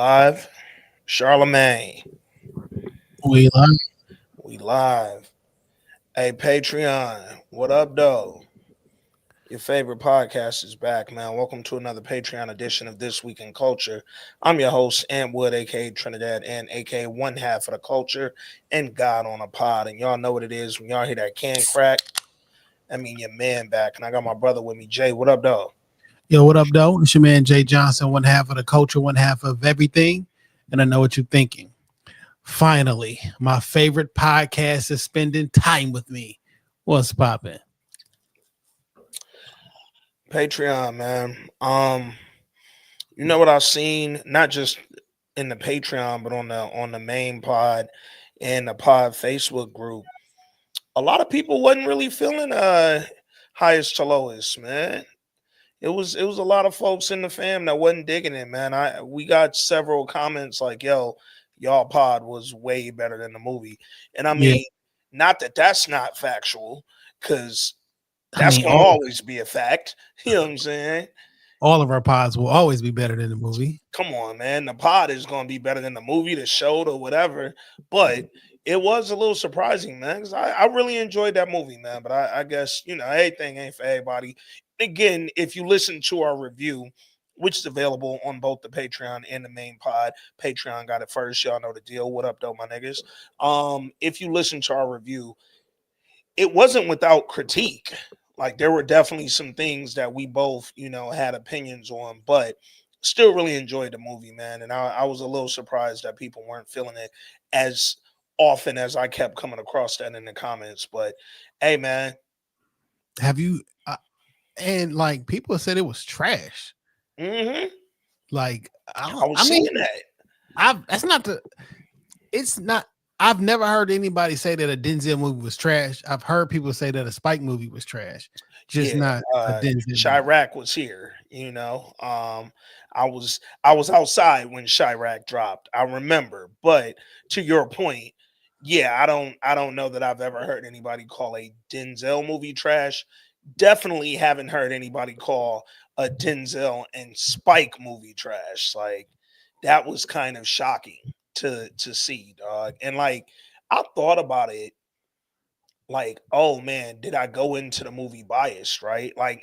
live. Charlemagne. We like We live. Hey, Patreon. What up, though? Your favorite podcast is back, man. Welcome to another Patreon edition of This Week in Culture. I'm your host, Ant Wood, aka Trinidad, and aka one half of the culture, and God on a pod. And y'all know what it is when y'all hear that can crack. I mean, your man back. And I got my brother with me, Jay. What up, though? Yo, what up, though? It's your man Jay Johnson, one half of the culture, one half of everything. And I know what you're thinking. Finally, my favorite podcast is spending time with me. What's popping? Patreon, man. You know what I've seen, not just in the Patreon, but on the main pod and the pod Facebook group. A lot of people wasn't really feeling highest to lowest, man. It was a lot of folks in the fam that wasn't digging it, man. We got several comments like, yo, y'all pod was way better than the movie. And I Yeah, mean, not that that's not factual, because I that's mean, gonna always be a fact. You know what I'm saying? all of our pods will always be better than the movie. Come on, man. The pod is going to be better than the movie, the show, or whatever. But it was a little surprising, man, because I really enjoyed that movie, man. But I guess, everything ain't for everybody. Again, if you listen to our review, which is available on both the Patreon and the main pod, Patreon got it first. Y'all know the deal. What up, though, my niggas? If you listen to our review, it wasn't without critique. Like there were definitely some things that we both, had opinions on, but still really enjoyed the movie, man. And I was a little surprised that people weren't feeling it as often as I kept coming across that in the comments. But hey, man. Have you? And like people said, it was trash. Hmm. Like I was I mean, seeing that. That's not the. It's not. I've never heard anybody say that a Denzel movie was trash. I've heard people say that a Spike movie was trash, just Yeah, not a Denzel movie. Chirac was here. I was outside when Chirac dropped. I remember, but to your point, yeah, I don't know that I've ever heard anybody call a Denzel movie trash. Definitely haven't heard anybody call a Denzel and Spike movie trash. Like that was kind of shocking to see, dog. And like I thought about it like, oh man, did I go into the movie biased, right? Like,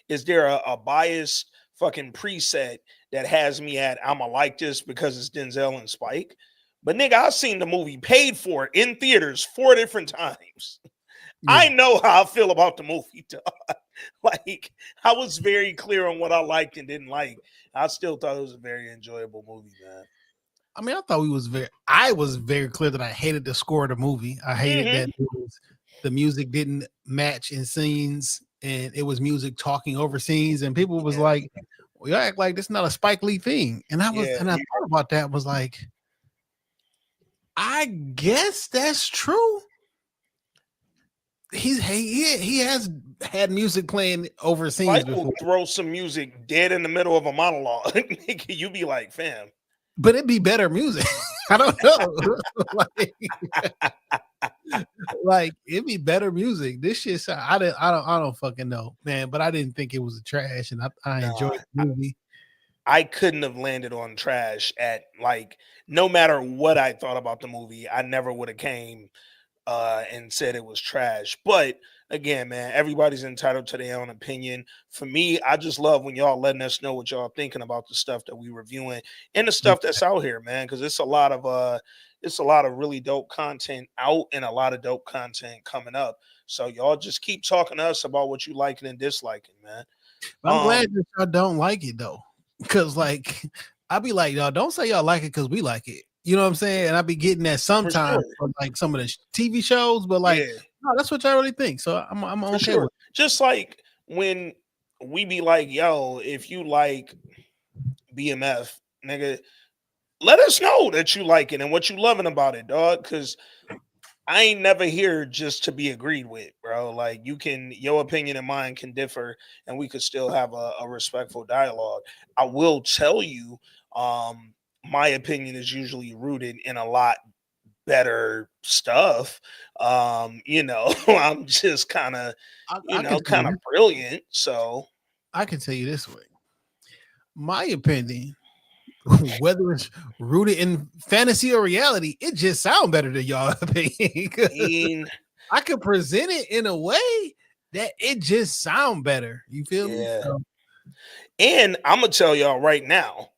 is there a biased fucking preset that has me at I'ma like this because it's Denzel and Spike? But nigga, I've seen the movie paid for in theaters 4 different times. I Yeah. know how I feel about the movie, dog. Like, I was very clear on what I liked and didn't like. I still thought it was a very enjoyable movie, man. I mean, I was very clear that I hated the score of the movie. I hated that Hmm. the music didn't match in scenes and it was music talking over scenes. And people was Yeah, like, well, you act like this is not a Spike Lee thing. yeah, And I thought about that, was like, I guess that's true. He has had music playing over scenes Spike will before, throw some music dead in the middle of a monologue. You be like, fam. but it'd be better music. I don't know. like, like it'd be better music. This shit, I don't fucking know, man. But I didn't think it was a trash, and I Nah, enjoyed the movie. I couldn't have landed on trash at like no matter what I thought about the movie, I never would have came and said it was trash. But again, man, everybody's entitled to their own opinion. For me, I just love when y'all letting us know what y'all thinking about the stuff that we reviewing and the Yeah. stuff that's out here, man. Because it's a lot of really dope content out and a lot of dope content coming up. So y'all just keep talking to us about what you liking and disliking, man. But I'm Um, glad that y'all don't like it though, because like I be like, y'all don't say y'all like it because we like it. You know what I'm saying? And I be getting that for sure, sometimes from like some of the TV shows, but like, yeah. no, that's what y'all really think. So I'm For okay sure. with Just like when we be like, yo, if you like BMF, nigga, let us know that you like it and what you loving about it, dog. Cause I ain't never here just to be agreed with, bro. Like your opinion and mine can differ and we could still have a respectful dialogue. I will tell you, my opinion is usually rooted in a lot better stuff. I'm just kind of I can tell kind of you. brilliant. So I can tell you this way. My opinion. whether it's rooted in fantasy or reality, it just sound better than y'all opinion. I mean, I could present it in a way that it just sound better. You feel me? yeah. So, And I'm gonna tell y'all right now,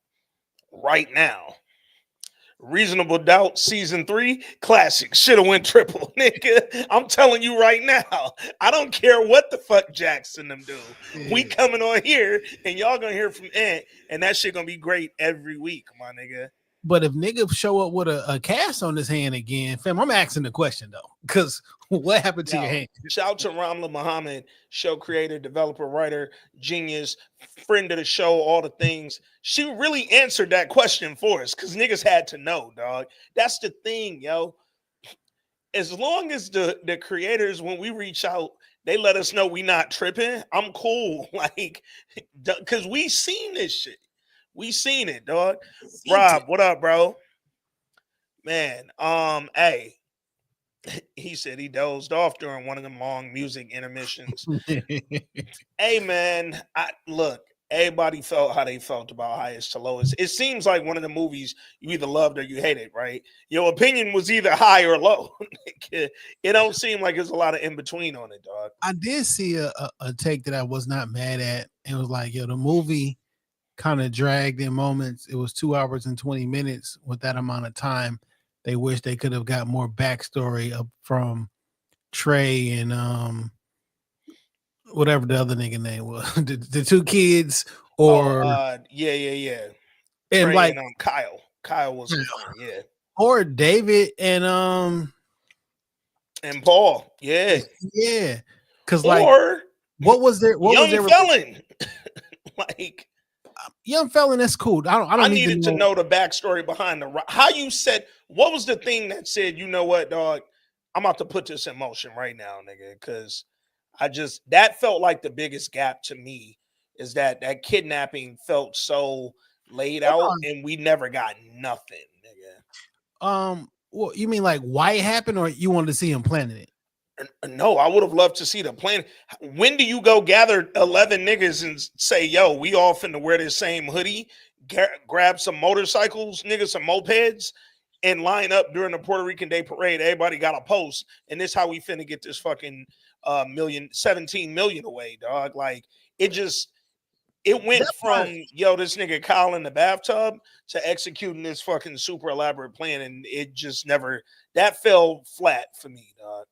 Reasonable Doubt season 3 classic should have went triple, nigga. I'm telling you right now. I don't care what the fuck Jackson them do. We yeah. coming on here and y'all gonna hear from Ant, and that shit gonna be great every week, my nigga. But if nigga show up with a cast on his hand again, fam, I'm asking the question though, because what happened to your Yo, hand? shout out to Ramla Muhammad, show creator, developer, writer, genius, friend of the show, all the things. She really answered that question for us because niggas had to know, dog. That's the thing, yo. As long as the creators, when we reach out, they let us know we not tripping, I'm cool. Like, because we seen this shit. We seen it, dog. Rob, what up, bro? Man, hey, he said he dozed off during one of them long music intermissions. Hey, man, I look. Everybody felt how they felt about Highest to Lowest. It seems like one of the movies you either loved or you hated, right? Your opinion was either high or low. It don't seem like there's a lot of in between on it, dog. I did see a take that I was not mad at. It was like, yo, the movie kind of dragged in moments. It was 2 hours and 20 minutes with that amount of time. They wish they could have got more backstory up from Trey and whatever the other nigga name was, the two kids, or Yeah. and Trey like and Kyle. Kyle was his name, yeah. or David and Paul, yeah. yeah, because like Or what was there? What was Young there? Felon. Like, Young Felon, that's cool. I don't need needed to know the backstory behind how you said. What was the thing that said, you know what, dog? I'm about to put this in motion right now, nigga, because that felt like the biggest gap to me is that kidnapping felt so laid out and we never got nothing, nigga. Well, you mean like why it happened, or you wanted to see him planning it? No, I would have loved to see the plan. When do you go gather 11 niggas and say, yo, we all finna wear this same hoodie, grab some motorcycles, niggas, some mopeds, and line up during the Puerto Rican Day Parade? Everybody got a post, and this how we finna get this fucking 17 million away, dog. Like, it went from, yo, this nigga Kyle in the bathtub to executing this fucking super elaborate plan, and it just never, that fell flat for me, dog.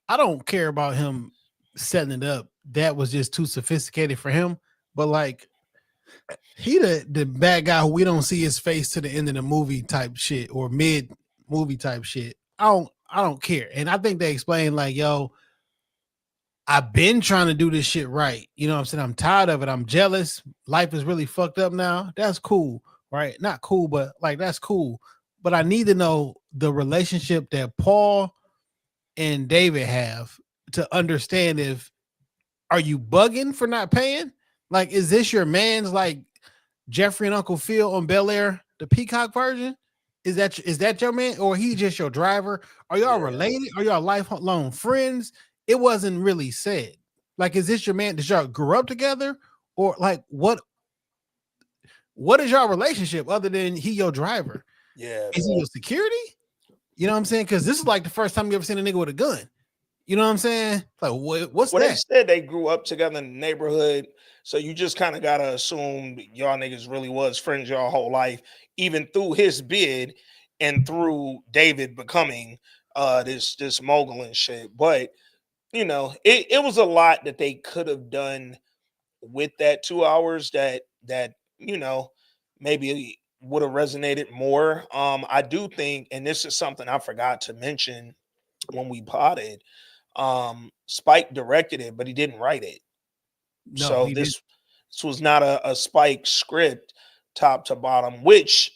I don't care about him setting it up. That was just too sophisticated for him. But like, he the bad guy who we don't see his face to the end of the movie type shit or mid movie type shit. I don't care. And I think they explain like, yo, I've been trying to do this shit right. You know what I'm saying? I'm tired of it. I'm jealous. Life is really fucked up now. That's cool, right? Not cool, but like that's cool. But I need to know the relationship that Paul and David have to understand if are you bugging for not paying? Like, is this your man's like Jeffrey and Uncle Phil on Bel Air, the Peacock version? Is that your man, or he just your driver? Are y'all related? Are y'all lifelong friends? It wasn't really said. Like, is this your man? Did y'all grow up together, or like what? What is your relationship other than he your driver? Yeah, is he your security? You know what I'm saying? Because this is like the first time you ever seen a nigga with a gun. You know what I'm saying? Like, what's that? They said they grew up together in the neighborhood. So you just kind of got to assume y'all niggas really was friends your whole life, even through his bid and through David becoming this mogul and shit. But, you know, it was a lot that they could have done with that 2 hours that, you know, maybe would have resonated more. I do think, and this is something I forgot to mention when we potted, Spike directed it, but he didn't write it. No, so this was not a Spike script top to bottom, which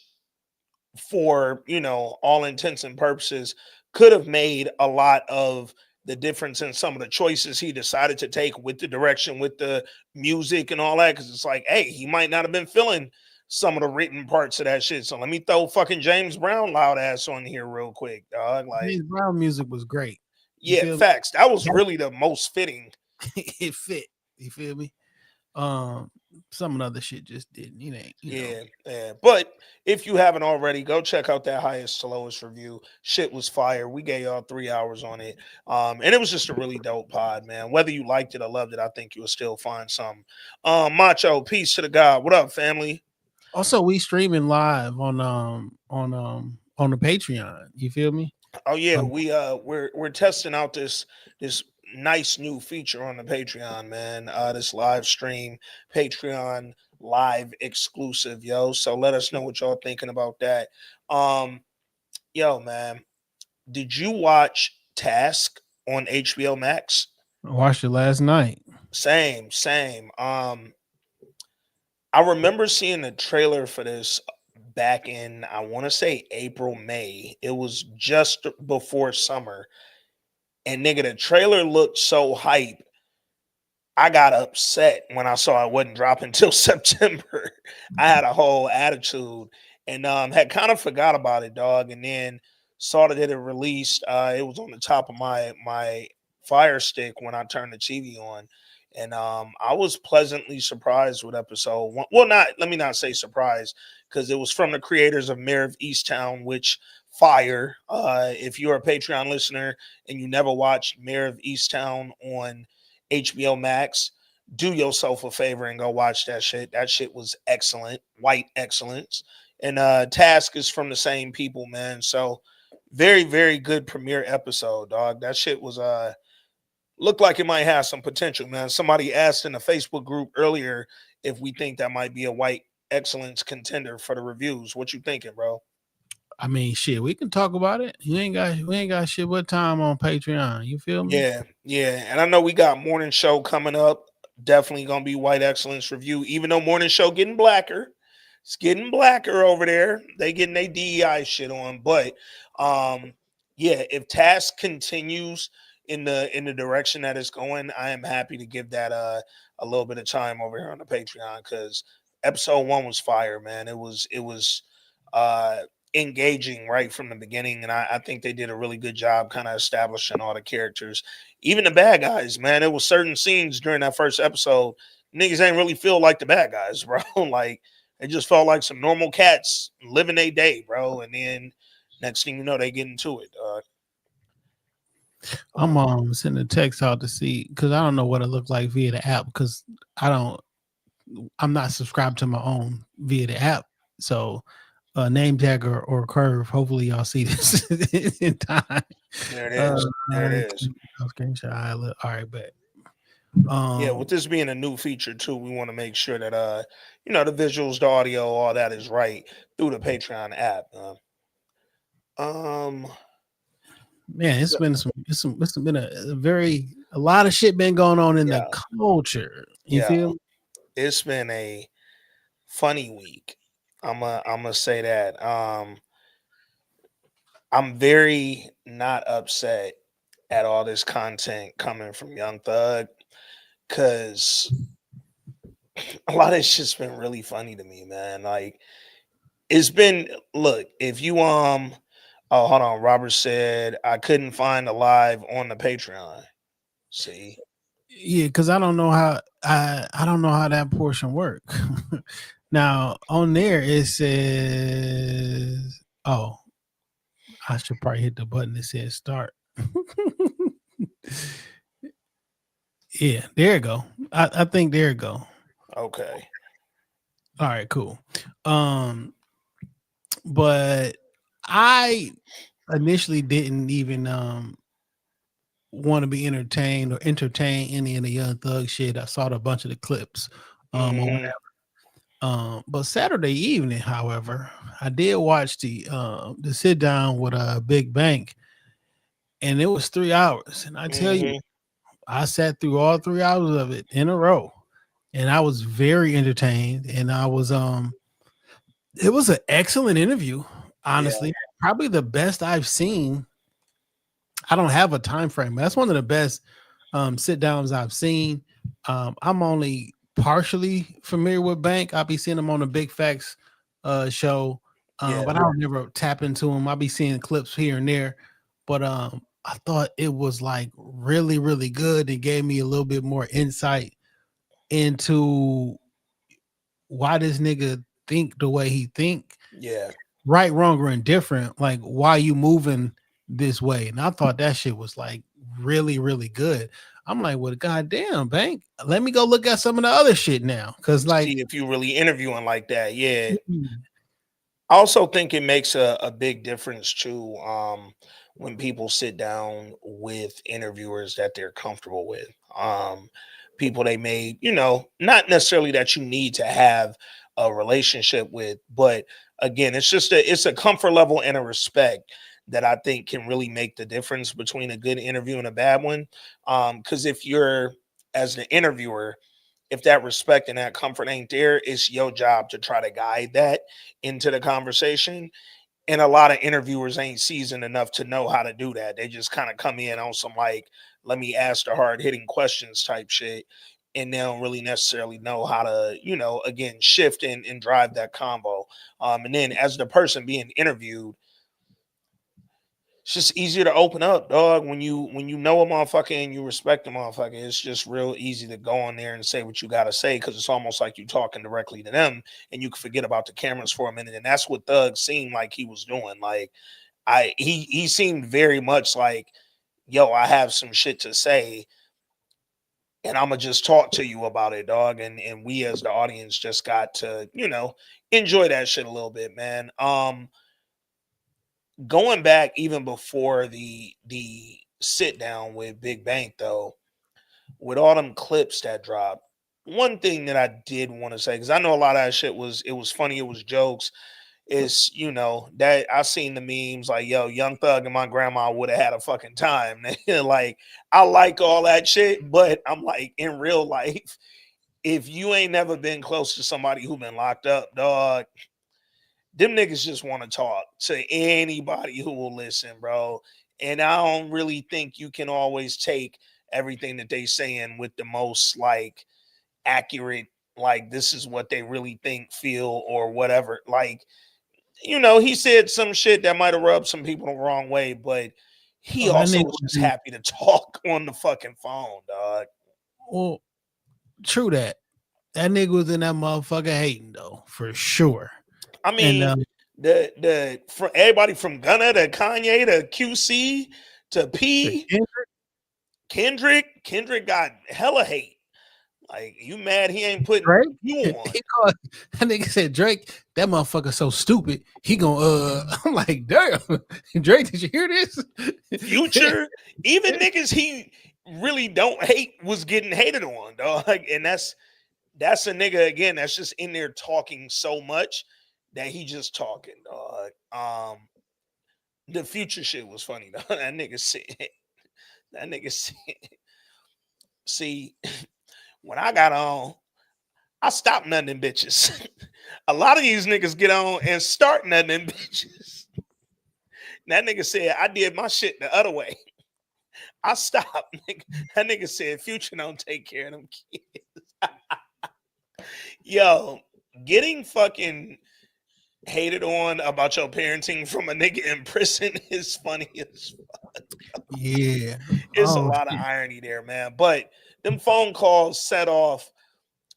for, you know, all intents and purposes could have made a lot of the difference in some of the choices he decided to take with the direction, with the music and all that. Cause it's like, hey, he might not have been feeling some of the written parts of that shit. So let me throw fucking James Brown loud ass on here real quick, dog. Like, James Brown music was great. Yeah, facts. That was really the most fitting. It fit. You feel me? some of the other shit just didn't. Yeah, yeah. But if you haven't already, go check out that highest to lowest review. Shit was fire. We gave y'all 3 hours on it. And it was just a really dope pod, man. Whether you liked it or loved it, I think you'll still find something. Macho, peace to the God. What up, family? Also, we streaming live on the Patreon. You feel me? Oh yeah, Um, we're testing out this nice new feature on the Patreon, man. This live stream Patreon live exclusive, yo. So let us know what y'all thinking about that. Um, yo, man, did you watch Task on HBO Max? I watched it last night. Same, same. I remember seeing the trailer for this back in I want to say April, May. It was just before summer. And nigga, the trailer looked so hype. I got upset when I saw it wasn't dropping until September. I had a whole attitude and had kind of forgot about it, dog. And then saw that it had released. It was on the top of my Fire Stick when I turned the TV on, and I was pleasantly surprised with episode one. Well, not let me not say surprised because it was from the creators of Mayor of Easttown, which fire. If you're a Patreon listener and you never watched Mayor of Easttown on HBO Max, do yourself a favor and go watch that shit. That shit was excellent, white excellence. And Task is from the same people, man. So very, very good premiere episode, dog. That shit was looked like it might have some potential, man. Somebody asked in the Facebook group earlier if we think that might be a white excellence contender for the reviews. What you thinking, bro? I mean, shit, we can talk about it. We ain't got shit but time on Patreon. You feel me? Yeah, yeah. And I know we got morning show coming up. Definitely gonna be white excellence review, even though morning show getting blacker. It's getting blacker over there. They getting their DEI shit on. But yeah, if Task continues in the direction that it's going, I am happy to give that a little bit of time over here on the Patreon because episode one was fire, man. It was uh engaging right from the beginning, and I think they did a really good job kind of establishing all the characters, even the bad guys. Man, there was certain scenes during that first episode, niggas ain't really feel like the bad guys, bro. Like they just felt like some normal cats living their day, bro. And then next thing you know, they get into it. I'm sending a text out to see because I don't know what it looked like via the app because I'm not subscribed to my own via the app. So name tag or curve. Hopefully y'all see this in time. There it is. There it is. Screenshot. All right, but Yeah, with this being a new feature too, we want to make sure that the visuals, the audio, all that is right through the Patreon app. man, it's been a lot of shit been going on in Yeah. the culture. You Yeah. feel? It's been a funny week. I'm gonna say that. I'm very not upset at all this content coming from Young Thug because a lot of it's just been really funny to me, man. Like it's been look, if you oh hold on, Robert said I couldn't find a live on the Patreon. See? Yeah, because I don't know how I don't know how that portion work. Now on there it says, oh, I should probably hit the button that says start. Yeah, there you go. I think there you go. Okay. All right, cool. But I initially didn't even want to be entertained or entertain any of the Young Thug shit. I saw a bunch of the clips or Mhm. whatever. But Saturday evening, however, I did watch the sit down with a Big Bank, and it was 3 hours. And I tell you, Mhm. I sat through all 3 hours of it in a row, and I was very entertained. And I was it was an excellent interview, honestly. Probably the best I've seen. I don't have a time frame. That's one of the best sit downs I've seen. I'm only partially familiar with Bank. I'll be seeing him on the Big Facts show, Yeah. but I'll never tap into him. I'll be seeing clips here and there, but I thought it was like really, really good. It gave me a little bit more insight into why this nigga think the way he think, Yeah. right, wrong, or indifferent. Like, why you moving this way? And I thought that shit was like really, really good. I'm like, well, goddamn, Bank, let me go look at some of the other shit now. Cause like, See if you really interviewing like that. Yeah. mm, I also think it makes a big difference too, when people sit down with interviewers that they're comfortable with. People they may, not necessarily that you need to have a relationship with, but again, it's a comfort level and a respect that I think can really make the difference between a good interview and a bad one. Because if you're as the interviewer, if that respect and that comfort ain't there, it's your job to try to guide that into the conversation. And a lot of interviewers ain't seasoned enough to know how to do that. They just kind of come in on some like, let me ask the hard hitting questions type shit. And they don't really necessarily know how to, again, shift and drive that combo. And then as the person being interviewed, it's just easier to open up, dog. When you know a motherfucker and you respect a motherfucker, it's just real easy to go on there and say what you gotta say because it's almost like you talking directly to them and you can forget about the cameras for a minute. And that's what Thug seemed like he was doing. Like he seemed very much like, yo, I have some shit to say and I'ma just talk to you about it, dog. And we as the audience just got to, enjoy that shit a little bit, man. Going back even before the sit down with Big Bank though, with all them clips that dropped, one thing that I did want to say, because I know a lot of that shit was funny, it was jokes, is that I seen the memes like, yo, Young Thug and my grandma would have had a fucking time. Like, I like all that shit, but I'm like, in real life, if you ain't never been close to somebody who been locked up, dog, them niggas just want to talk to anybody who will listen, bro. And I don't really think you can always take everything that they saying with the most like accurate, like this is what they really think, feel, or whatever. Like, he said some shit that might have rubbed some people the wrong way, but he oh, that also nigga was was just happy to talk on the fucking phone, dog. well, true that. That nigga was in that motherfucker hating though, for sure. I And mean, the from everybody from Gunna to Kanye to QC to P, Kendrick got hella hate. Like, you mad he ain't putting Drake, you on? he called, that nigga said Drake, that motherfucker so stupid. He gonna I'm like, damn, Drake, did you hear this? Future, even niggas he really don't hate was getting hated on, dog. And that's a nigga again that's just in there talking so much that he just talking, dog. The Future shit was funny though. That nigga said, see, when I got on, I stopped nothing bitches. A lot of these niggas get on and start nothing bitches. That nigga said I did my shit the other way. I stopped. Nigga. That nigga said Future don't take care of them kids. Yo, getting fucking hated on about your parenting from a nigga in prison is funny as fuck. Yeah. It's a Oh lot of shit. irony there, man. But them phone calls set off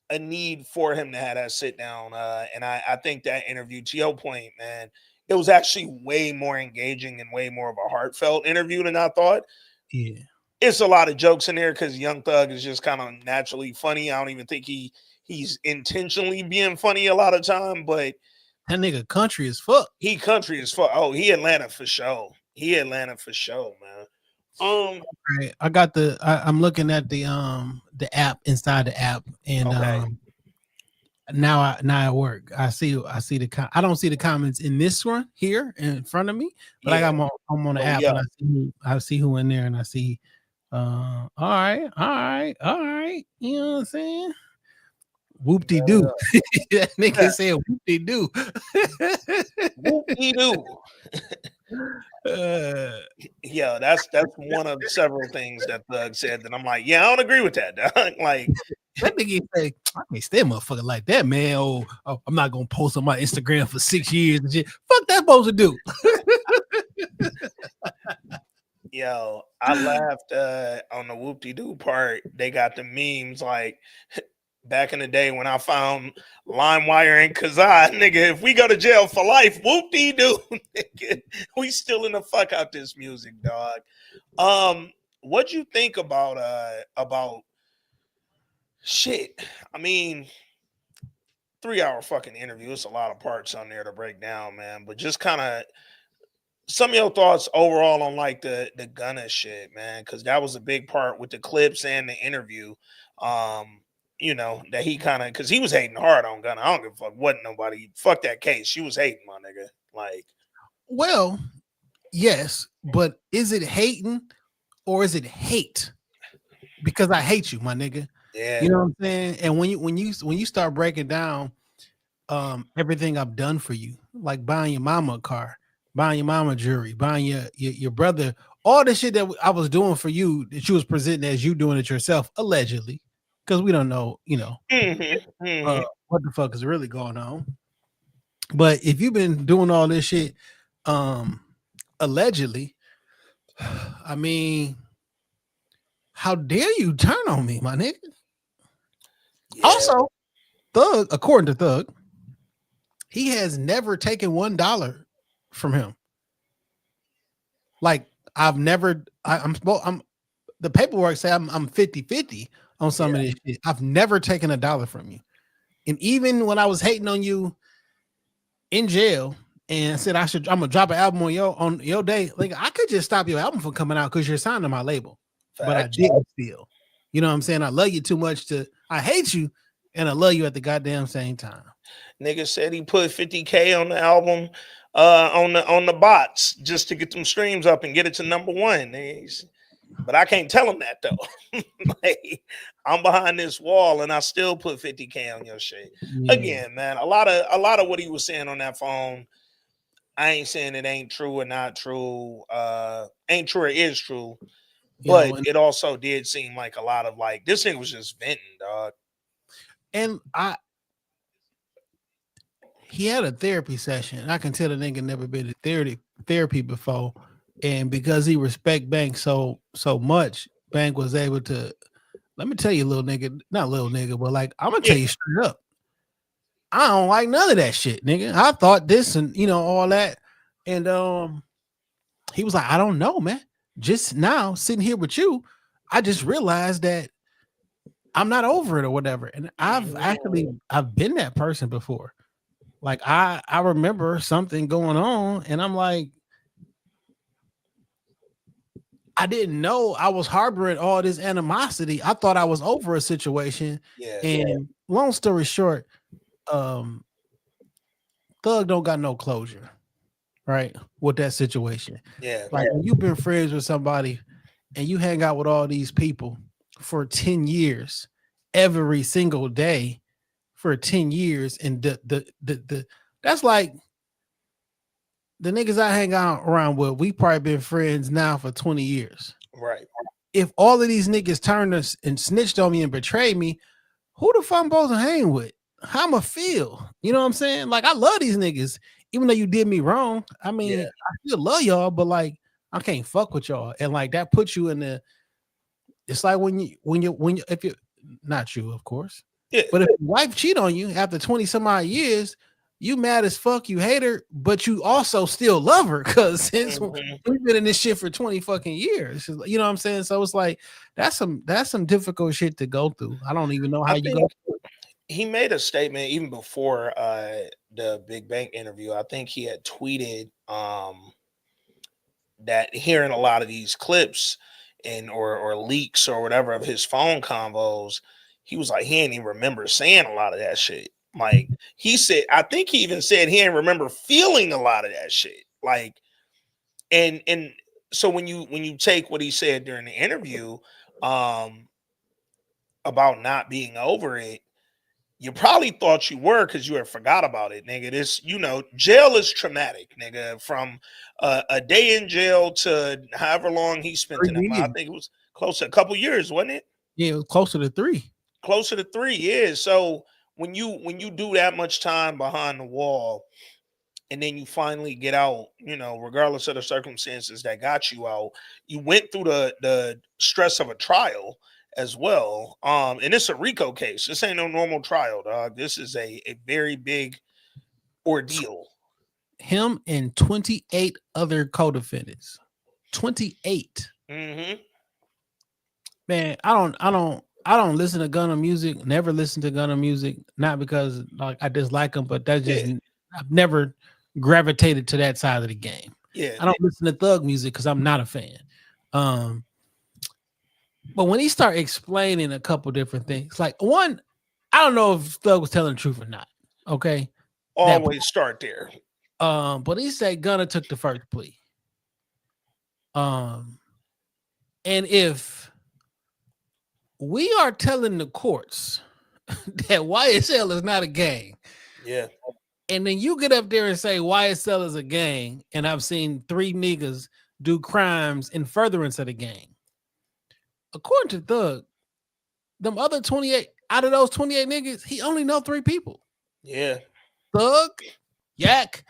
a need for him to have that sit down. And I think that interview, to your point, man, it was actually way more engaging and way more of a heartfelt interview than I thought. Yeah. It's a lot of jokes in there because Young Thug is just kind of naturally funny. I don't even think he's intentionally being funny a lot of time, but That nigga country as fuck. he country as fuck. Oh, he Atlanta for sure. He Atlanta for sure, man. Right. I got I'm looking at the app inside the app and Okay. now at work. I see I don't see the comments in this one here in front of me, but Yeah. I'm on the Oh, app yeah. and I see who in there and I see all right, all right. You know what I'm saying? Whoop de doo. That nigga said whoop de doo. Whoop de doo. Yeah, that's one of several things that Thug said that I'm like, yeah, I don't agree with that, dog. Like, That nigga say, I can't stand motherfucker like that, man. I'm not gonna post on my Instagram for 6 years and shit. Fuck that supposed to do. I laughed on the whoop de doo part. They got the memes like back in the day when I found LimeWire and Kazaa, nigga, if we go to jail for life, whoop dee doo, nigga, we stealing the fuck out this music, dog. What'd you think about shit? I mean, 3 hour fucking interview. It's a lot of parts on there to break down, man. But just kind of some of your thoughts overall on like the Gunna shit, man, because that was a big part with the clips and the interview. Um, that he kind of because he was hating hard on Gunna. I don't give a fuck what nobody fuck that case. She was hating my nigga. Like, Well, yes, but is it hating or is it hate? Because I hate you, my nigga. yeah, You know what I'm saying? And when you start breaking down everything I've done for you, like buying your mama a car, buying your mama jewelry, buying your brother, all the shit that I was doing for you that you was presenting as you doing it yourself, allegedly, because we don't know, what the fuck is really going on. But if you've been doing all this shit, um, allegedly, I mean, how dare you turn on me, my nigga? yeah, Also, Thug, according to Thug, he has never taken $1 from him. Like I've never, I'm the paperwork say I'm 50-50 on some of this shit. I've never taken $1 from you. And even when I was hating on you in jail and said I'm gonna drop an album on your day, like I could just stop your album from coming out because you're signed to my label. But I facts. didn't still. You know what I'm saying? I love you too much I hate you and I love you at the goddamn same time. Nigga said he put 50K on the album, on the bots just to get them streams up and get it to number one. But I can't tell him that though. Like, I'm behind this wall and I still put 50K on your shit. Yeah. Again, man, a lot of what he was saying on that phone, I ain't saying it ain't true or not true. Ain't true or is true. But it also did seem like a lot of like this thing was just venting, dog. And he had a therapy session. I can tell the nigga never been to therapy before. And because he respect Bank so much, Bank was able to, let me tell you, little nigga, not little nigga, but like, I'm gonna tell you straight up. I don't like none of that shit, nigga. I thought this and all that. And he was like, I don't know, man. Just now sitting here with you, I just realized that I'm not over it or whatever. And I've been that person before. Like I remember something going on and I'm like, I didn't know I was harboring all this animosity. I thought I was over a situation. And long story short, Thug don't got no closure, right? With that situation. Yeah. Like when you've been friends with somebody and you hang out with all these people for 10 years, every single day for 10 years, and the that's like the niggas I hang out around with, we probably been friends now for 20 years. Right. If all of these niggas turned us and snitched on me and betrayed me, who the fuck I'm supposed to hang with? How I'ma feel? You know what I'm saying? Like I love these niggas, even though you did me wrong. I mean, I still love y'all, but like I can't fuck with y'all. And like that puts you in the, it's like when you if you not you, of course. Yeah. But if your wife cheat on you after 20 some odd years, you mad as fuck, you hate her, but you also still love her because since we've been in this shit for 20 fucking years. You know what I'm saying? So it's like that's some difficult shit to go through. I don't even know how you go through it. He made a statement even before the Big Bang interview. I think he had tweeted that hearing a lot of these clips and or leaks or whatever of his phone convos, he was like he didn't even remember saying a lot of that shit. Like he said, I think he even said he didn't remember feeling a lot of that shit. Like, and so when you take what he said during the interview, about not being over it, you probably thought you were because you had forgot about it, nigga. This, jail is traumatic, nigga. From a day in jail to however long he spent in it. I think it was close to a couple years, wasn't it? Yeah, it was closer to 3. Closer to 3 years. So when you do that much time behind the wall, and then you finally get out, regardless of the circumstances that got you out, you went through the stress of a trial. as well. And it's a RICO case. This ain't no normal trial, dog. This is a very big ordeal. Him and 28 other co-defendants. 28. Mm-hmm. Man, I don't listen to Gunna music. Never listen to Gunna music. Not because like I dislike him, but that's just I've never gravitated to that side of the game. Yeah. I don't listen to Thug music because I'm not a fan. But when he start explaining a couple different things, like one, I don't know if Thug was telling the truth or not. Okay. Always start there. But he said Gunna took the first plea. And if we are telling the courts that YSL is not a gang, yeah, and then you get up there and say YSL is a gang, and I've seen 3 niggas do crimes in furtherance of the gang. According to Thug, them other 28, out of those 28 niggas, he only know 3 people. Yeah. Thug, Yak,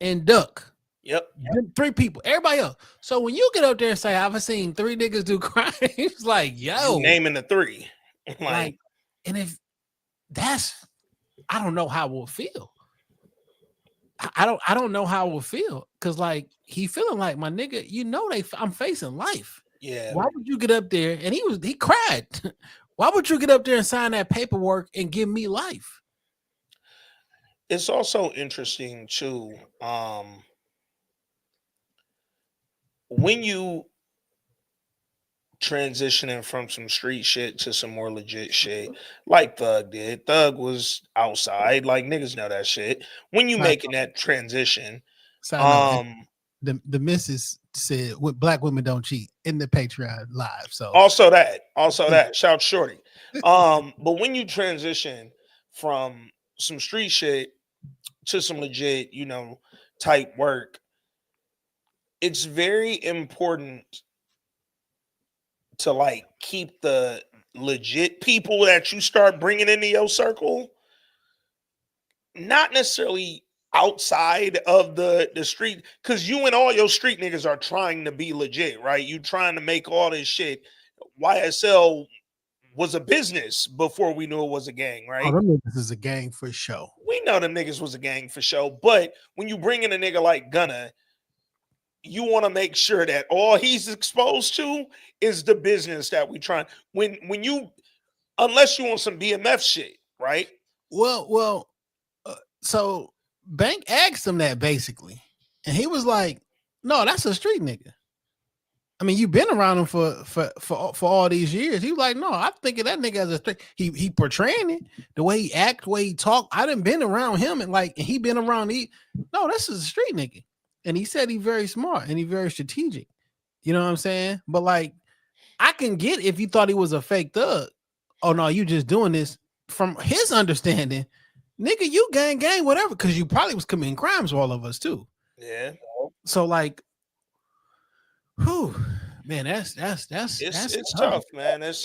and Duck. Yep. 3 people. Everybody else. So when you get up there and say, I've seen 3 niggas do crimes, like, yo. Naming the 3. like, and if that's, I don't know how we'll feel. I don't know how we'll feel. Cause like he feeling like my nigga, you know, I'm facing life. Yeah. Why would you get up there? And he cried. Why would you get up there and sign that paperwork and give me life? It's also interesting too. When you transitioning from some street shit to some more legit shit, like Thug did. Thug was outside, like niggas know that shit. When you making that transition, the missus said what black women don't cheat in the Patreon live. So also that shout shorty. But when you transition from some street shit to some legit, you know, type work, it's very important to like keep the legit people that you start bringing into your circle, not necessarily outside of the street, because you and all your street niggas are trying to be legit, right? You trying to make all this shit. YSL was a business before we knew it was a gang, right? Oh, them niggas is a gang for sure. We know them niggas was a gang for sure, but when you bring in a nigga like Gunna, you want to make sure that all he's exposed to is the business that we trying. When you, unless you want some BMF shit, right? Well, so Bank asked him that basically, and he was like, "No, that's a street nigga." I mean, you've been around him for all these years. He was like, "No, I'm thinking that nigga as a street." He portraying it, the way he act, the way he talk. I done been around him, and like he been around no, this is a street nigga. And he said he's very smart and he's very strategic. You know what I'm saying? But like, I can get if you thought he was a fake thug. Oh no, you just doing this from his understanding, nigga. You gang, whatever, because you probably was committing crimes, all of us too. Yeah. So like, whew, man, that's tough, man. It's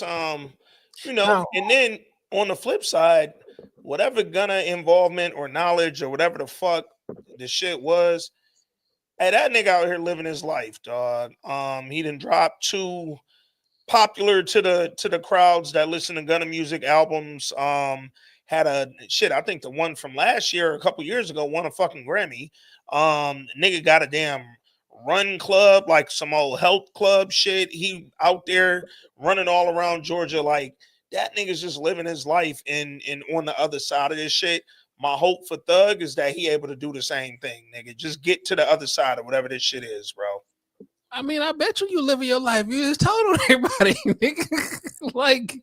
you know, and then on the flip side, whatever Gunna involvement or knowledge or whatever the fuck the shit was. Hey, that nigga out here living his life, dog. He done dropped 2 popular to the crowds that listen to Gunna music albums. Had a shit. I think the one from last year, a couple years ago, won a fucking Grammy. Nigga got a damn run club, like some old health club shit. He out there running all around Georgia, like that nigga's just living his life. And on the other side of this shit. My hope for Thug is that he able to do the same thing, nigga. Just get to the other side of whatever this shit is, bro. I mean, I bet you living your life. You just told on everybody, nigga. Like,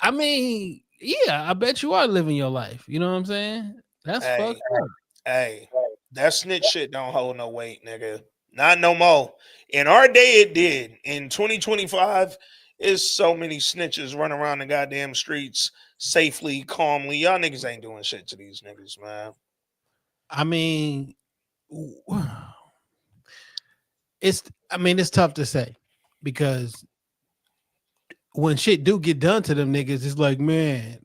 I mean, yeah, I bet you are living your life. You know what I'm saying? That's fucked up. Hey, that snitch shit don't hold no weight, nigga. Not no more. In our day, it did. In 2025, there's so many snitches running around the goddamn streets safely, calmly. Y'all niggas ain't doing shit to these niggas, man. I mean, it's tough to say because when shit do get done to them niggas, it's like, man,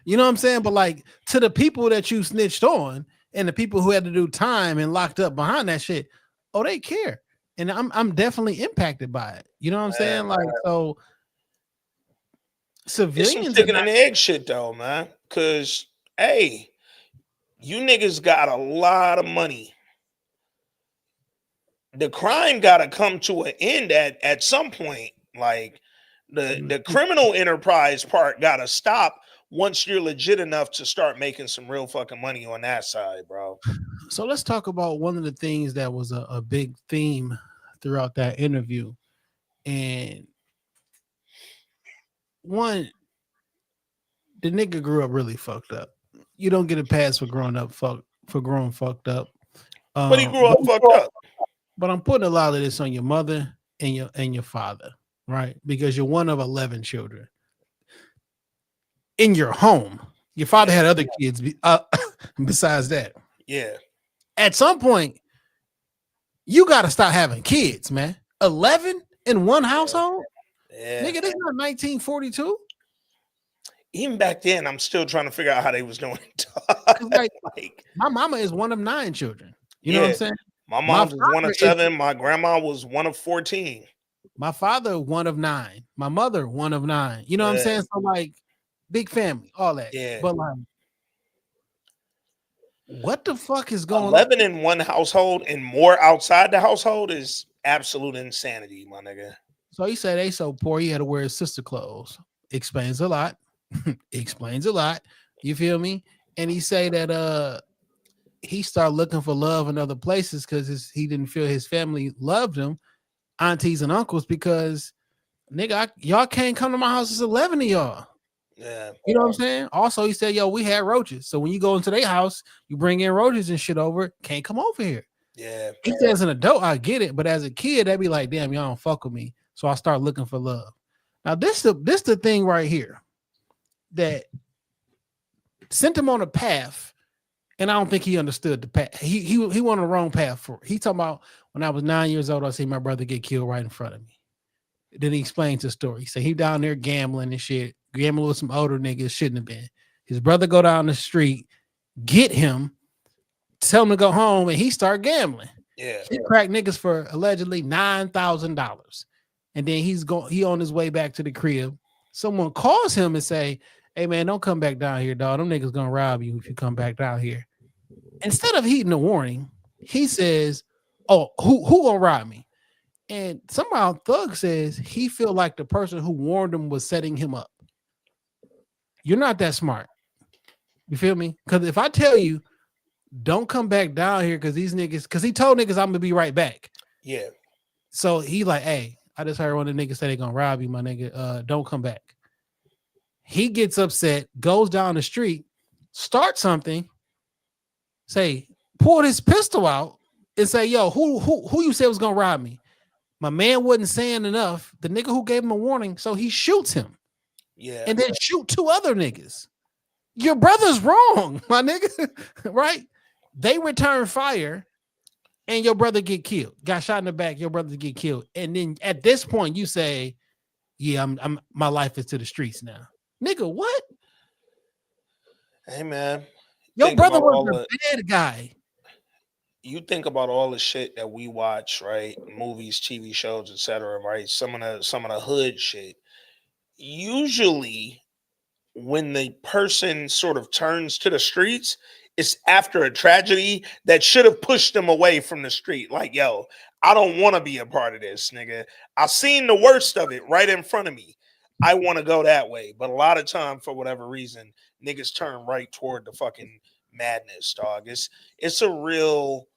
you know what I'm saying? But like to the people that you snitched on and the people who had to do time and locked up behind that shit, oh, they care. And I'm definitely impacted by it. You know what I'm saying? Like, so It's some Civilians are chicken not. and egg shit though, man. Cause hey, you niggas got a lot of money. The crime gotta come to an end at some point. Like the criminal enterprise part gotta stop once you're legit enough to start making some real fucking money on that side, bro. So let's talk about one of the things that was a big theme throughout that interview. And one, the nigga grew up really fucked up. You don't get a pass for growing fucked up. But he grew But, up fucked up. but I'm putting a lot of this on your mother and your father, right? Because you're one of 11 children in your home. Your father had other kids besides that. Yeah. At some point, you got to stop having kids, man. 11 in one household? Yeah. Nigga, this is not 1942. Even back then, I'm still trying to figure out how they was doing it. Like, Like, my mama is one of 9 children. You know what I'm saying? my mom was one father of 7. My grandma was one of 14. My father, one of 9. My mother, one of 9. You know what I'm Yeah. saying? So, like, big family, all that. Yeah. But, like, what the fuck is going 11 in one household and more outside the household is absolute insanity, my nigga. So he said they so poor he had to wear his sister clothes. Explains a lot. Explains a lot. You feel me? And he say that he started looking for love in other places because he didn't feel his family loved him, aunties and uncles, because nigga, y'all can't come to my house. It's 11 of y'all. Yeah. You know what I'm saying? Also, he said, yo, we had roaches. So when you go into their house, you bring in roaches and shit over, can't come over here. Yeah. He said, as an adult, I get it. But as a kid, they'd be like, damn, y'all don't fuck with me. So I start looking for love. Now, this the thing right here that sent him on a path, and I don't think he understood the path. He went on the wrong path for it. He talking about when I was 9 years old, I see my brother get killed right in front of me. Then he explains the story. He said he down there gambling and shit, gambling with some older niggas, shouldn't have been. His brother go down the street, get him, tell him to go home, and he start gambling. Yeah. He cracked niggas for allegedly $9,000. And then he on his way back to the crib. Someone calls him and say, hey man, don't come back down here, dog. Them niggas gonna rob you if you come back down here. Instead of heeding the warning, he says, oh, who gonna rob me? And somehow Thug says he feel like the person who warned him was setting him up. You're not that smart. You feel me? Because if I tell you, don't come back down here because these niggas, because he told niggas I'm gonna be right back. Yeah. So he like, hey, I just heard one of the niggas say they gonna rob you, my nigga. Don't come back. He gets upset, goes down the street, starts something, say, pulled his pistol out and say, yo, who you said was gonna rob me? My man wasn't saying enough. The nigga who gave him a warning, so he shoots him. Yeah. And then shoot 2 other niggas. Your brother's wrong, my nigga. Right? They return fire and your brother get killed. Got shot in the back, your brother get killed. And then at this point you say, yeah, I'm my life is to the streets now. Nigga, what? Hey man. Your brother was a bad guy. You think about all the shit that we watch, right? Movies, TV shows, etc., right? Some of the hood shit. Usually when the person sort of turns to the streets, it's after a tragedy that should have pushed them away from the street. Like, yo, I don't want to be a part of this, nigga. I seen the worst of it right in front of me. I want to go that way. But a lot of time, for whatever reason, niggas turn right toward the fucking madness, dog. It's a real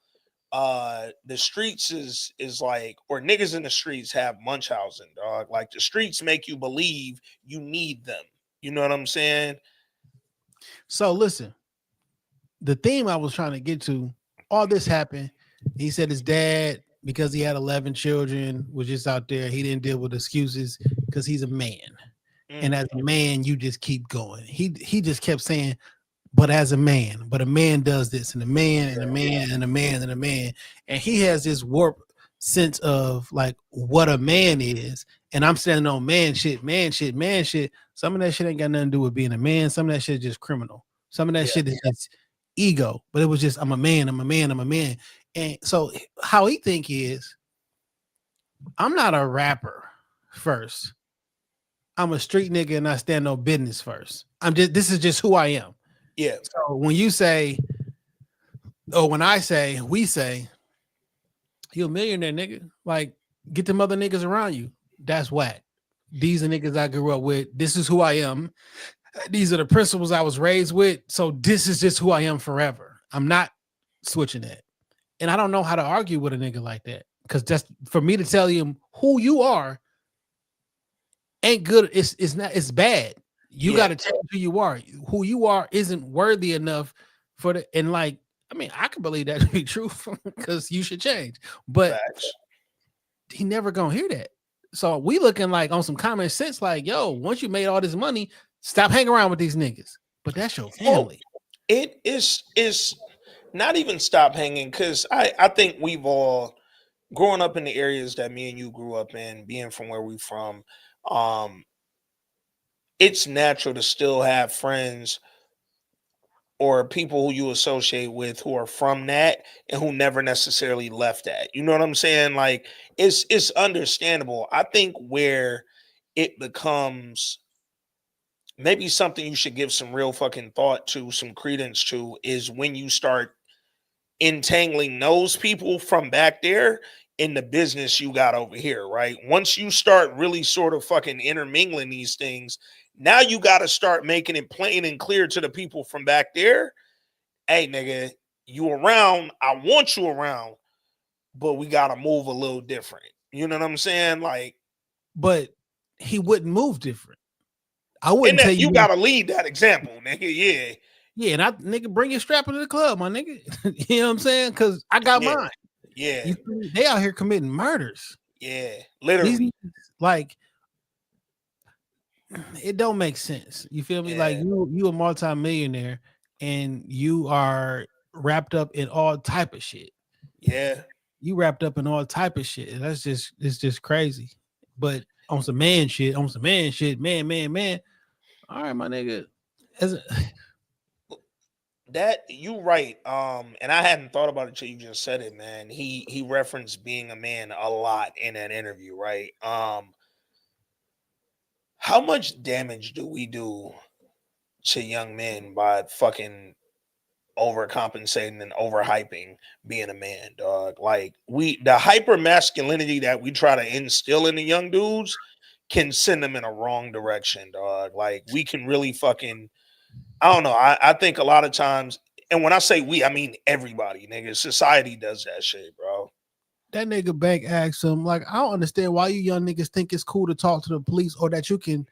the streets is like, or niggas in the streets have Munchausen, dog. Like the streets make you believe you need them. You know what I'm saying? So listen, the theme I was trying to get to, all this happened. He said his dad, because he had 11 children, was just out there. He didn't deal with excuses because he's a man. And as a man, you just keep going. He just kept saying, but as a man, but a man does this, and a man, and a man, and a man, and a man. And he has this warped sense of like what a man is. And I'm standing on man shit, man shit, man shit. Some of that shit ain't got nothing to do with being a man. Some of that shit is just criminal. Some of that shit is just ego. But it was just, I'm a man, I'm a man, I'm a man. And so how he think is, I'm not a rapper first. I'm a street nigga and I stand on business first. This is just who I am. Yeah. So when you say, or when I say, we say, you a millionaire nigga, like get them other niggas around you. That's whack. These are niggas I grew up with. This is who I am. These are the principles I was raised with. So this is just who I am forever. I'm not switching that. And I don't know how to argue with a nigga like that. Because just for me to tell him who you are ain't good. It's not, it's bad. You got to change who you are. Who you are isn't worthy enough for the, and like, I mean, I can believe that to be true because you should change. But Facts. he never gonna hear that. So we looking like on some common sense, like, yo, once you made all this money, stop hanging around with these niggas. But that's your family. It is not even stop hanging, because I think we've all growing up in the areas that me and you grew up in, being from where we from, it's natural to still have friends or people who you associate with who are from that and who never necessarily left that. You know what I'm saying? Like it's understandable. I think where it becomes maybe something you should give some real fucking thought to, some credence to, is when you start entangling those people from back there in the business you got over here, right? Once you start really sort of fucking intermingling these things, now you got to start making it plain and clear to the people from back there. Hey, nigga, you around. I want you around, but we got to move a little different. You know what I'm saying? Like, but he wouldn't move different. I wouldn't tell you got to lead that example, nigga. Yeah. Yeah, and I nigga bring your strap into the club, my nigga. You know what I'm saying? Because I got mine. Yeah. They out here committing murders. Yeah, literally. Like, it don't make sense. You feel me? Like you a multi-millionaire and you are wrapped up in all type of shit. Yeah. You wrapped up in all type of shit. And it's just crazy. But on some man shit, man. All right, my nigga. That you right. And I hadn't thought about it till you just said it, man. He referenced being a man a lot in that interview, right? How much damage do we do to young men by fucking overcompensating and overhyping being a man, dog? Like the hyper masculinity that we try to instill in the young dudes can send them in a wrong direction, dog. Like we can really fucking, I don't know. I think a lot of times, and when I say we, I mean everybody, nigga. Society does that shit, bro. That nigga Bank asked him, like, I don't understand why you young niggas think it's cool to talk to the police or that you can,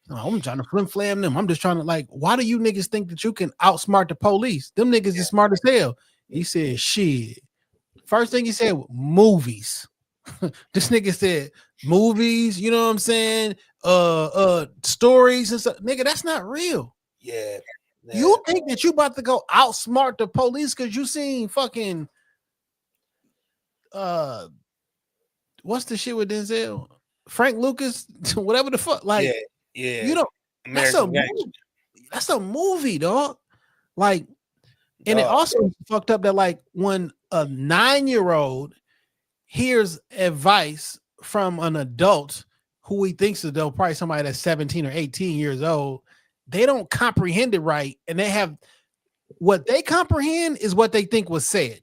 I'm trying to flim flam them. I'm just trying to, like, why do you niggas think that you can outsmart the police? Them niggas is smart as hell. He said, shit. First thing he said, movies. This nigga said, movies, you know what I'm saying? Stories and stuff. Nigga, that's not real. Yeah. You think that you about to go outsmart the police because you seen fucking what's the shit with Denzel? Frank Lucas, whatever the fuck. Like, yeah. You know, that's a movie, dog. Like, and it also fucked up that, like, when a 9-year-old hears advice from an adult who he thinks is adult, probably somebody that's 17 or 18 years old, they don't comprehend it right, and they have what they comprehend is what they think was said,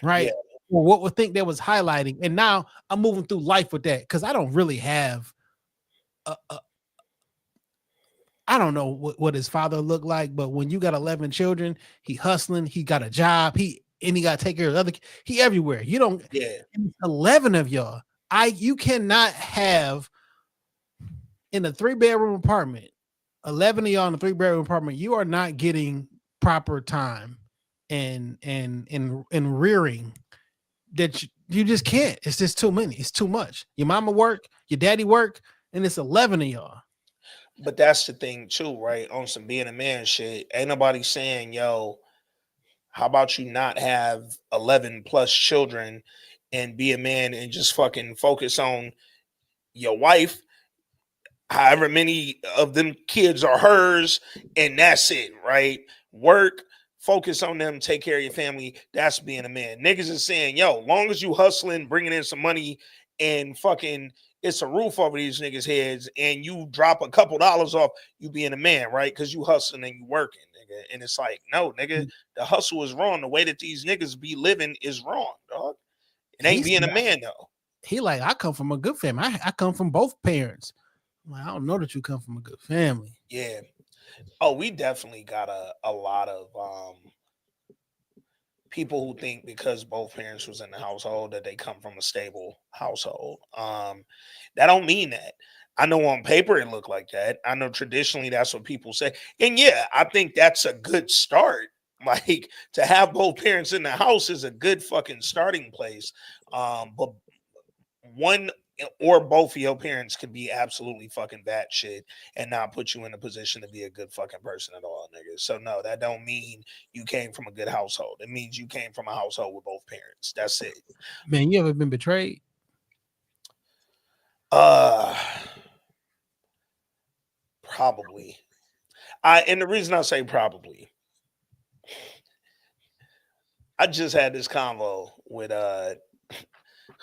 right? Yeah. Or what would think that was highlighting. And now I'm moving through life with that because I don't really have I don't know what his father looked like, but when you got 11 children, he hustling, he got a job, he got to take care of other, he everywhere. You don't 11 of y'all. You cannot have in a 3-bedroom apartment, 11 of y'all in a 3-bedroom apartment, you are not getting proper time and rearing that you just can't. It's just too many. It's too much. Your mama work, your daddy work, and it's 11 of y'all. But that's the thing too, right? On some being a man shit, ain't nobody saying, yo, how about you not have 11 plus children and be a man and just fucking focus on your wife, however many of them kids are hers, and that's it, right? Work, focus on them, take care of your family. That's being a man. Niggas is saying, yo, long as you hustling, bringing in some money and fucking it's a roof over these niggas' heads, and you drop a couple dollars off, you being a man, right? Because you hustling and you working, nigga. And it's like, no, nigga, the hustle is wrong. The way that these niggas be living is wrong, dog. It ain't He's being a man though. he like, I come from a good family. I come from both parents. I'm like, I don't know that you come from a good family. Yeah. Oh, we definitely got a lot of people who think because both parents was in the household that they come from a stable household. That don't mean that. I know on paper it looked like that. I know traditionally that's what people say. And yeah, I think that's a good start. Like to have both parents in the house is a good fucking starting place. But one or both of your parents could be absolutely fucking batshit and not put you in a position to be a good fucking person at all, nigga. So no, that don't mean you came from a good household. It means you came from a household with both parents. That's it. Man, you ever been betrayed? Probably. And the reason I say probably, I just had this convo with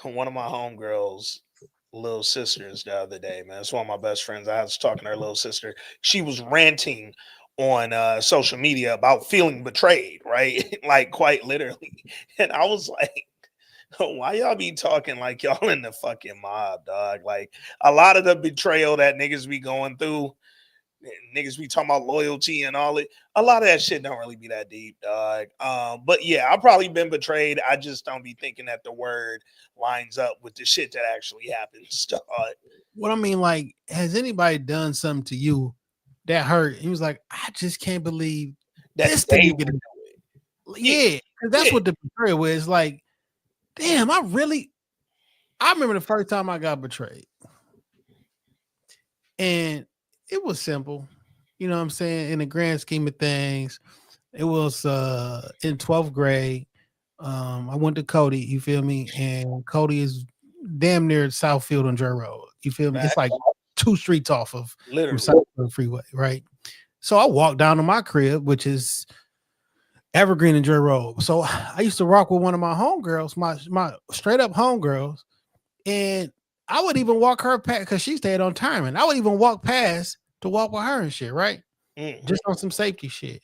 one of my homegirls little sisters the other day, man. It's one of my best friends. I was talking to her little sister. She was ranting on social media about feeling betrayed, right? Like quite literally. And I was like, why y'all be talking like y'all in the fucking mob, dog? Like a lot of the betrayal that niggas be going through, niggas be talking about loyalty and all it. A lot of that shit don't really be that deep, dog. But yeah, I've probably been betrayed. I just don't be thinking that the word lines up with the shit that actually happens, dog. What I mean, like, has anybody done something to you that hurt? He was like, I just can't believe That this they nigga. would do it. Yeah, 'cause that's Yeah. what the betrayal is. Like, damn, I remember the first time I got betrayed. And it was simple. You know what I'm saying? In the grand scheme of things, it was in 12th grade. I went to Cody, you feel me? And Cody is damn near Southfield on Dre Road. You feel me? It's like 2 streets off of Literally. Southfield Freeway, right? So I walked down to my crib, which is Evergreen and Dre Road. So I used to rock with one of my homegirls, my straight up homegirls, and I would even walk her past because she stayed on time, and I would even walk past to walk with her and shit, right? Just on some safety shit.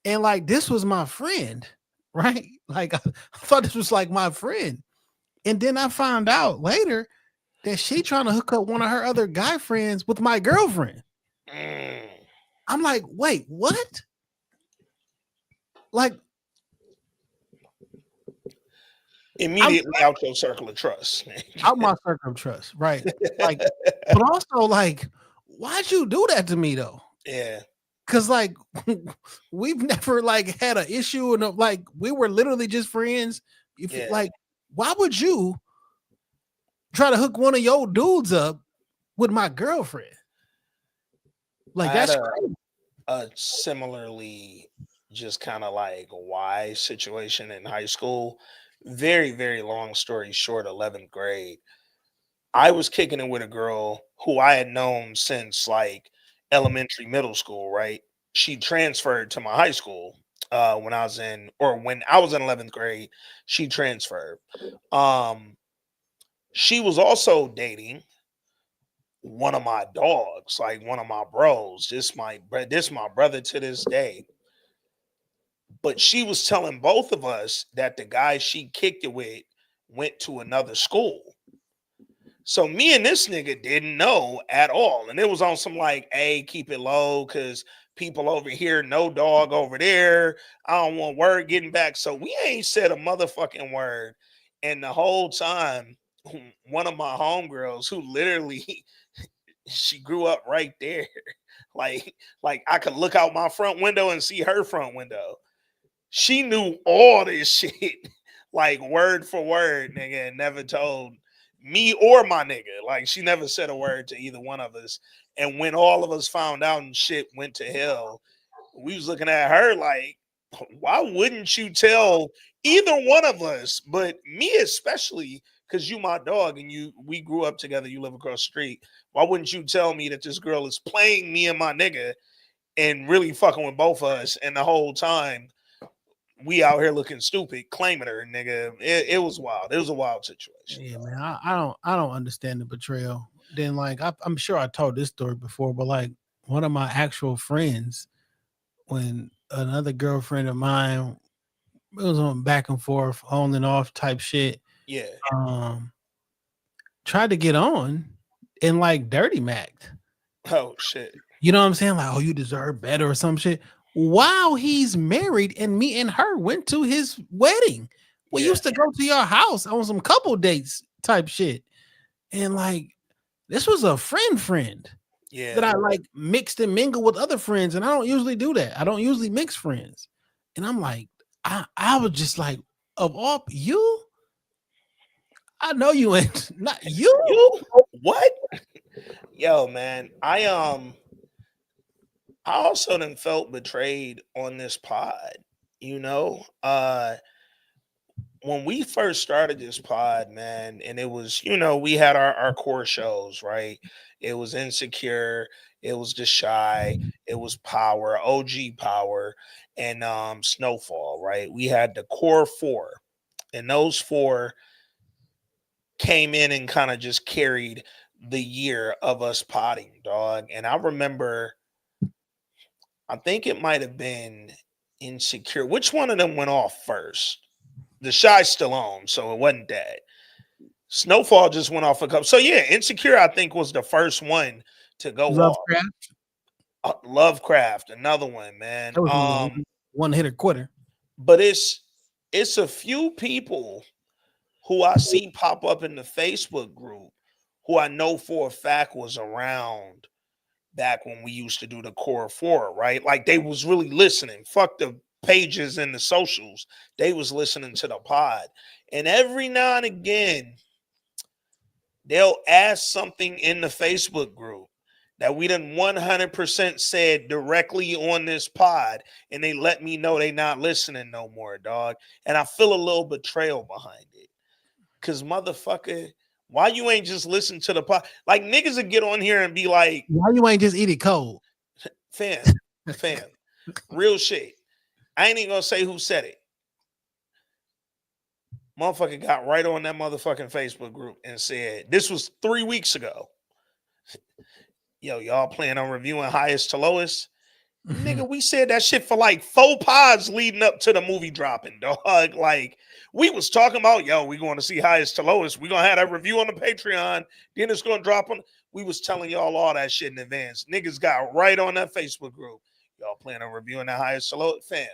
And like this was my friend, right? Like I thought this was like my friend. And then I found out later that she trying to hook up one of her other guy friends with my girlfriend. I'm like, wait, what? Like immediately out your circle of trust. Out my circle of trust, right? Like, but also like, why'd you do that to me though? Yeah. Cause like we've never like had an issue and like we were literally just friends. If like, why would you try to hook one of your dudes up with my girlfriend? Like that's a similarly just kind of like why situation in high school. Very, very long story short, 11th grade. I was kicking it with a girl who I had known since like elementary, middle school, right? She transferred to my high school when I was in 11th grade, she transferred. She was also dating one of my dogs, like one of my bros. This my brother to this day. But she was telling both of us that the guy she kicked it with went to another school. So me and this nigga didn't know at all. And it was on some like, hey, keep it low because people over here, no dog over there. I don't want word getting back. So we ain't said a motherfucking word. And the whole time, one of my homegirls who literally she grew up right there. Like I could look out my front window and see her front window. She knew all this shit, like word for word, nigga, and never told me or my nigga. Like she never said a word to either one of us. And when all of us found out and shit went to hell, we was looking at her like, why wouldn't you tell either one of us, but me especially, because you my dog and we grew up together, you live across the street. Why wouldn't you tell me that this girl is playing me and my nigga and really fucking with both of us? And the whole time we out here looking stupid, claiming her, nigga. It was wild. It was a wild situation. Yeah, man. I don't understand the betrayal. Then like I'm sure I told this story before, but like one of my actual friends, when another girlfriend of mine, it was on back and forth, on and off type shit. Yeah. Tried to get on and like dirty macked. Oh shit. You know what I'm saying? Like, oh, you deserve better or some shit. While he's married, and me and her went to his wedding. We Yeah. used to go to your house on some couple dates type shit. And like, this was a friend Yeah. that I like mixed and mingled with other friends. And I don't usually do that. I don't usually mix friends. And I'm like, I was just like, of all you, I know you ain't not you. You what? Yo, man. I also done felt betrayed on this pod, you know. When we first started this pod, man, and it was, we had our core shows, right? It was Insecure, it was The Shy, it was Power, OG Power, and Snowfall, right? We had the core four, and those four came in and kind of just carried the year of us potting, dog. And I remember, I think it might have been Insecure. Which one of them went off first? The Shy's still on, so it wasn't that. Snowfall just went off a couple. So yeah, Insecure, I think, was the first one to go Lovecraft. off. Lovecraft, another one, man. That was one hitter quitter. But it's a few people who I see pop up in the Facebook group who I know for a fact was around back when we used to do the core four, right? Like they was really listening. Fuck the pages and the socials. They was listening to the pod. And every now and again, they'll ask something in the Facebook group that we done 100% said directly on this pod, and they let me know they not listening no more, dog. And I feel a little betrayal behind it. Cause motherfucker, why you ain't just listen to the pod? Like niggas would get on here and be like, why you ain't just eat it cold? Fam, real shit. I ain't even gonna say who said it. Motherfucker got right on that motherfucking Facebook group and said, this was 3 weeks ago. Yo, y'all plan on reviewing Highest to Lowest? Nigga, we said that shit for like 4 pods leading up to the movie dropping, dog. Like, we was talking about, yo, we going to see Highest to Lowest. We going to have that review on the Patreon. Then it's going to drop on. We was telling y'all all that shit in advance. Niggas got right on that Facebook group. Y'all plan on reviewing the Highest to Lowest? Fam.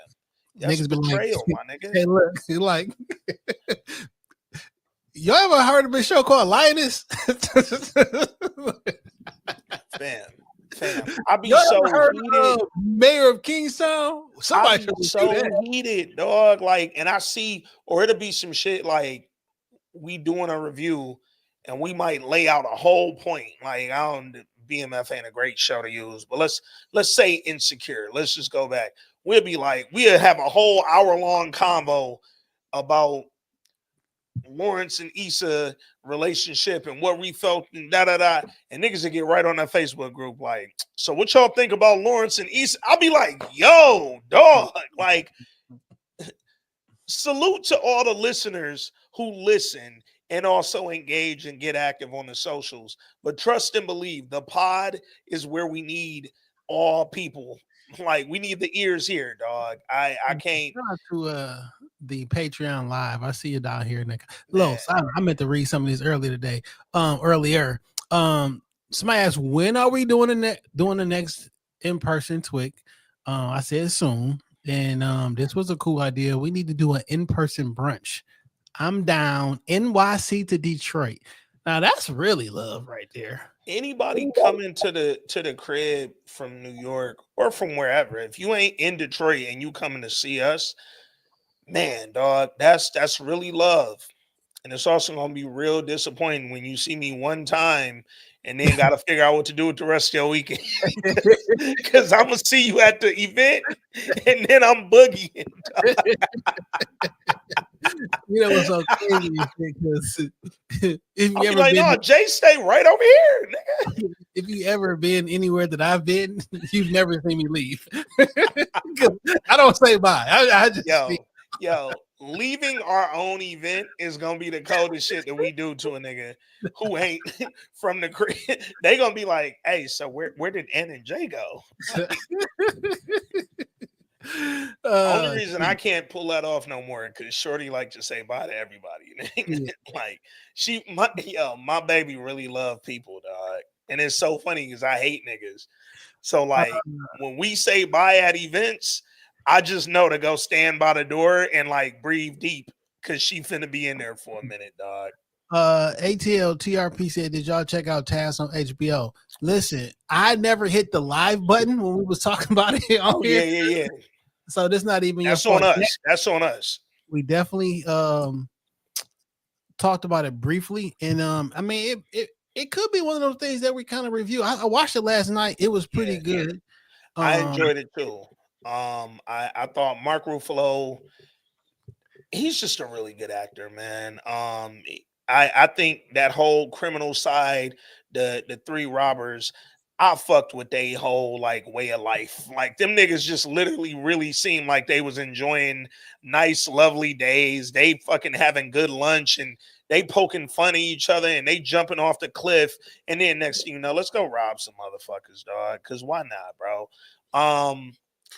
That's Niggas betrayal, like, my nigga. Hey, look, like, y'all ever heard of a show called Lioness? Fam. I be y'all so heard heated. of Mayor of Kingstown? I Somebody be so heated, dog. Like, and I see, or it'll be some shit like we doing a review and we might lay out a whole point. Like, I don't BMF ain't a great show to use, but let's say Insecure. Let's just go back. We'll be like, we'll have a whole hour-long convo about Lawrence and Issa relationship and what we felt and da. And niggas will get right on that Facebook group like, so what y'all think about Lawrence and Issa? I'll be like, yo, dog. Like, salute to all the listeners who listen and also engage and get active on the socials. But trust and believe, the pod is where we need all people. Like, we need the ears here, dog. I can't. Shout out to the Patreon live. I see you down here, Nick. Los, I meant to read some of these earlier. Somebody asked, when are we doing the next in-person Twig? I said soon. And this was a cool idea. We need to do an in-person brunch. I'm down NYC to Detroit. Now that's really love right there. Anybody coming to the crib from New York or from wherever, if you ain't in Detroit and you coming to see us, man, dog, that's really love. And it's also gonna be real disappointing when you see me one time and then gotta figure out what to do with the rest of your weekend. Because I'm gonna see you at the event and then I'm boogieing. You know what's so crazy? Because if you ever like, no, Jay stay right over here, nigga. If you ever been anywhere that I've been, you've never seen me leave. I don't say bye. I just Yo, leaving our own event is gonna be the coldest shit that we do to a nigga who ain't from the crib. They gonna be like, "Hey, so where did N and J go?" Like, only reason I Shit. can't pull that off no more because Shorty like to say bye to everybody. Yeah. Like my baby really love people, dog, and it's so funny because I hate niggas. So like when we say bye at events, I just know to go stand by the door and like breathe deep because she finna be in there for a minute, dog. ATL TRP said, "Did y'all check out Task on HBO?" Listen, I never hit the live button when we was talking about it on Oh here, yeah. so this not even your That's on fault. us. That's on us. We definitely talked about it briefly, and I mean it could be one of those things that we kind of review. I watched it last night. It was pretty Yeah, good. I enjoyed it too. I thought Mark Ruffalo, he's just a really good actor, man. I think that whole criminal side, the three robbers, I fucked with they whole like way of life. Like them niggas just literally really seemed like they was enjoying nice, lovely days. They fucking having good lunch and they poking fun at each other and they jumping off the cliff. And then next thing you know, let's go rob some motherfuckers, dog. Cause why not, bro?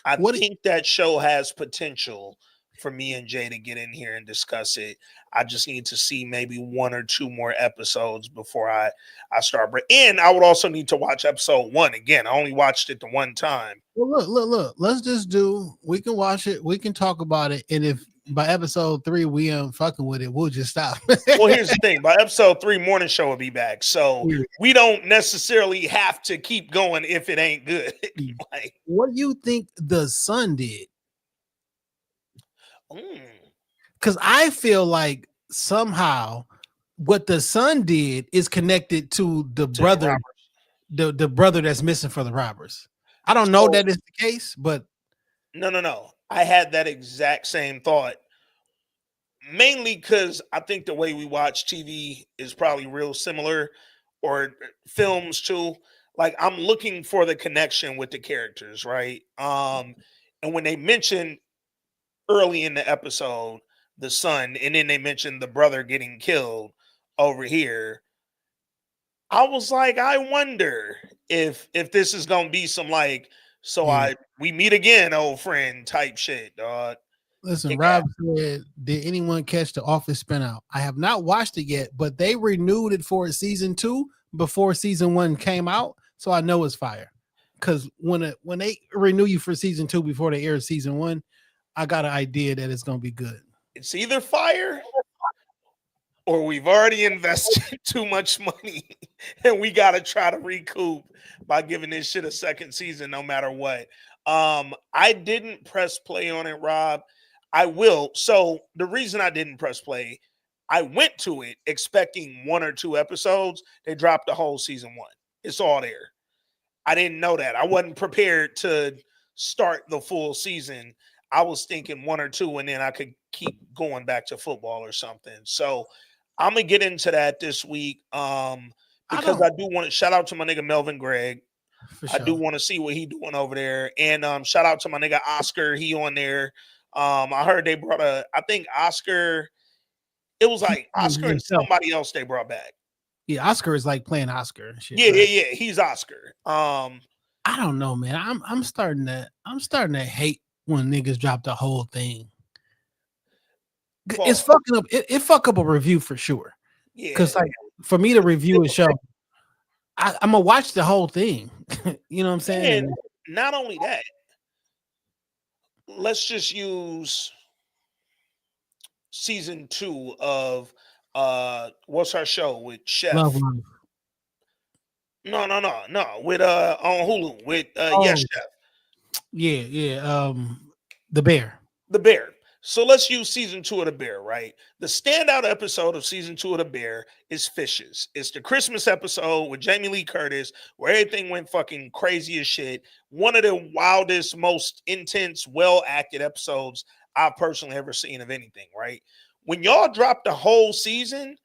I What think that show has potential for me and Jay to get in here and discuss it. I just need to see maybe one or two more episodes before I start. And I would also need to watch episode 1 again. I only watched it the one time. Well, look. Let's just do. We can watch it. We can talk about it, and if by episode 3 we ain't fucking with it, we'll just stop. Well, here's the thing: by episode 3, morning show will be back, so we don't necessarily have to keep going if it ain't good. Like, what do you think the son did? mm, Because I feel like somehow what the son did is connected to the to brother, Roberts. the brother that's missing for the robbers. I don't know that is the case, but No. I had that exact same thought. Mainly because I think the way we watch TV is probably real similar, or films too. Like I'm looking for the connection with the characters, right? And when they mention early in the episode the son, and then they mentioned the brother getting killed over here, I was like, I wonder if this is gonna be some like, so yeah. we meet again, old friend type shit, dog. Listen, It got Rob said, "Did anyone catch the Office spinout? I have not watched it yet, but they renewed it for season 2 before season 1 came out, so I know it's fire. Because when they renew you for season 2 before they air season 1, I got an idea that it's gonna be good. it's either fire or we've already invested too much money and we got to try to recoup by giving this shit a second season no matter what. I didn't press play on it, Rob. I will. So the reason I didn't press play, I went to it expecting 1 or 2 episodes. They dropped the whole season 1. It's all there. I didn't know that. I wasn't prepared to start the full season. I was thinking 1 or 2 and then I could keep going back to football or something. So I'm gonna get into that this week. Because I do want to shout out to my nigga Melvin Gregg. For I do sure. want to see what he doing over there. And shout out to my nigga Oscar. He on there. I heard they brought I think Oscar, it was like Oscar and somebody else they brought back. Yeah, Oscar is like playing Oscar and shit. Yeah. He's Oscar. I don't know, man. I'm starting to hate when niggas drop the whole thing. It's fucking up. It fuck up a review for sure. Yeah. Because like for me to review a show, I'm gonna watch the whole thing. You know what I'm saying? And not only that, let's just use season 2 of what's our show with Chef? Love Life. No. With on Hulu with Yes Chef. Yeah. The Bear. The Bear. So let's use season 2 of The Bear, right? The standout episode of season 2 of The Bear is Fishes. It's the Christmas episode with Jamie Lee Curtis, where everything went fucking crazy as shit. One of the wildest, most intense, well-acted episodes I've personally ever seen of anything, right? When y'all drop the whole season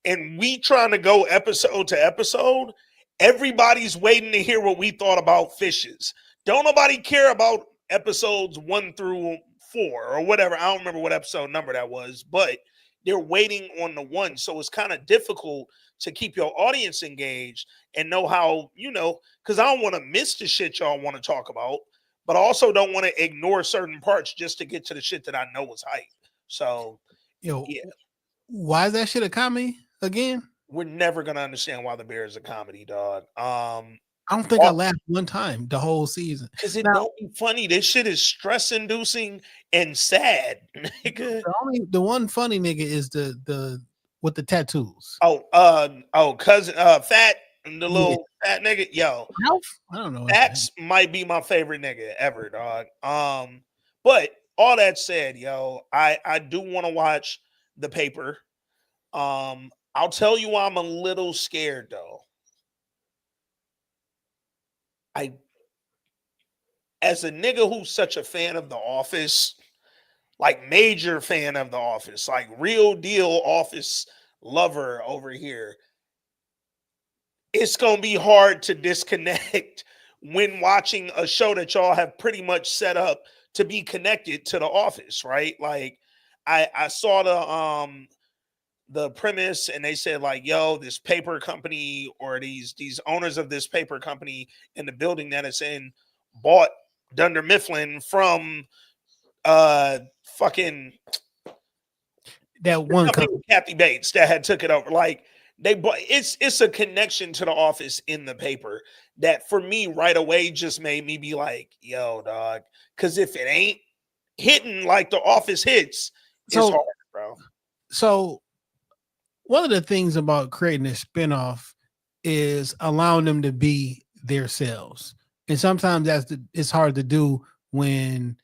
and we trying to go episode to episode, everybody's waiting to hear what we thought about Fishes. Don't nobody care about episodes 1 through 4 or whatever. I don't remember what episode number that was, but they're waiting on the one. So it's kind of difficult to keep your audience engaged and know how, because I don't want to miss the shit y'all want to talk about, but I also don't want to ignore certain parts just to get to the shit that I know is hype. So, Yo, yeah, why is that shit a comedy again? we're never going to understand why The Bear is a comedy, dog. I don't think I laughed one time the whole season. Because it Now, don't be funny. This shit is stress inducing and sad, nigga. the one funny nigga is the with the tattoos. Cousin, fat, the little fat nigga. Yo, Ralph? I don't know. that's might be my favorite nigga ever, dog. But all that said, yo, I do want to watch The Paper. I'll tell you why I'm a little scared though. As a nigga who's such a fan of The Office, like major fan of The Office, like real deal Office lover over here, it's gonna be hard to disconnect when watching a show that y'all have pretty much set up to be connected to The Office, right? Like I saw the premise and they said like, yo, this paper company or these owners of this paper company in the building that it's in bought Dunder Mifflin from fucking that one company with Kathy Bates that had took it over. Like it's a connection to The Office in the paper that for me right away just made me be like, yo, dog. Cause if it ain't hitting like The Office hits, it's hard, bro. So one of the things about creating a spinoff is allowing them to be themselves. And sometimes it's hard to do when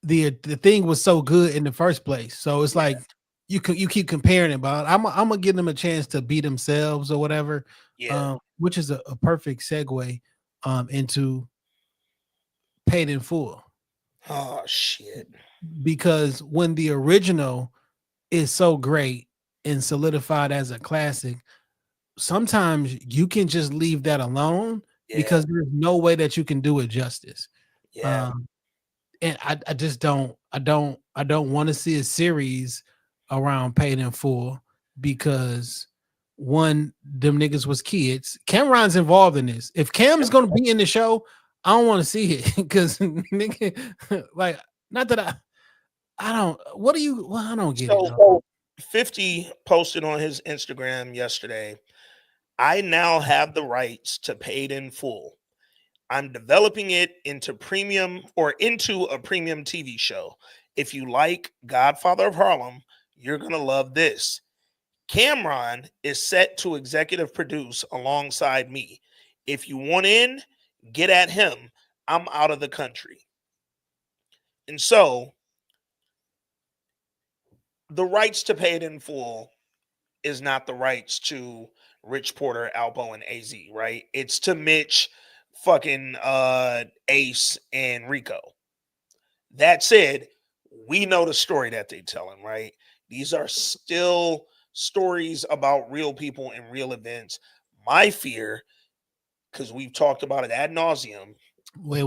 the thing was so good in the first place. So it's like you keep comparing it, but I'm gonna give them a chance to be themselves or whatever. Yeah. Which is a perfect segue into Paid in Full. Oh shit. Because when the original is so great and solidified as a classic, sometimes you can just leave that alone because there's no way that you can do it justice. Yeah. And I just don't want to see a series around Paid in Full because one, them niggas was kids. Cameron's involved in this. If Cam's gonna be in the show, I don't want to see it because nigga, like, not that I don't. What do you? Well, I don't get it. So 50 posted on his Instagram yesterday. I now have the rights to Paid in Full. I'm developing it into a premium TV show. If you like Godfather of Harlem, you're going to love this. Cameron is set to executive produce alongside me. If you want in, get at him. I'm out of the country. And so the rights to Paid in Full is not the rights to Rich Porter, Alpo, and AZ, right? It's to Mitch, fucking Ace, and Rico. That said, we know the story that they're telling, right? These are still stories about real people and real events. My fear, because we've talked about it ad nauseum. Wait.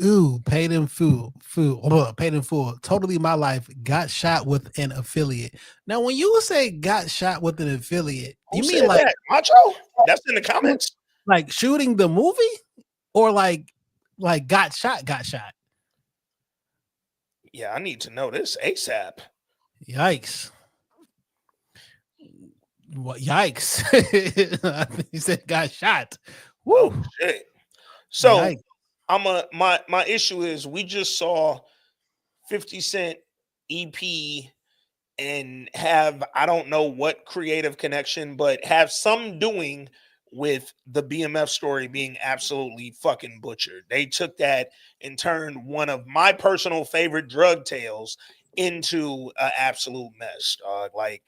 Ooh, Paid in Full. Paid in Full. Totally My Life got shot with an affiliate. Now, when you say got shot with an affiliate, you mean like that? Macho? That's in the comments. Like shooting the movie, or like got shot? Yeah, I need to know this ASAP. Yikes! What? Yikes! He said got shot. Woo! Oh, shit. So. Yikes. My issue is we just saw 50 Cent EP and have I don't know what creative connection, but have some doing with the BMF story being absolutely fucking butchered. They took that and turned one of my personal favorite drug tales into an absolute mess, dog. Like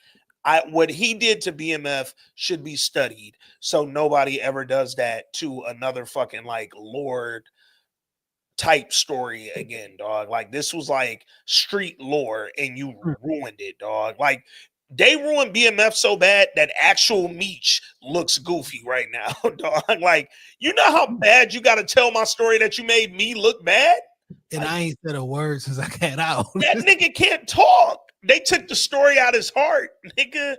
what he did to BMF should be studied so nobody ever does that to another fucking like Lord type story again, dog. Like this was like street lore and you ruined it, dog. Like They ruined BMF so bad that actual Meech looks goofy right now, dog. Like, you know how bad you got to tell my story that you made me look bad? And Like, I ain't said a word since I got out. that nigga can't talk. They took the story out his heart, nigga.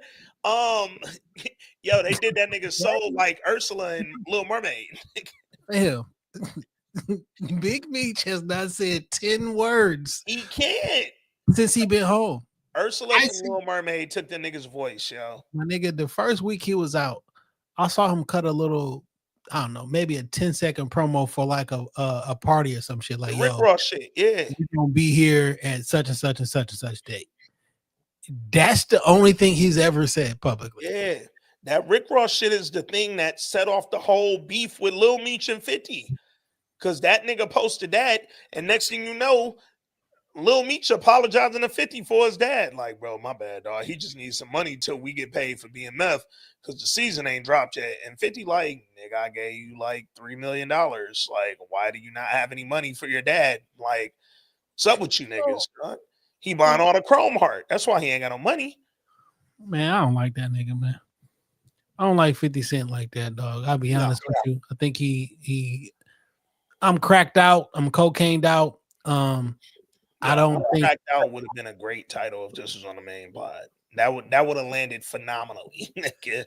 Yo, they did that nigga soul like Ursula and Little Mermaid. Hell, Big Meech has not said 10 words He can't. since he been home. Ursula I from see. Little Mermaid took the nigga's voice, yo. My nigga, the first week he was out, I saw him cut a little, I don't know, maybe a 10-second promo for like a party or some shit. Like, The Rick yo, Ross shit, yeah. we're gonna be here at such and such and such and such date. That's the only thing he's ever said publicly. Yeah. That Rick Ross shit is the thing that set off the whole beef with Lil Meech and 50. Because that nigga posted that, and next thing you know, Lil Meech apologizing to 50 for his dad. Like, bro, my bad, dog. He just needs some money till we get paid for BMF because the season ain't dropped yet. And 50, like, nigga, I gave you like $3 million. Like, why do you not have any money for your dad? Like, what's up with you niggas, dog? He buying all the Chrome Heart. That's why he ain't got no money. Man, I don't like that nigga, man. I don't like 50 Cent like that, dog. I'll be honest with you. I think I'm cracked out. I'm cocaineed out. I don't think Cracked Out would have been a great title if this was on the main pod. That would have landed phenomenally, nigga.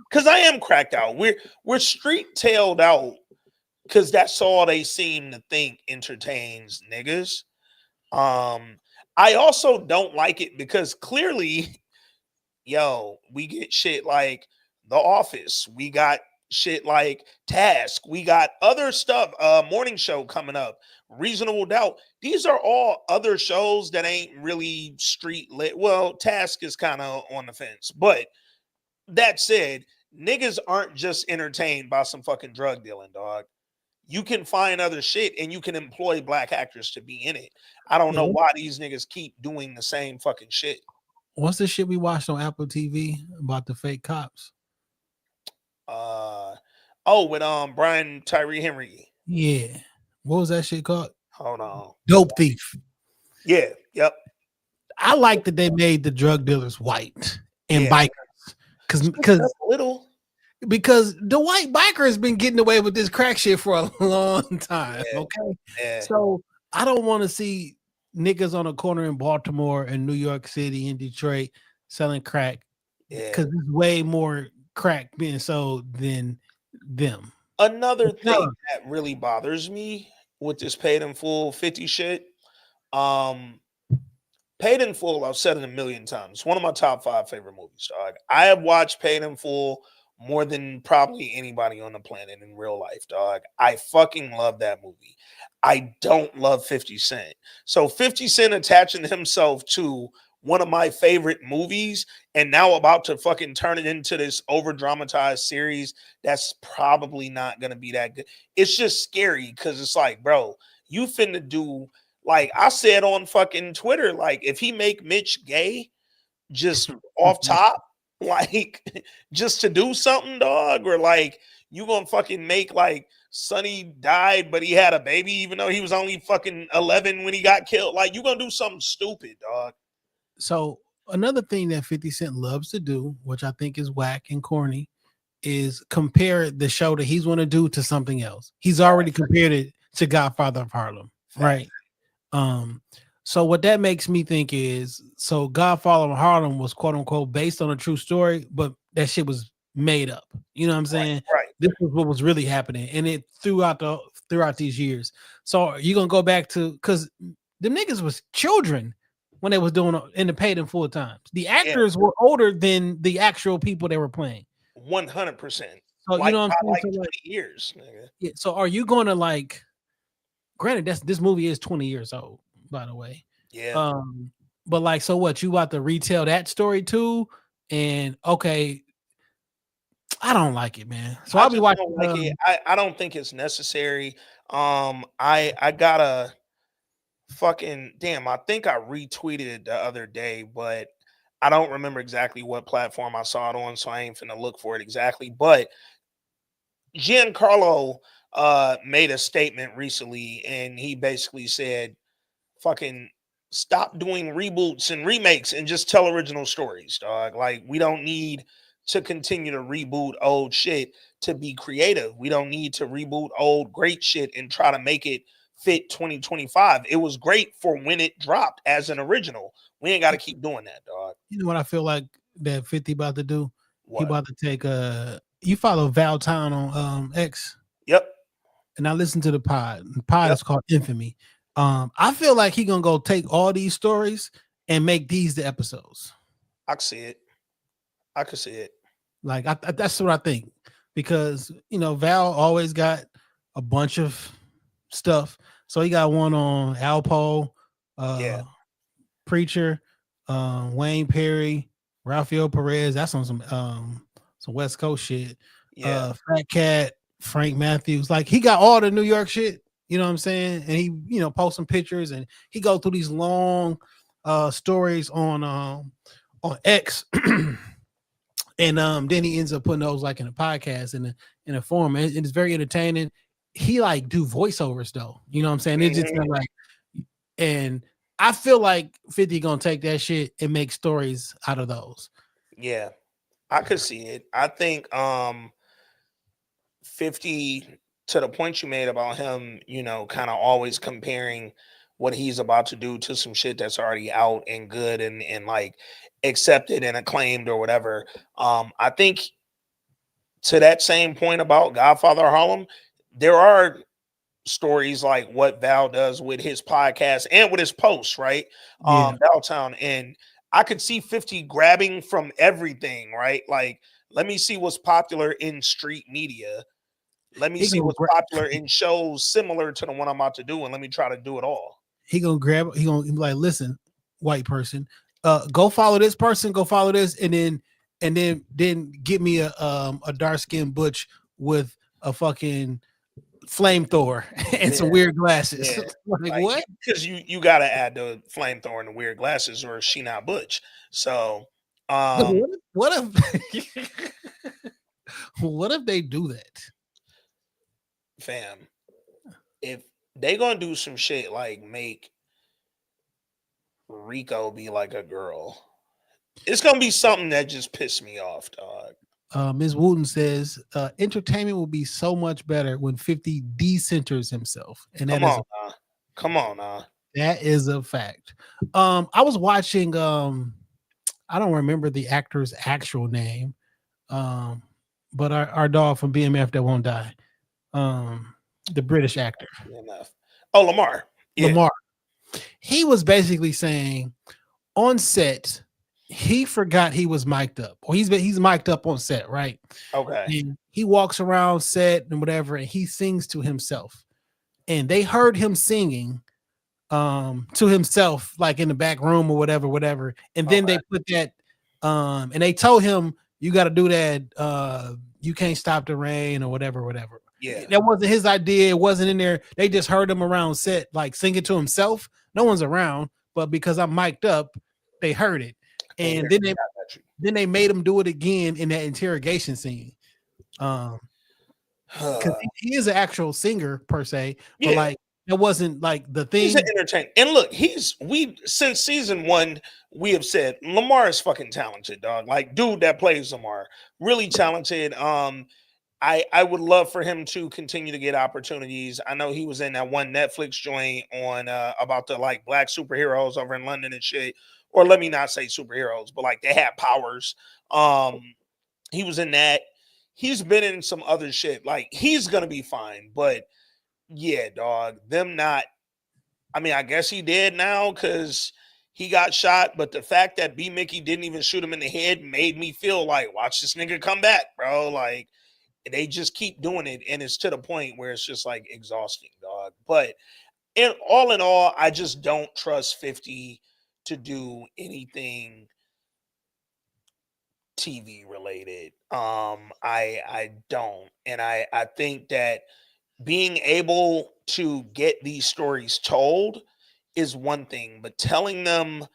Because I am cracked out. We're street tailed out because that's all they seem to think entertains niggas. I also don't like it because clearly, yo, we get shit like The Office. We got shit like Task. We got other stuff. Morning Show coming up. Reasonable Doubt. These are all other shows that ain't really street lit. Well, Task is kind of on the fence. But that said, niggas aren't just entertained by some fucking drug dealing, dog. You can find other shit and you can employ black actors to be in it. I don't know why these niggas keep doing the same fucking shit. What's the shit we watched on Apple TV about the fake cops? With Brian Tyree Henry. Yeah. What was that shit called? Hold on. Dope Thief. Yeah, yep. I like that they made the drug dealers white and bikers. Because the white biker has been getting away with this crack shit for a long time. Yeah. Okay. Yeah. So I don't want to see niggas on a corner in Baltimore and New York City and Detroit selling crack. Because there's way more crack being sold than them. Another thing that really bothers me with this Paid in Full 50 shit. Paid in Full, I've said it a million times. One of my top 5 favorite movies, dog. I have watched Paid in Full more than probably anybody on the planet in real life, dog. I fucking love that movie. I don't love 50 Cent. So 50 Cent attaching himself to one of my favorite movies and now about to fucking turn it into this over dramatized series that's probably not going to be that good. It's just scary because it's like, bro, you finna do, like I said on fucking Twitter, like if he make Mitch gay just off top, like just to do something, dog, or like you gonna fucking make like Sonny died, but he had a baby, even though he was only fucking 11 when he got killed. Like you gonna do something stupid, dog. So another thing that 50 Cent loves to do, which I think is whack and corny, is compare the show that he's going to do to something else. He's already compared it to Godfather of Harlem, right? So what that makes me think is, so Godfather of Harlem was quote unquote based on a true story, but that shit was made up. You know what I'm saying? Right. This was what was really happening, and it throughout these years. So you're gonna go back to, because the niggas was children when they was doing in the Paid in Full times. The actors were older than the actual people they were playing. 100%. So like, you know what I'm like saying? 20 years. Nigga. Yeah. So are you gonna like? Granted, this movie is 20 years old, by the way. Yeah. But like, so what? You about to retell that story too? And okay, I don't like it, man. So I'll be watching. Like it. I don't think it's necessary. I gotta fucking damn. I think I retweeted it the other day, but I don't remember exactly what platform I saw it on, so I ain't finna look for it exactly. But Giancarlo made a statement recently, and he basically said, "Fucking stop doing reboots and remakes and just tell original stories, dog. Like, we don't need to continue to reboot old shit to be creative. We don't need to reboot old great shit and try to make it fit 2025. It was great for when it dropped as an original. We ain't got to keep doing that, dog. You know what I feel like that 50 about to do? He What? about to take you follow Val Town on X, Yep. and I listen to the pod. The pod Yep. is called Infamy. I feel like he gonna go take all these stories and make these the episodes. I can see it. I can see it. Like that's what I think, because Val always got a bunch of stuff. So he got one on Alpo, Yeah. Preacher, Wayne Perry, Rafael Perez. That's on some West Coast shit. Yeah. Fat Cat, Frank Matthews. Like, he got all the New York shit. You know what I'm saying? And he, post some pictures, and he go through these long stories on X. And then he ends up putting those like in a podcast in a form, and it's very entertaining. He like do voiceovers though, you know what I'm saying? It's just like, and I feel like 50 gonna take that shit and make stories out of those. Yeah, I could see it. I think 50, to the point you made about him, kind of always comparing what he's about to do to some shit that's already out and good and like accepted and acclaimed or whatever. I think, to that same point about Godfather Harlem, there are stories like what Val does with his podcast and with his posts, right? Yeah. Valtown. And I could see 50 grabbing from everything, right? Like, let me see what's popular in street media. Let me see what's popular in shows similar to the one I'm about to do, and let me try to do it all. He gonna be like, listen, white person, go follow this person, go follow this, and then get me a dark skinned butch with a fucking flamethrower and some weird glasses. Yeah. like what? Because you got to add the flamethrower and the weird glasses, or she not butch. So what if what if they do that? Fam, if they gonna do some shit like make Rico be like a girl, it's gonna be something that just pissed me off, dog. Ms. Wooten says entertainment will be so much better when 50 decenters himself. And come on. That is a fact. I was watching I don't remember the actor's actual name, but our dog from BMF that won't die. The British actor. BMF. Oh, Lamar. Yeah. Lamar. He was basically saying on set, he forgot he was mic'd up, or he's mic'd up on set, right? Okay. And he walks around set and whatever, and he sings to himself. And they heard him singing to himself, like in the back room or whatever. And then they put that and they told him, you got to do that. You can't stop the rain or whatever. Yeah. That wasn't his idea. It wasn't in there. They just heard him around set, like singing to himself. No one's around, but because I'm mic'd up, they heard it. And then they made him do it again in that interrogation scene. Because he is an actual singer per se, but like it wasn't like the thing. He's an entertainer. And look, since season 1, we have said Lamar is fucking talented, dog. Like, dude that plays Lamar, really talented. I would love for him to continue to get opportunities. I know he was in that one Netflix joint on about the like black superheroes over in London and shit. Or let me not say superheroes, but like they had powers. He was in that. He's been in some other shit. Like, he's gonna be fine. But yeah, dog, I guess he did now because he got shot. But the fact that B Mickey didn't even shoot him in the head made me feel like, watch this nigga come back, bro. Like, they just keep doing it, and it's to the point where it's just like exhausting, dog. But in all, I just don't trust 50 to do anything TV related. I don't. And I think that being able to get these stories told is one thing, but telling them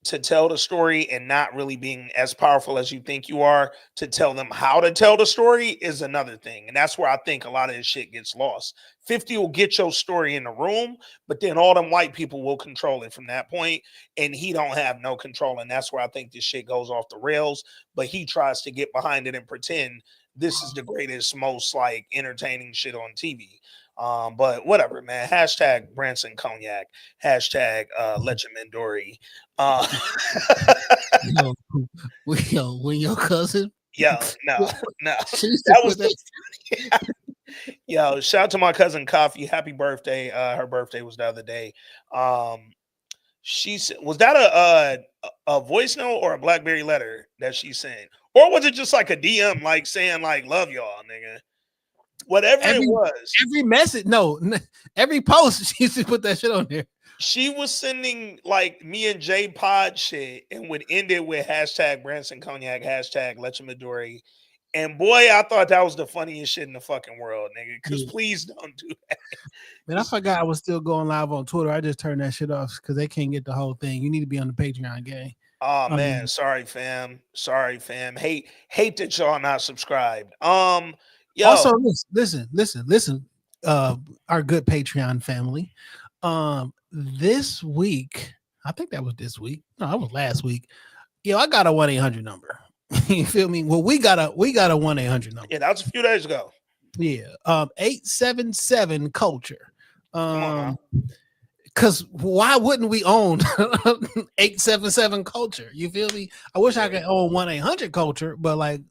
to tell the story and not really being as powerful as you think you are to tell them how to tell the story is another thing. And that's where I think a lot of this shit gets lost. 50 will get your story in the room, but then all them white people will control it from that point, and he don't have no control. And that's where I think this shit goes off the rails. But he tries to get behind it and pretend this is the greatest, most like entertaining shit on TV. But whatever, man. Hashtag Branson Cognac. Hashtag Legendary. Uh, Yo, when your cousin, yo, no, no. she used to That put was that. yo. Shout out to my cousin Coffee. Happy birthday. Her birthday was the other day. She said, was that a voice note or a BlackBerry letter that she sent, or was it just like a DM, like saying like love y'all, nigga? Whatever it every was, every message, no, every post she used to put that shit on there. she was sending like me and Jay Pod shit and would end it with hashtag Branson Cognac, hashtag Legendary. And boy, I thought that was the funniest shit in the fucking world, nigga. Because Yeah. please don't do that. Man, I forgot I was still going live on Twitter. I just turned that shit off because they can't get the whole thing. You need to be on the Patreon gang. Oh man, sorry fam. Sorry fam. Hate that y'all not subscribed. Yo, Also, listen. Our good Patreon family. This week, I think that was this week. No, that was last week. Yo, I got a 1-800 number. You feel me? Well, we got a 1-800 number. yeah, that was a few days ago. Yeah. 877 culture. Come on now. Because why wouldn't we own 877 culture? You feel me? I wish I could own 1-800 culture, but like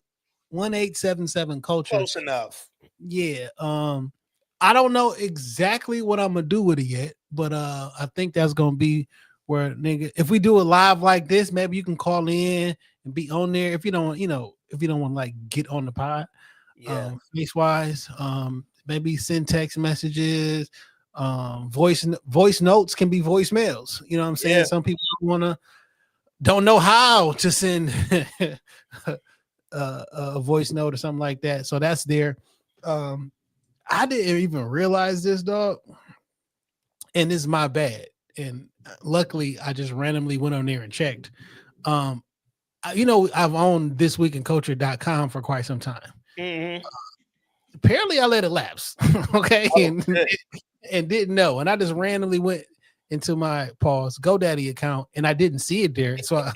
1877 culture. Close enough. Yeah. I don't know exactly what I'm gonna do with it yet, but I think that's gonna be where nigga, if we do it live like this, maybe you can call in and be on there. If you don't, if you don't want to like get on the pod, Yeah. face wise, maybe send text messages, voice notes can be voicemails. You know what I'm saying? Yeah. Some people don't know how to send a voice note or something like that. So that's there. I didn't even realize this, dog, and this is my bad. And luckily, I just randomly went on there and checked. I've owned thisweekinculture.com for quite some time. Mm-hmm. Apparently, I let it lapse. Okay, Oh, and didn't know, and I just randomly went into my GoDaddy account, and I didn't see it there. So,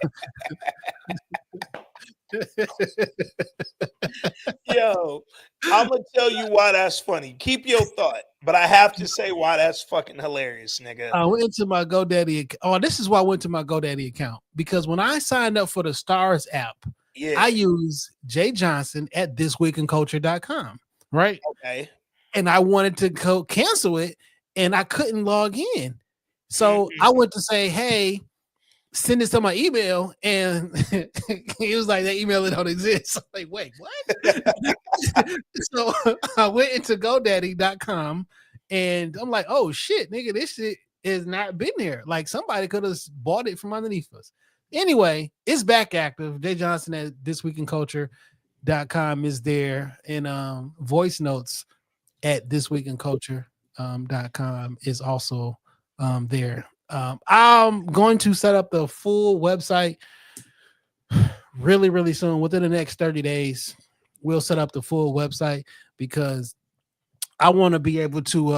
yo, I'm gonna tell you why that's funny. Keep your thought, but I have to say why that's fucking hilarious, nigga. I went into my GoDaddy. Oh, this is why I went to my GoDaddy account, because when I signed up for the Stars app, Yeah. I use Jay Johnson at thisweekinculture.com, right? Okay. And I wanted to cancel it, and I couldn't log in. So I went to say, hey, send this to my email, and he was like, that email don't exist. I'm like, wait, what? So I went into GoDaddy.com, and I'm like, oh shit, nigga, this shit is not been there. Like somebody could have bought it from underneath us. Anyway, it's back active. Jay Johnson at thisweekinculture.com is there, and voice notes at thisweekinculture.com is also there. I'm going to set up the full website really, really soon. Within the next 30 days, we'll set up the full website because I want to be able to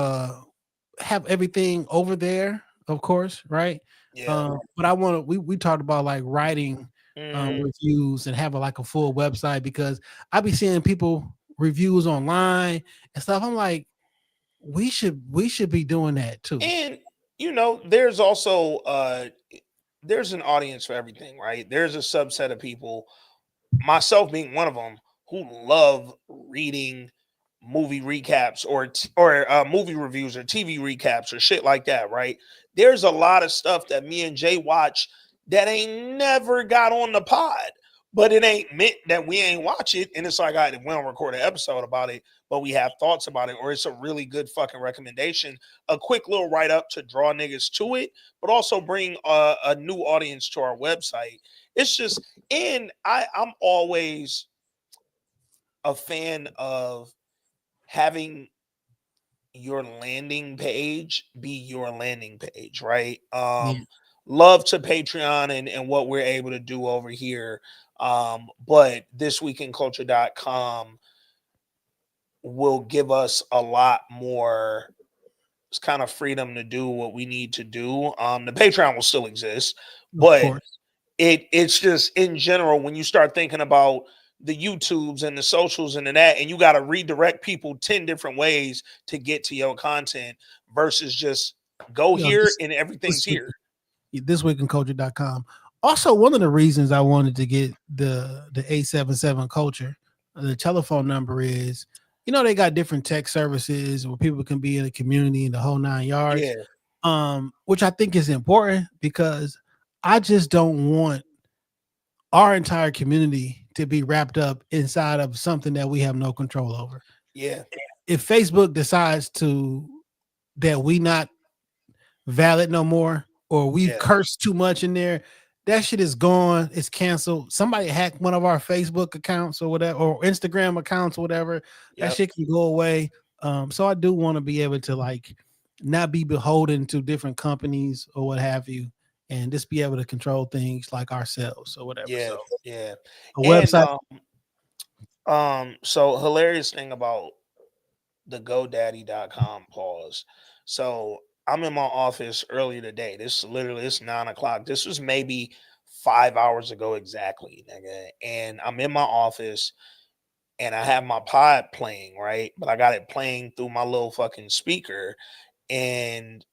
have everything over there, of course, right? Yeah. But I want to. We talked about like writing reviews and having like a full website, because I be seeing people reviews online and stuff. I'm like, we should be doing that too. And there's also there's an audience for everything, right? There's a subset of people, myself being one of them, who love reading movie recaps or movie reviews or TV recaps or shit like that, right? There's a lot of stuff that me and Jay watch that ain't never got on the pod, but it ain't meant that we ain't watch it. And it's like, all right, we don't record an episode about it, but we have thoughts about it, or it's a really good fucking recommendation, a quick little write up to draw niggas to it, but also bring a new audience to our website. It's just, and I'm always a fan of having your landing page be your landing page, right? love to Patreon and what we're able to do over here. But thisweekinculture.com will give us a lot more kind of freedom to do what we need to do. The Patreon will still exist, Of but course. it's just in general when you start thinking about the YouTubes and the socials and that, and you got to redirect people 10 different ways to get to your content versus just go You know, here and everything's this week, here. thisweekinculture.com. Also, one of the reasons I wanted to get the 877 culture, the telephone number is, you know, they got different tech services where people can be in the community in the whole 9 yards. Yeah. Which I think is important because I just don't want our entire community to be wrapped up inside of something that we have no control over. Yeah. If Facebook decides that we not valid no more, or we've Yeah. cursed too much in there, that shit is gone. It's canceled. Somebody hacked one of our Facebook accounts or whatever, or Instagram accounts or whatever. That shit can go away. So I do want to be able to like not be beholden to different companies or what have you, and just be able to control things like ourselves or whatever. Yeah. So Yeah. a website. So hilarious thing about the GoDaddy.com pause. So I'm in my office earlier today. It's 9 o'clock. This was maybe 5 hours ago exactly, nigga. And I'm in my office and I have my pod playing, right? But I got it playing through my little fucking speaker. And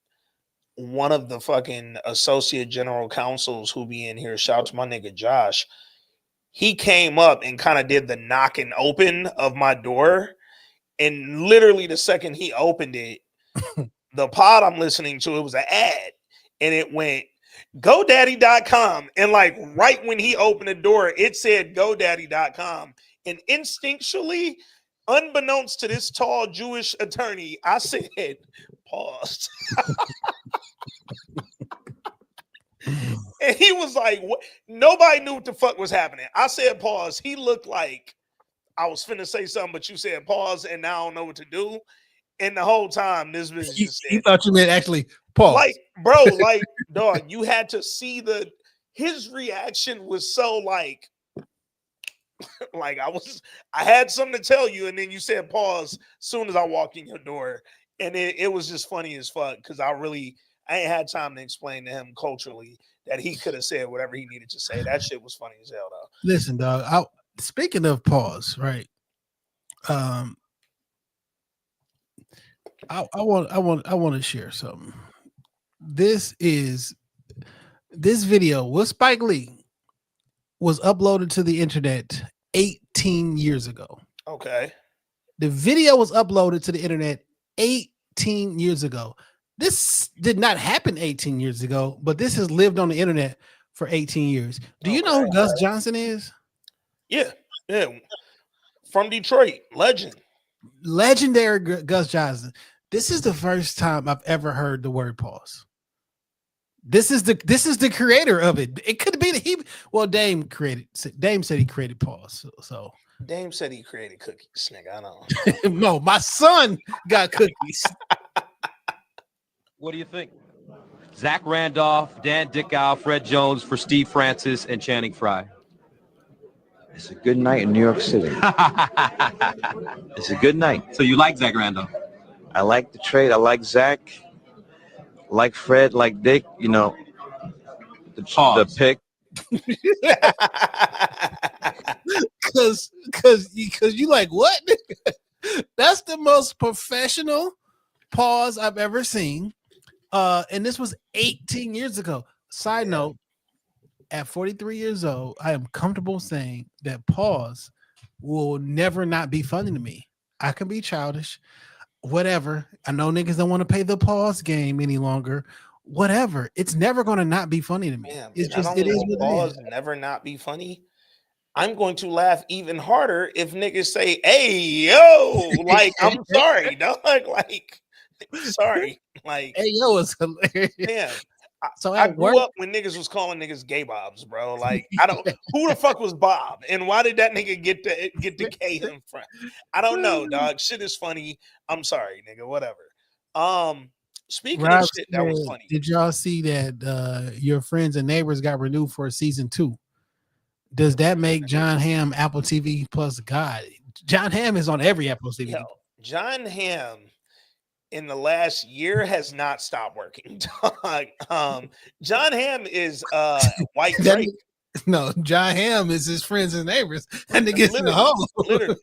one of the fucking associate general counsels who be in here, shout out to my nigga Josh, he came up and kind of did the knock and open of my door. And literally the second he opened it, the pod I'm listening to, it was an ad. And it went GoDaddy.com. And like right when he opened the door, it said GoDaddy.com. And instinctually, unbeknownst to this tall Jewish attorney, I said, pause. And he was like, what? Nobody knew what the fuck was happening. I said pause. He looked like I was finna say something, but you said pause, and now I don't know what to do. And the whole time, this bitch just said, you thought you meant actually pause. like, bro, like, dog, you had to see his reaction was so like I had something to tell you, and then you said pause as soon as I walked in your door. And it was just funny as fuck because I ain't had time to explain to him culturally that he could have said whatever he needed to say. That shit was funny as hell, though. Listen, dog. Speaking of pause, right? I want to share something. This video with Spike Lee was uploaded to the internet 18 years ago. Okay. The video was uploaded to the internet 18 years ago. This did not happen 18 years ago, but this has lived on the internet for 18 years. Do you know who Gus Johnson is? Yeah. From Detroit, legendary Gus Johnson. This is the first time I've ever heard the word pause. This is the creator of it. It could be Dame said he created pause. So Dame said he created cookies, nigga. I know. No, my son got cookies. What do you think? Zach Randolph, Dan Dickau, Fred Jones for Steve Francis and Channing Frye. It's a good night in New York City. It's a good night. So you like Zach Randolph? I like the trade. I like Zach. Like Fred, like Dick, you know, the pick. Because you like what? That's the most professional pause I've ever seen. And this was 18 years ago. Side note, at 43 years old, I am comfortable saying that pause will never not be funny to me. I can be childish, whatever. I know niggas don't want to pay the pause game any longer. Whatever. It's never going to not be funny to me. Man, it is pause never not be funny. I'm going to laugh even harder if niggas say, "Hey, yo," like I'm sorry, dog. Like, sorry, like, hey, yo, it's hilarious. Damn. So I grew up when niggas was calling niggas gay bobs, bro. Like, I don't who the fuck was Bob and why did that nigga get the K in front? I don't know, dog. Shit is funny. I'm sorry, nigga. Whatever. Speaking of Rob shit, that was said, funny. did y'all see that Your Friends and Neighbors got renewed for season 2? Does that make John Hamm Apple TV Plus God? John Hamm is on every Apple TV. Yo, John Hamm in the last year has not stopped working. Dog. John Hamm is white That Drake. No, John Hamm is his friends and neighbors, and they get in the Literally, hole. literally.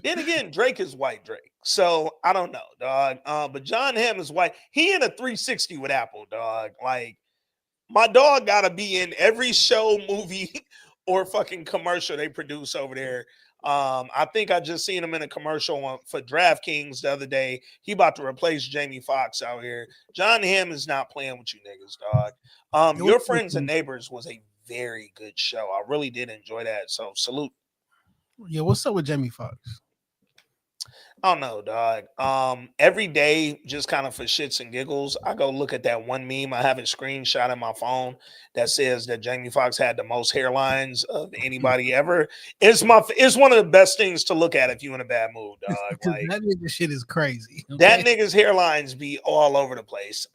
Then again, Drake is white Drake. So I don't know, dog. But John Hamm is white. He in a 360 with Apple, dog. Like my dog gotta be in every show, movie, or fucking commercial they produce over there. I think I just seen him in a commercial for DraftKings the other day. He about to replace Jamie Foxx out here. John Hamm is not playing with you niggas, dog. Your Friends and Neighbors was a very good show. I really did enjoy that. So salute. Yeah, what's up with Jamie Foxx? I don't know, dog. Every day, just kind of for shits and giggles, I go look at that one meme. I have it screenshot in my phone that says that Jamie Foxx had the most hairlines of anybody ever. It's one of the best things to look at if you in a bad mood, dog. Like that nigga shit is crazy. that nigga's hairlines be all over the place.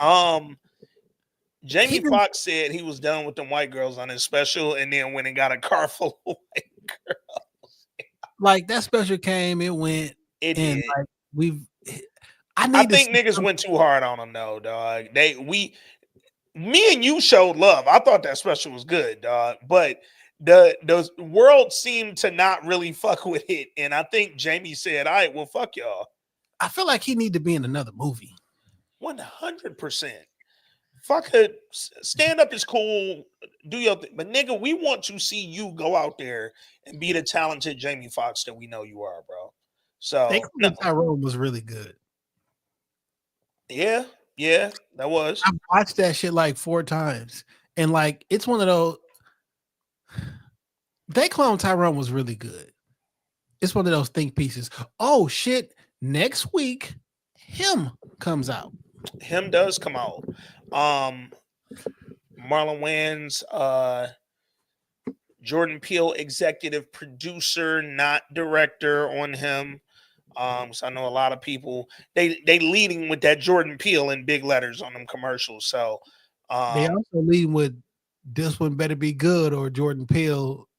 Jamie Foxx said he was done with them white girls on his special, and then went and got a car full of white girls. Like that special came, it went. It and did. Like I think niggas went too hard on him though, dog. Me and you showed love. I thought that special was good, dog. But the world seemed to not really fuck with it, and I think Jamie said, "All right, well, fuck y'all." I feel like he need to be in another movie. 100%. Fuck it. Stand up is cool. Do your thing, but nigga, we want to see you go out there and be the talented Jamie Foxx that we know you are, bro. So Tyrone was really good. Yeah, that was. I watched that shit like 4 times, and like it's one of those. They Clone Tyrone was really good. It's one of those think pieces. Oh shit! Next week, Him comes out. Him does come out. Marlon Wayans, Jordan Peele, executive producer, not director on Him. So I know a lot of people they leading with that Jordan Peele in big letters on them commercials. So they also leading with this one better be good, or Jordan Peele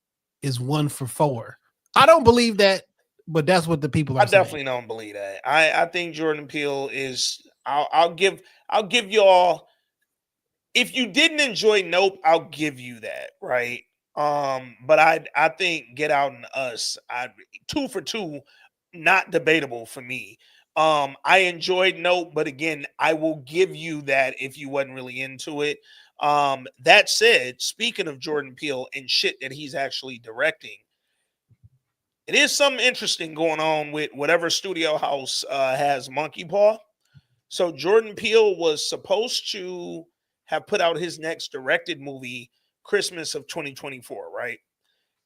is 1 for 4. I don't believe that, but that's what the people are saying. I definitely don't believe that. I think Jordan Peele is. I'll give y'all. If you didn't enjoy Nope, I'll give you that, right? But I think Get Out and Us, 2 for 2. Not debatable for me. I enjoyed Nope, but again, I will give you that if you wasn't really into it. That said, speaking of Jordan Peele and shit that he's actually directing, it is something interesting going on with whatever studio house has Monkey Paw. So Jordan Peele was supposed to have put out his next directed movie Christmas of 2024, right?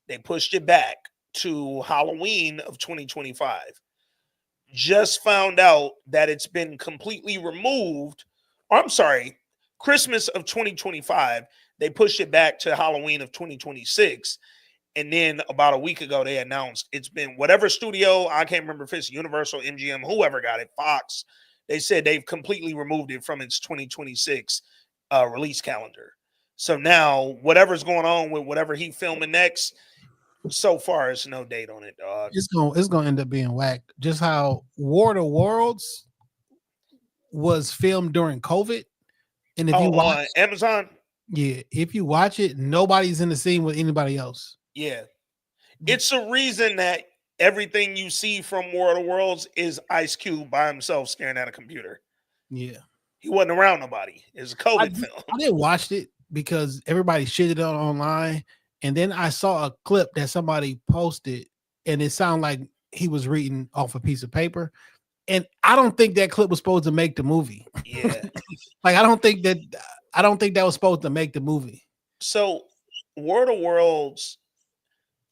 They pushed it back to Halloween of 2025. Just found out that it's been completely removed. Or I'm sorry, Christmas of 2025. They pushed it back to Halloween of 2026. And then about a week ago, they announced it's been whatever studio, I can't remember if it's Universal, MGM, whoever got it, Fox. They said they've completely removed it from its 2026 release calendar. So now whatever's going on with whatever he filming next, so far, it's no date on it, dog. It's gonna end up being whacked. Just how War of the Worlds was filmed during COVID, and if you watch Amazon, if you watch it, nobody's in the scene with anybody else. Yeah, it's a reason that everything you see from War of the Worlds is Ice Cube by himself staring at a computer. Yeah, he wasn't around nobody. It's a COVID film. I didn't watch it because everybody shitted on online. And then I saw a clip that somebody posted, and it sounded like he was reading off a piece of paper. And I don't think that clip was supposed to make the movie. Yeah. I don't think that was supposed to make the movie. So War of the Worlds,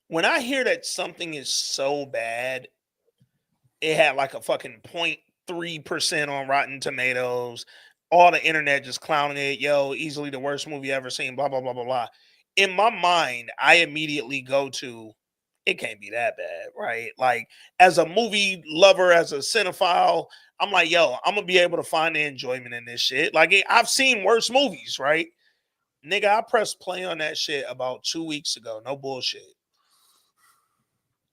when I hear that something is so bad, it had like a fucking 0.3% on Rotten Tomatoes, all the internet just clowning it, yo, easily the worst movie ever seen, blah, blah, blah, blah, blah. In my mind, I immediately go to it can't be that bad, right? Like, as a movie lover, as a cinephile, I'm like, yo, I'm gonna be able to find the enjoyment in this shit. Like, I've seen worse movies, right? Nigga, I pressed play on that shit about 2 weeks ago. No bullshit.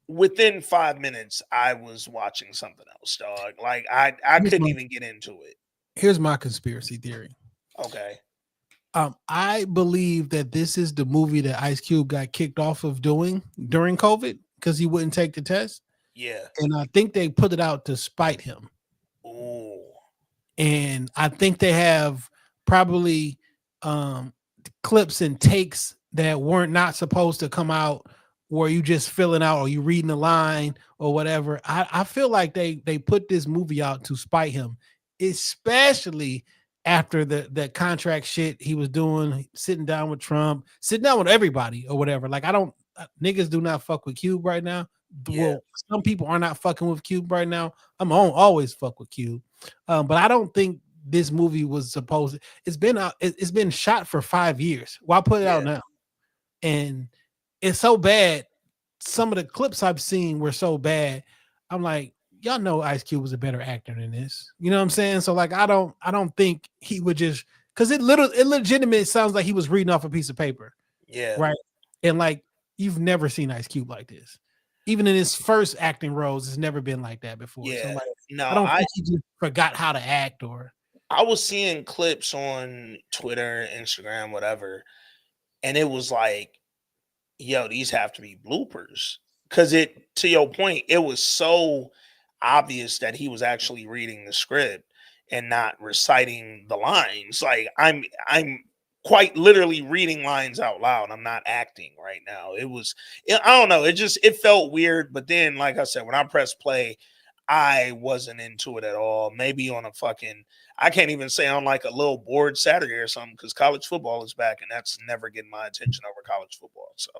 Within 5 minutes, I was watching something else, dog. Like, I couldn't even get into it. Here's my conspiracy theory. Okay. I believe that this is the movie that Ice Cube got kicked off of doing during COVID because he wouldn't take the test. Yeah. And I think they put it out to spite him. Ooh. And I think they have probably clips and takes that weren't not supposed to come out, where you just filling out or you reading the line or whatever. I feel like they put this movie out to spite him, especially after the contract shit he was doing, sitting down with Trump, sitting down with everybody or whatever. Like, I don't, niggas do not fuck with Cube right now. Yeah. Well, some people are not fucking with Cube right now. I'm always fuck with Cube. But I don't think this movie was supposed. It's been shot for 5 years. Why put it out now? And it's so bad. Some of the clips I've seen were so bad. I'm like, y'all know Ice Cube was a better actor than this. You know what I'm saying? So like, I don't think he would just, because it legitimate sounds like he was reading off a piece of paper. Yeah. Right. And like, you've never seen Ice Cube like this. Even in his first acting roles, it's never been like that before. Yeah. So like, No, I don't think he just forgot how to act or. I was seeing clips on Twitter, Instagram, whatever, and it was like, yo, these have to be bloopers. Because to your point, it was so obvious that he was actually reading the script and not reciting the lines. Like, I'm quite literally reading lines out loud. I'm not acting right now. I don't know. It felt weird. But then, like I said, when I pressed play, I wasn't into it at all. Maybe on a fucking, I can't even say on like a little bored Saturday or something, because college football is back and that's never getting my attention over college football. So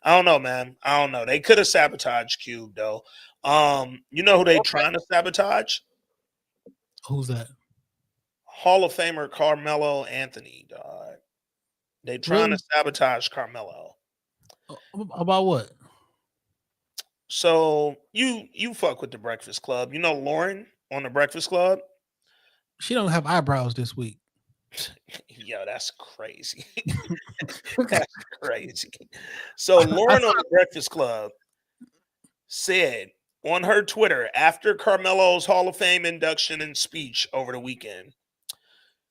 I don't know, man. I don't know. They could have sabotaged Cube though. You know who they trying to sabotage? Who's that? Hall of Famer Carmelo Anthony, dog. They trying to sabotage Carmelo. About what? So you fuck with the Breakfast Club. You know Lauren on the Breakfast Club? She don't have eyebrows this week. Yo, that's crazy. That's crazy. So Lauren on the Breakfast Club said on her Twitter after Carmelo's Hall of Fame induction and speech over the weekend,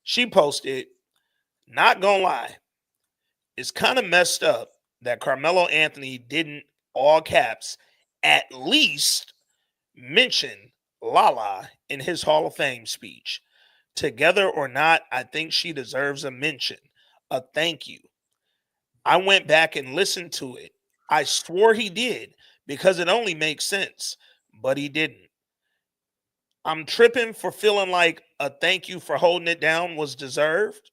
she posted, "Not gonna lie, it's kind of messed up that Carmelo Anthony didn't, all caps, at least mention Lala in his Hall of Fame speech. Together or not, I think she deserves a mention, a thank you. I went back and listened to it. I swore he did because it only makes sense, but he didn't. I'm tripping for feeling like a thank you for holding it down was deserved."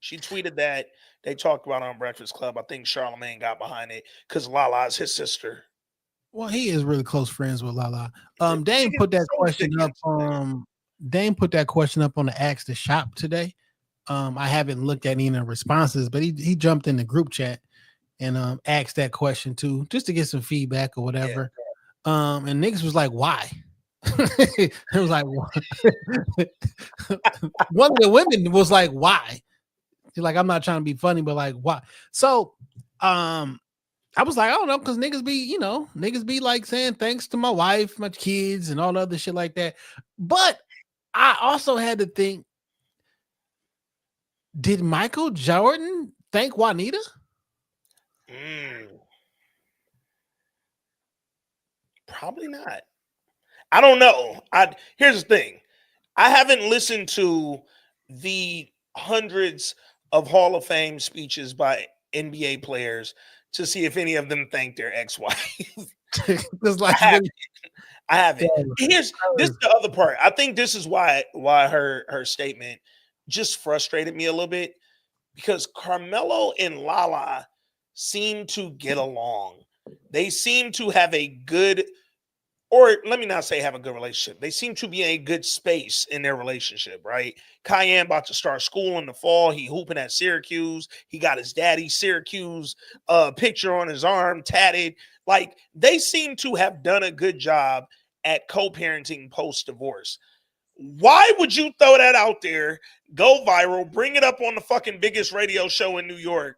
She tweeted that. They talked about it on Breakfast Club. I think Charlamagne got behind it because Lala is his sister. Well, he is really close friends with Lala. Dame put that question up. Dame put that question up on the Ask the Shop today. I haven't looked at any of the responses, but he jumped in the group chat and asked that question too, just to get some feedback or whatever. Yeah. And niggas was like, "Why?" It was like, one of the women was like, "Why?" She's like, "I'm not trying to be funny, but like, why?" So, I was like, I don't know, because niggas be like saying thanks to my wife, my kids, and all the other shit like that. But I also had to think, did Michael Jordan thank Juanita? Probably not. I don't know. Here's the thing. I haven't listened to the hundreds of Hall of Fame speeches by NBA players to see if any of them thanked their ex-wife. I haven't. This is the other part. I think this is why her statement just frustrated me a little bit, because Carmelo and Lala seem to get along. They seem to have a good or let me not say have a good relationship. They seem to be in a good space in their relationship, right? Cayenne about to start school in the fall. He hooping at Syracuse. He got his daddy's Syracuse picture on his arm tatted. Like they seem to have done a good job at co-parenting post-divorce. Why would you throw that out there, go viral, bring it up on the fucking biggest radio show in New York,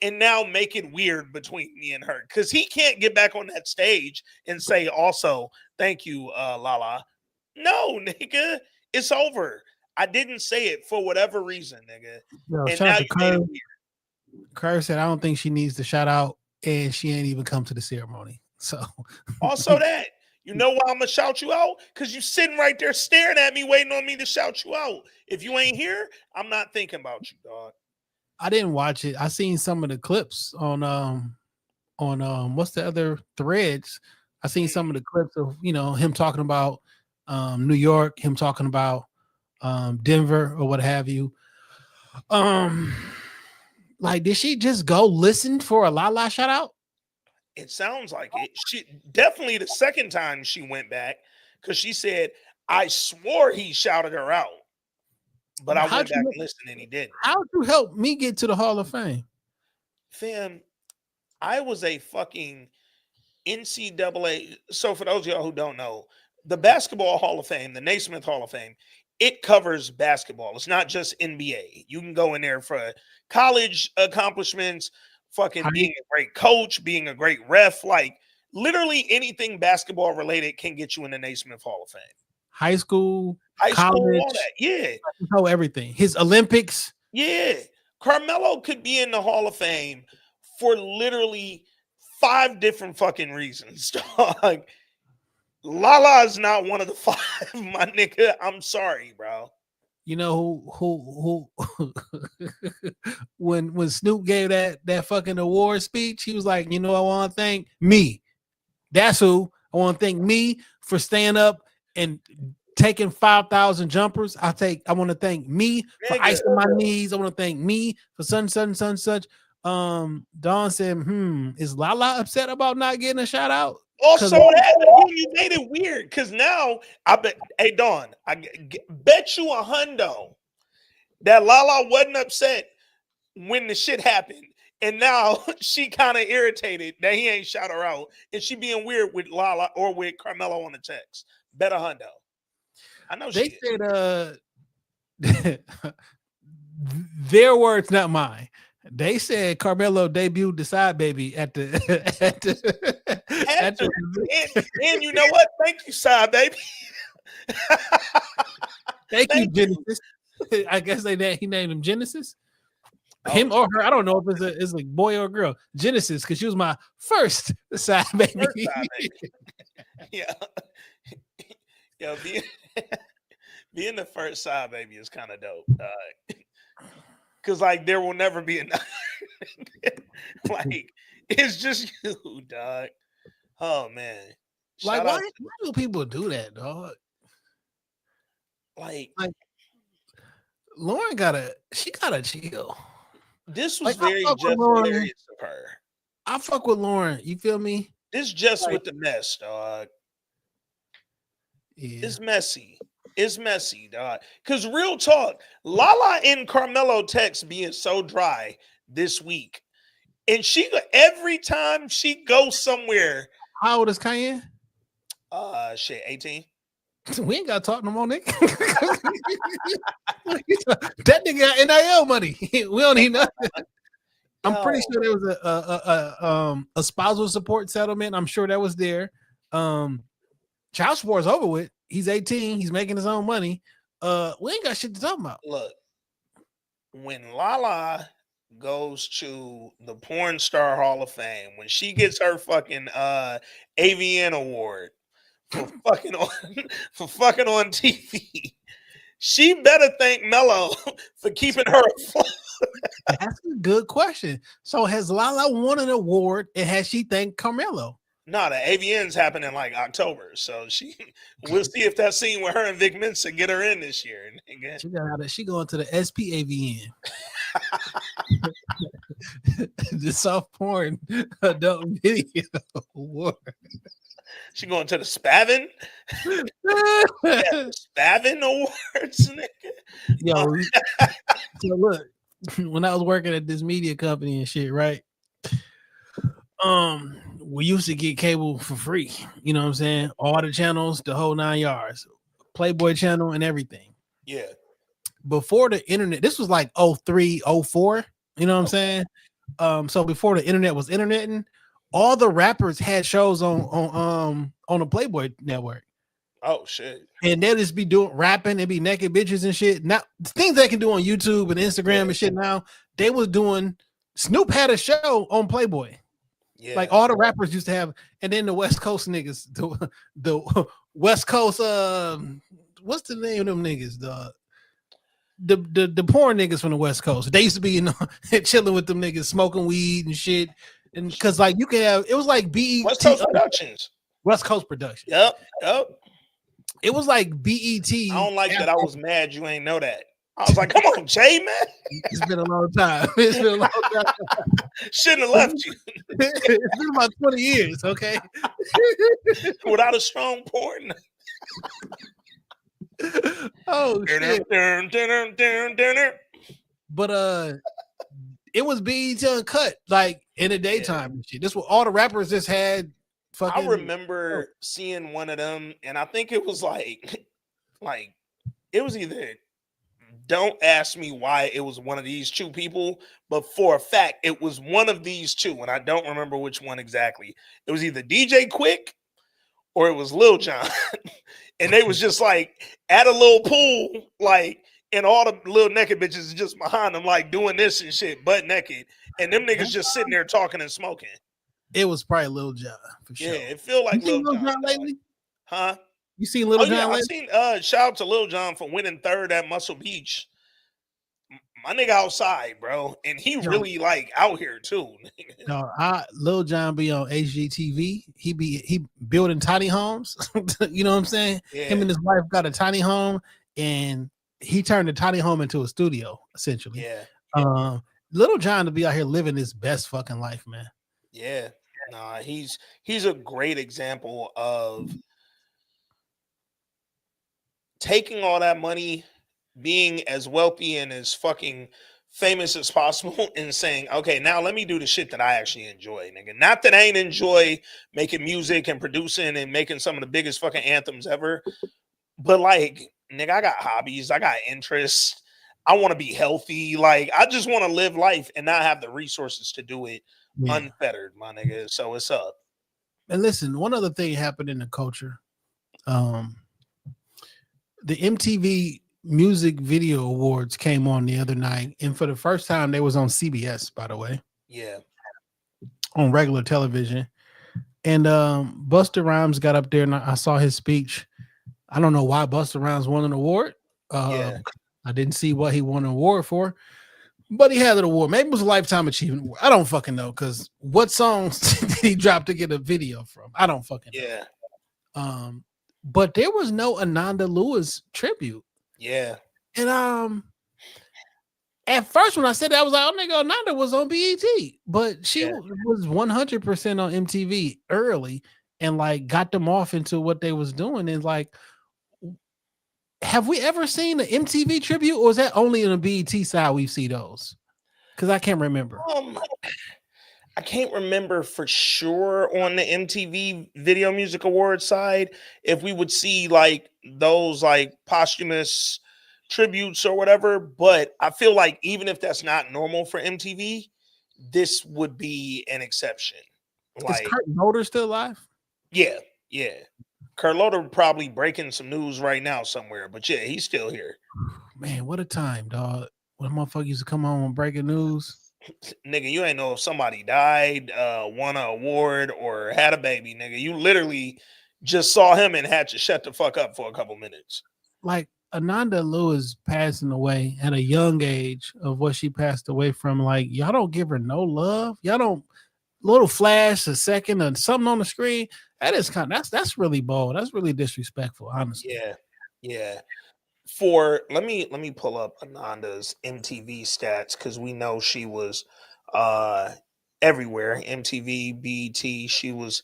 and now make it weird between me and her? Because he can't get back on that stage and say, also, thank you, Lala. No, nigga, it's over. I didn't say it for whatever reason, nigga. Yo, And shout now out to you made it Kerr. weird. Kerr said, I don't think she needs to shout out, and she ain't even come to the ceremony. So Also that. You know why I'm going to shout you out? Because you sitting right there staring at me, waiting on me to shout you out. If you ain't here, I'm not thinking about you, dog. I didn't watch it. I seen some of the clips on what's the other threads. I seen some of the clips of him talking about New York, him talking about Denver or what have you. Like, did she just go listen for a Lala shout out? It sounds like it. She definitely the second time she went back because she said, I swore he shouted her out. But I went back and listened and he didn't. How'd you help me get to the Hall of Fame? Fam, I was a fucking NCAA. So for those of y'all who don't know, the Basketball Hall of Fame, the Naismith Hall of Fame, it covers basketball. It's not just NBA. You can go in there for college accomplishments, fucking being a great coach, being a great ref, like literally anything basketball related can get you in the Naismith Hall of Fame. High school, college, all that. Yeah. Know everything. His Olympics. Yeah. Carmelo could be in the Hall of Fame for literally 5 different fucking reasons. Dog. Lala is not one of the 5, my nigga. I'm sorry, bro. You know who when Snoop gave that fucking award speech, he was like, I want to thank me. That's who. I want to thank me for staying up and taking 5,000 jumpers. I want to thank me for icing my knees. I want to thank me for such. Dawn said, is Lala upset about not getting a shout out? Also, that you made it weird because now I bet, hey Dawn, I bet you $100 that Lala wasn't upset when the shit happened, and now she kind of irritated that he ain't shout her out, and she being weird with Lala or with Carmelo on the text. Bet $100. I know they said their words, not mine. They said Carmelo debuted the Side Baby at the and you know what? Thank you, Side Baby. Thank you, Genesis. I guess he named him Genesis. Him or her, I don't know if it's a boy or a girl. Genesis, because she was my first Side Baby. Yeah, being the first Side Baby is kind of dope. Because like there will never be another. Like it's just you, dog. Oh man. Like why do people do that, dog? Like Lauren gotta chill. This was very just hilarious of her. I fuck with Lauren. You feel me? This just with the mess, dog. Yeah. It's messy. It's messy, dog. Because real talk, Lala and Carmelo text being so dry this week. And every time she goes somewhere. How old is Cayenne? 18. We ain't got to talk no more, Nick. That nigga got NIL money. We don't need nothing. I'm pretty sure there was a spousal support settlement. I'm sure that was there. Child support is over with. He's 18. He's making his own money. We ain't got shit to talk about. Look, when Lala goes to the Porn Star Hall of Fame, when she gets her fucking AVN award for fucking on TV, she better thank Mello for keeping her afloat. That's a good question. So has Lala won an award and has she thanked Carmelo? No, the AVN's happen in like October, so we'll see if that scene with her and Vic Mensa get her in this year. She going to the SPAVN. The soft porn adult video award. She going to the Spavin? Spavin Awards, nigga. Yo, so look, when I was working at this media company and shit, right? We used to get cable for free. You know what I'm saying? All the channels, the whole 9 yards, Playboy channel and everything. Yeah. Before the internet, this was like 03, 04. You know what I'm saying? So before the internet was interneting, all the rappers had shows on the Playboy network. Oh shit. And they'll just be doing rapping and be naked bitches and shit. Now things they can do on YouTube and Instagram and shit now, they was doing. Snoop had a show on Playboy. Yeah. Like all the rappers used to have, and then the West Coast niggas, the West Coast what's the name of them niggas? The porn niggas from the West Coast. They used to be, you know, chilling with them niggas, smoking weed and shit. And because like you could have, it was like West Coast Productions. West Coast Productions. Yep. It was like BET. I don't like that. I was mad you ain't know that. I was like, come on, Jay, man. It's been a long time. It's been a long time. Shouldn't have left you. It's been about 20 years, okay? Without a strong porn. Oh, shit. But it was BET Uncut, like in the daytime and shit. This was all the rappers just had fucking. I remember seeing one of them, and I think it was like it was either. Don't ask me why it was one of these two people, but for a fact, it was one of these two, and I don't remember which one exactly. It was either DJ Quick or it was Lil Jon, and they was just like at a little pool, like, and all the little naked bitches just behind them, like doing this and shit, butt naked, and them niggas just sitting there talking and smoking. It was probably Lil Jon for sure. Yeah, it feel like Lil Jon lately, huh? You seen Lil Jon? I've seen shout out to Lil Jon for winning third at Muscle Beach. My nigga outside, bro. And he really like out here too. No, Lil Jon be on HGTV. He building tiny homes. You know what I'm saying? Yeah. Him and his wife got a tiny home and he turned the tiny home into a studio, essentially. Yeah. Lil Jon to be out here living his best fucking life, man. Yeah. Nah, he's a great example of taking all that money, being as wealthy and as fucking famous as possible, and saying, okay, now let me do the shit that I actually enjoy, nigga. Not that I ain't enjoy making music and producing and making some of the biggest fucking anthems ever, but like, nigga, I got hobbies, I got interests, I want to be healthy. Like, I just want to live life and not have the resources to do it unfettered, my nigga. So it's up. And listen, one other thing happened in the culture. The MTV Music Video Awards came on the other night, and for the first time, they was on CBS, by the way. Yeah. On regular television. And Busta Rhymes got up there, and I saw his speech. I don't know why Busta Rhymes won an award. I didn't see what he won an award for, but he had an award. Maybe it was a Lifetime Achievement Award. I don't fucking know, because what songs did he drop to get a video from? I don't fucking know. Yeah. But there was no Ananda Lewis tribute. Yeah. And at first when I said that, I was like, oh nigga, Ananda was on BET. But she was 100% on MTV early and like got them off into what they was doing. And like, have we ever seen an MTV tribute, or is that only in the BET side we see those? Because I can't remember. I can't remember for sure on the MTV Video Music Awards side if we would see like those like posthumous tributes or whatever, but I feel like even if that's not normal for MTV, this would be an exception. Like, is Kurt Loder still alive? Yeah. Kurt Loder probably breaking some news right now somewhere, but yeah, he's still here. Man, what a time, dog. When motherfuckers used to come home and breaking news. Nigga, you ain't know if somebody died, won an award, or had a baby, nigga. You literally just saw him and had to shut the fuck up for a couple minutes. Like Ananda Lewis passing away at a young age of what she passed away from. Like, y'all don't give her no love. Y'all don't little flash a second or something on the screen. That is that's really bold. That's really disrespectful, honestly. Yeah, yeah. Let me pull up Ananda's MTV stats because we know she was uh everywhere. MTV, BET, she was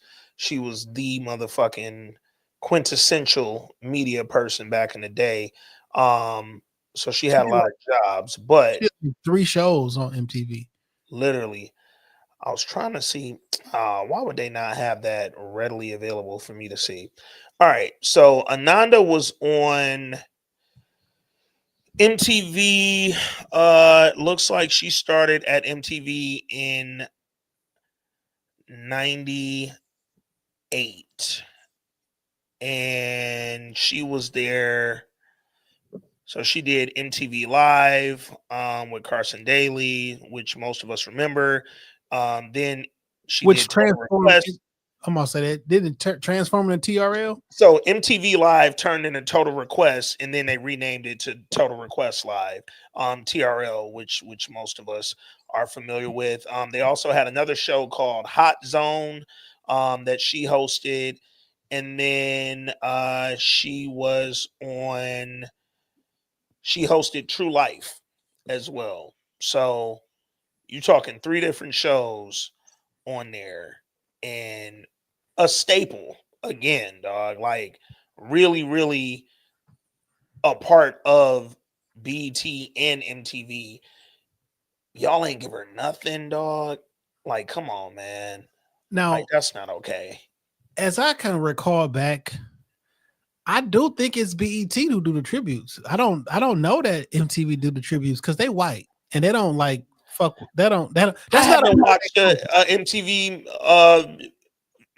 the motherfucking quintessential media person back in the day. So she had a lot of jobs, but She had 3 shows on MTV. literally I was trying to see why would they not have that readily available for me to see. All right, so Ananda was on MTV. Looks like she started at MTV in 98 and she was there. So she did MTV Live with Carson Daly, which most of us remember. Then she Which did Total transformed. Request. I'm gonna say that didn't transform into TRL. So MTV Live turned into Total Request, and then they renamed it to Total Request Live, TRL, which most of us are familiar with. They also had another show called Hot Zone that she hosted, and then she hosted True Life as well. So you're talking 3 different shows on there, and a staple again, dog. Like really, really a part of BT and MTV. Y'all ain't give her nothing, dog. Like, come on, man. Now, Like, that's not okay. as I can recall back, I do think it's BET who do the tributes. I don't know that MTV do the tributes because they white and they don't like fuck. They don't. That's I not haven't watched MTV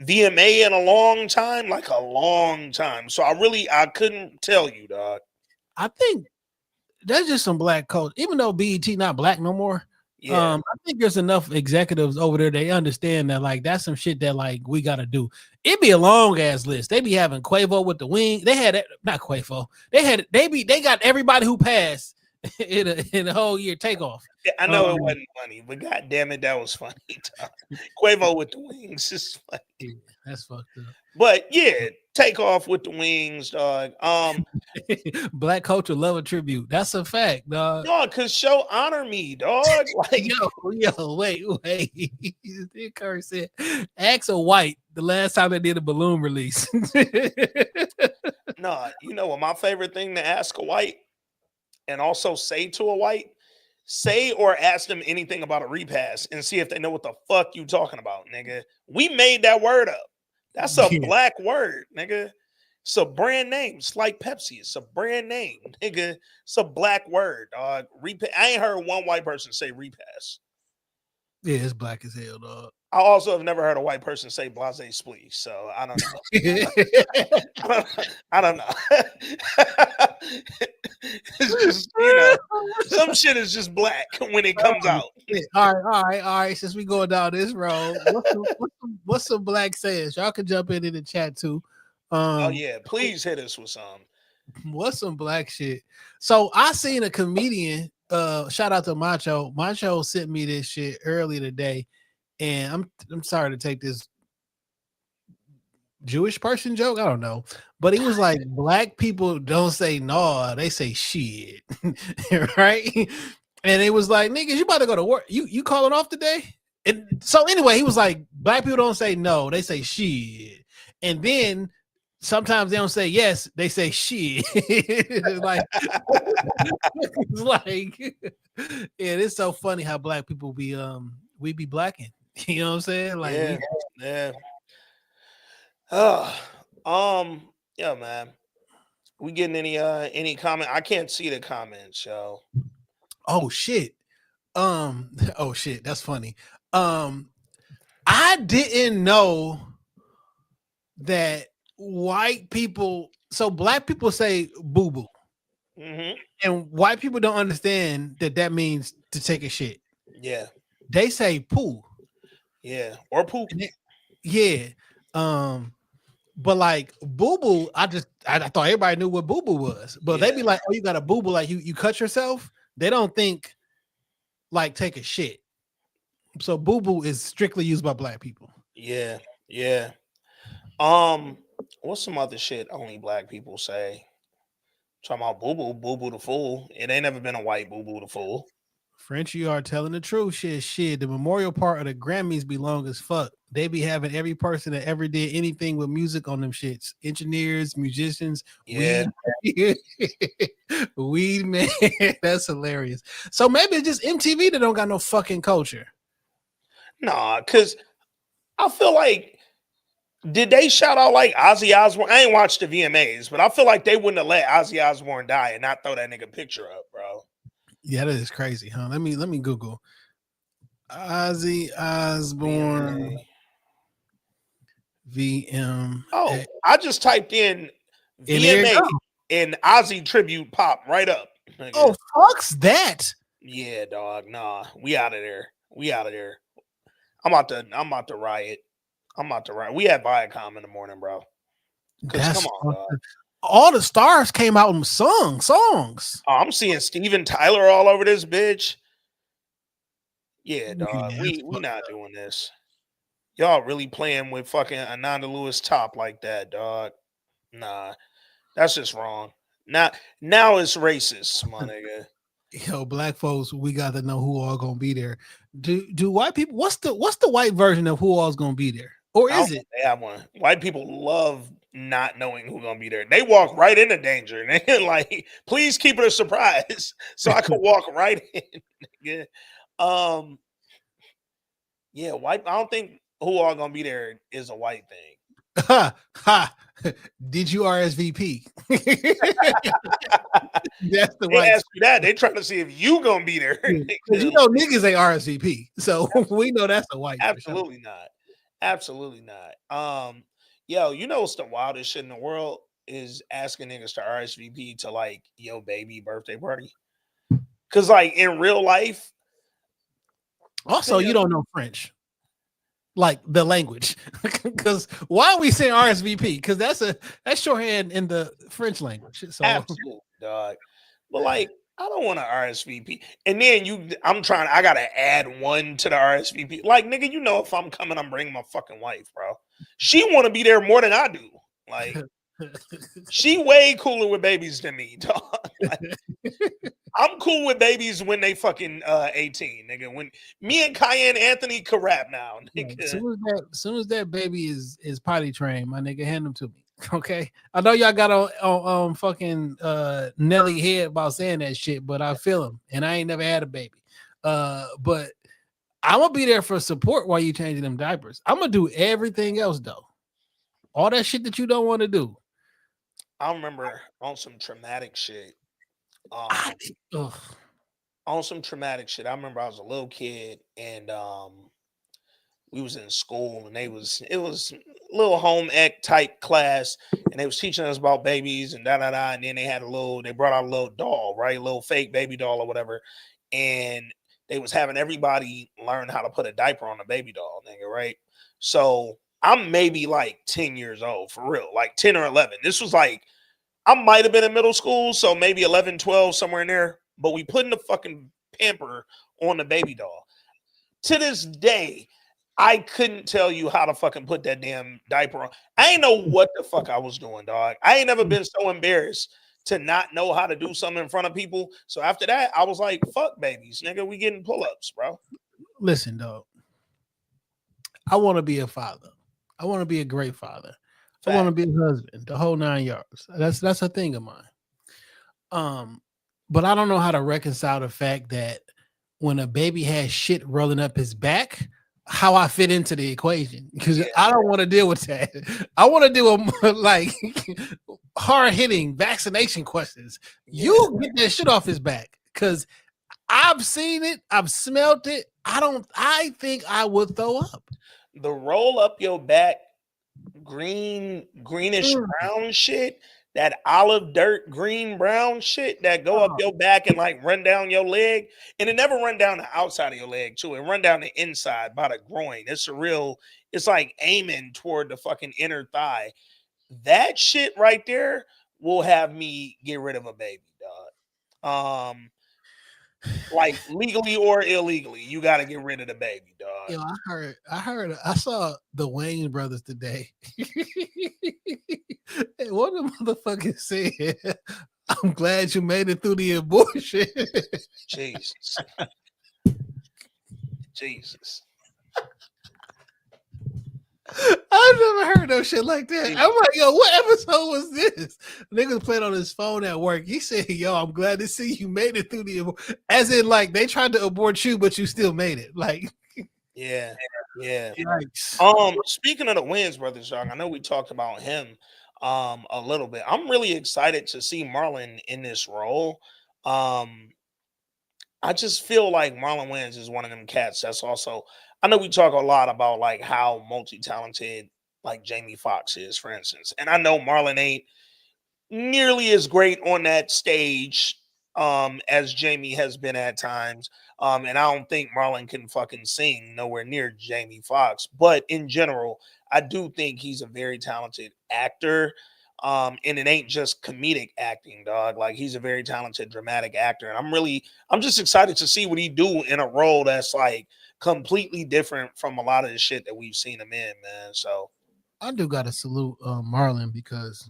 VMA in a long time, like a long time. So I couldn't tell you, dog. I think that's just some black culture. Even though BET not black no more. Yeah. I think there's enough executives over there. They understand that like that's some shit that like we gotta do. It'd be a long ass list. They be having Quavo with the wing. They had not Quavo. They got everybody who passed in a whole year takeoff. Yeah, I know it wasn't funny, but god damn it, that was funny. Quavo with the wings is funny. Yeah, that's fucked up. But yeah, take off with the wings, dog. Black culture love a tribute. That's a fact, dog. No, cause show honor me, dog. Like yo, wait. Steve Curry said, ask a white the last time they did a balloon release. no, you know what my favorite thing to ask a white and also say to a white, say or ask them anything about a repass and see if they know what the fuck you talking about, nigga. We made that word up. That's a black word, nigga. It's a brand name. It's like Pepsi. It's a brand name, nigga. It's a black word, dog. I ain't heard one white person say repass. Yeah, it's black as hell, dog. I also have never heard a white person say blase splee, so I don't know. I don't know. It's just, some shit is just black when it comes out. All right. Since we going down this road, what's some black sayings? Y'all can jump in the chat too. Oh yeah, please hit us with some. What's some black shit? So I seen a comedian. Shout out to Macho. Macho sent me this shit earlier today, and I'm sorry to take this Jewish person joke. I don't know, but he was like, black people don't say no, they say shit, right? And it was like, niggas, you about to go to work? You calling off today? And so anyway, he was like, black people don't say no, they say shit, and then sometimes they don't say yes, they say shit. It's like, it's like, yeah, it's so funny how black people be we be blacking. You know what I'm saying? Like, yeah. Yeah, man. We getting any comment? I can't see the comments, so. Oh shit. That's funny. I didn't know that white people, so black people say boo boo, and white people don't understand that means to take a shit. Yeah, they say poo. Yeah, or poop. Yeah, but like boo boo, I thought everybody knew what boo boo was, but they be like, oh, you got a boo boo, like you cut yourself. They don't think like take a shit. So boo boo is strictly used by black people. Yeah, yeah. What's some other shit only black people say? Talking about boo boo the fool. It ain't never been a white boo boo the fool. French, you are telling the truth. Shit. The memorial part of the Grammys be long as fuck. They be having every person that ever did anything with music on them shits. Engineers, musicians, Yeah. weed man. That's hilarious. So maybe it's just MTV that don't got no fucking culture. Nah, cause I feel like did they shout out like Ozzy Osbourne? I ain't watched the VMAs, but I feel like they wouldn't have let Ozzy Osbourne die and not throw that nigga picture up, bro. Yeah, that is crazy, huh? Let me Google Ozzy Osbourne VM. Oh, I just typed in VMA and Ozzy tribute pop right up. Nigga. Oh, fuck's that. Yeah, dog. Nah, we out of there. We out of there. I'm about to riot. I'm about to riot. We had Viacom in the morning, bro. Come on, dog. All the stars came out and sung songs. Oh, I'm seeing Steven Tyler all over this bitch. Yeah, dog. Yeah, we not doing this. Y'all really playing with fucking Ananda Lewis top like that, dog. Nah, that's just wrong. Now it's racist, my nigga. Yo, black folks, we got to know who all gonna be there. Do white people? What's the white version of who all's gonna be there, or is it? They have one. White people love not knowing who's gonna be there. They walk right into danger, and they're like, "Please keep it a surprise, so I can walk right in." Yeah, white. I don't think who all gonna be there is a white thing. Ha ha! Did you RSVP? That's the they ask you that. They trying to see if you gonna be there. Because you know niggas ain't RSVP, so we know that's a white. Absolutely not. Absolutely not. Yo, you know what's the wildest shit in the world is asking niggas to RSVP to like yo baby birthday party. Cause like in real life. Also, you don't know French. Like the language, because why are we saying RSVP? Because that's shorthand in the French language. So absolutely, dog. But like, I don't want to RSVP. And then I gotta add one to the RSVP. Like, nigga, you know, if I'm coming, I'm bringing my fucking wife, bro. She want to be there more than I do. Like, she way cooler with babies than me, dog. Like, I'm cool with babies when they fucking 18, nigga. When me and Cayenne Anthony can rap now, nigga. As soon as that baby is potty trained, my nigga, hand them to me. Okay. I know y'all got on fucking Nelly head about saying that shit, but I feel him, and I ain't never had a baby. But I'm gonna be there for support while you changing them diapers. I'm gonna do everything else though. All that shit that you don't want to do. I remember on some traumatic shit. On some traumatic shit. I remember I was a little kid and we was in school and it was a little home ec type class and they was teaching us about babies and and then they brought out a little doll, right? A little fake baby doll or whatever. And they was having everybody learn how to put a diaper on a baby doll, nigga, right? So I'm maybe like 10 years old for real, like 10 or 11. This was like, I might have been in middle school, so maybe 11, 12, somewhere in there. But we putting the fucking pamper on the baby doll. To this day, I couldn't tell you how to fucking put that damn diaper on. I ain't know what the fuck I was doing, dog. I ain't never been so embarrassed to not know how to do something in front of people. So after that, I was like, fuck babies, nigga. We getting pull-ups, bro. Listen, dog. I want to be a father. I want to be a great father. I want to be a husband, the whole 9 yards. That's a thing of mine. But I don't know how to reconcile the fact that when a baby has shit rolling up his back, how I fit into the equation, because I don't want to deal with that. I want to do like hard hitting vaccination questions. You get that shit off his back, because I've seen it, I've smelt it. I think I would throw up. The roll up your back, greenish brown shit, that olive dirt green brown shit that go up your back and like run down your leg, and it never run down the outside of your leg too. It run down the inside by the groin. It's like aiming toward the fucking inner thigh. That shit right there will have me get rid of a baby, dog. Like legally or illegally, you got to get rid of the baby, dog. Yo, I saw the Wayne brothers today. And one of the motherfuckers said, I'm glad you made it through the abortion. Jesus. Jesus. I've never heard no shit like that. I'm like, yo, what episode was this? Niggas playing on his phone at work. He said, yo, I'm glad to see you made it through the abortion. As in, like, they tried to abort you, but you still made it. Like, yeah. Yikes. Speaking of the Wayans brothers, dog, I know we talked about him a little bit. I'm really excited to see Marlon in this role. I just feel like Marlon Wayans is one of them cats that's also, I know we talk a lot about like how multi-talented like Jamie Foxx is, for instance. And I know Marlon ain't nearly as great on that stage as Jamie has been at times. And I don't think Marlon can fucking sing nowhere near Jamie Foxx. But in general, I do think he's a very talented actor. And it ain't just comedic acting, dog. Like he's a very talented dramatic actor. And I'm just excited to see what he do in a role that's like completely different from a lot of the shit that we've seen him in, man. So I do gotta salute Marlon because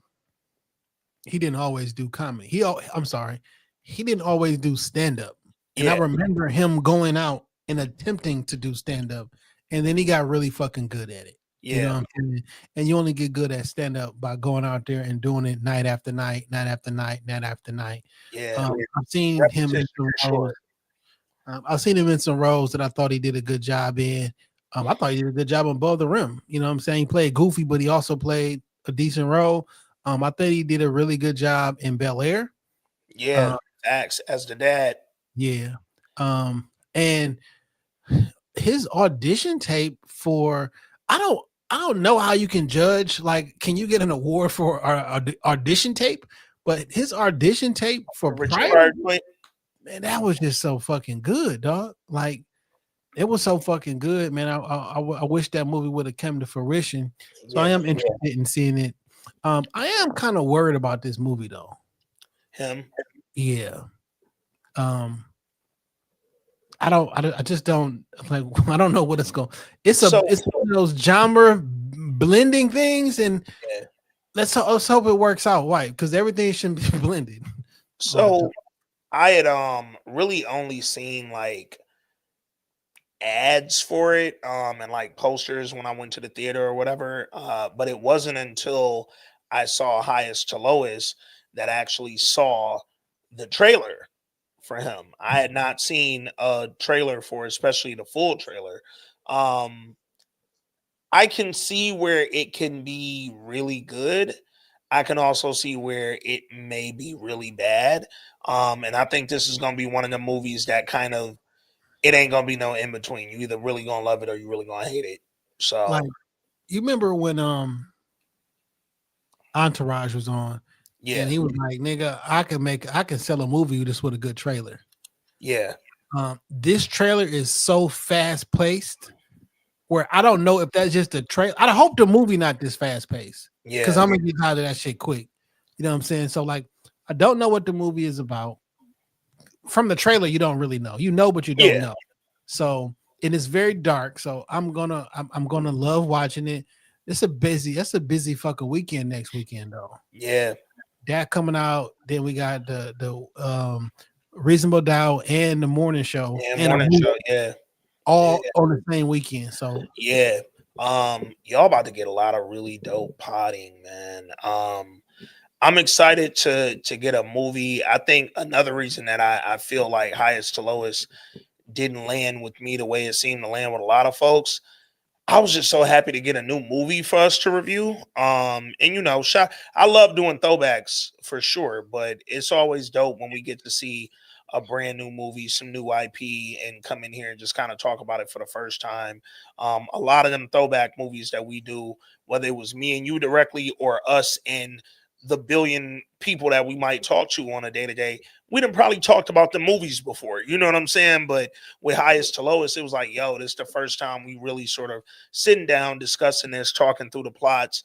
he didn't always do comedy. I'm sorry, he didn't always do stand up. And I remember him going out and attempting to do stand up, and then he got really fucking good at it. Yeah. You know what I'm saying? And you only get good at stand up by going out there and doing it night after night, night after night, night after night. Yeah. I've seen him in some roles. I've seen him in some roles that I thought he did a good job in. I thought he did a good job on Above the Rim. You know what I'm saying? He played goofy, but he also played a decent role. I think he did a really good job in Bel Air. Yeah, acts as the dad. Yeah. And his audition tape for I don't know how you can judge. Like, can you get an award for our audition tape? But his audition tape for Private, man, that was just so fucking good, dog. Like, it was so fucking good, man. I wish that movie would have come to fruition. So I am interested in seeing it. I am kind of worried about this movie though. Him? Yeah. I just don't like. I don't know what it's going. It's one of those genre blending things, and let's hope it works out right because everything should be blended. So I had really only seen like ads for it and like posters when I went to the theater or whatever. But it wasn't until I saw Highest to Lowest that I actually saw the trailer for him. I had not seen a trailer for, especially the full trailer. I can see where it can be really good. I can also see where it may be really bad. And I think this is gonna be one of the movies that kind of it ain't gonna be no in between. You either really gonna love it or you really gonna hate it. So like, you remember when Entourage was on? Yeah. And he was like, nigga, I can sell a movie just with a good trailer. Yeah. This trailer is so fast paced where I don't know if that's just a trailer. I hope the movie not this fast paced. Yeah. Because I'm gonna get tired of that shit quick. You know what I'm saying? So like I don't know what the movie is about. From the trailer, you don't really know. You know, but you don't know. So it is very dark. So I'm gonna love watching it. That's a busy fucking weekend next weekend though. Yeah. That coming out, then we got the Reasonable Doubt and the Morning Show, all on the same weekend. So y'all about to get a lot of really dope potting, man. I'm excited to get a movie. I think another reason that I feel like Highest to Lowest didn't land with me the way it seemed to land with a lot of folks. I was just so happy to get a new movie for us to review. And you know, I love doing throwbacks for sure, but it's always dope when we get to see a brand new movie, some new IP, and come in here and just kind of talk about it for the first time. A lot of them throwback movies that we do, whether it was me and you directly or us and the billion people that we might talk to on a day-to-day, we done probably talked about the movies before, you know what I'm saying? But with Highest to Lowest, it was like, yo, this is the first time we really sort of sitting down, discussing this, talking through the plots,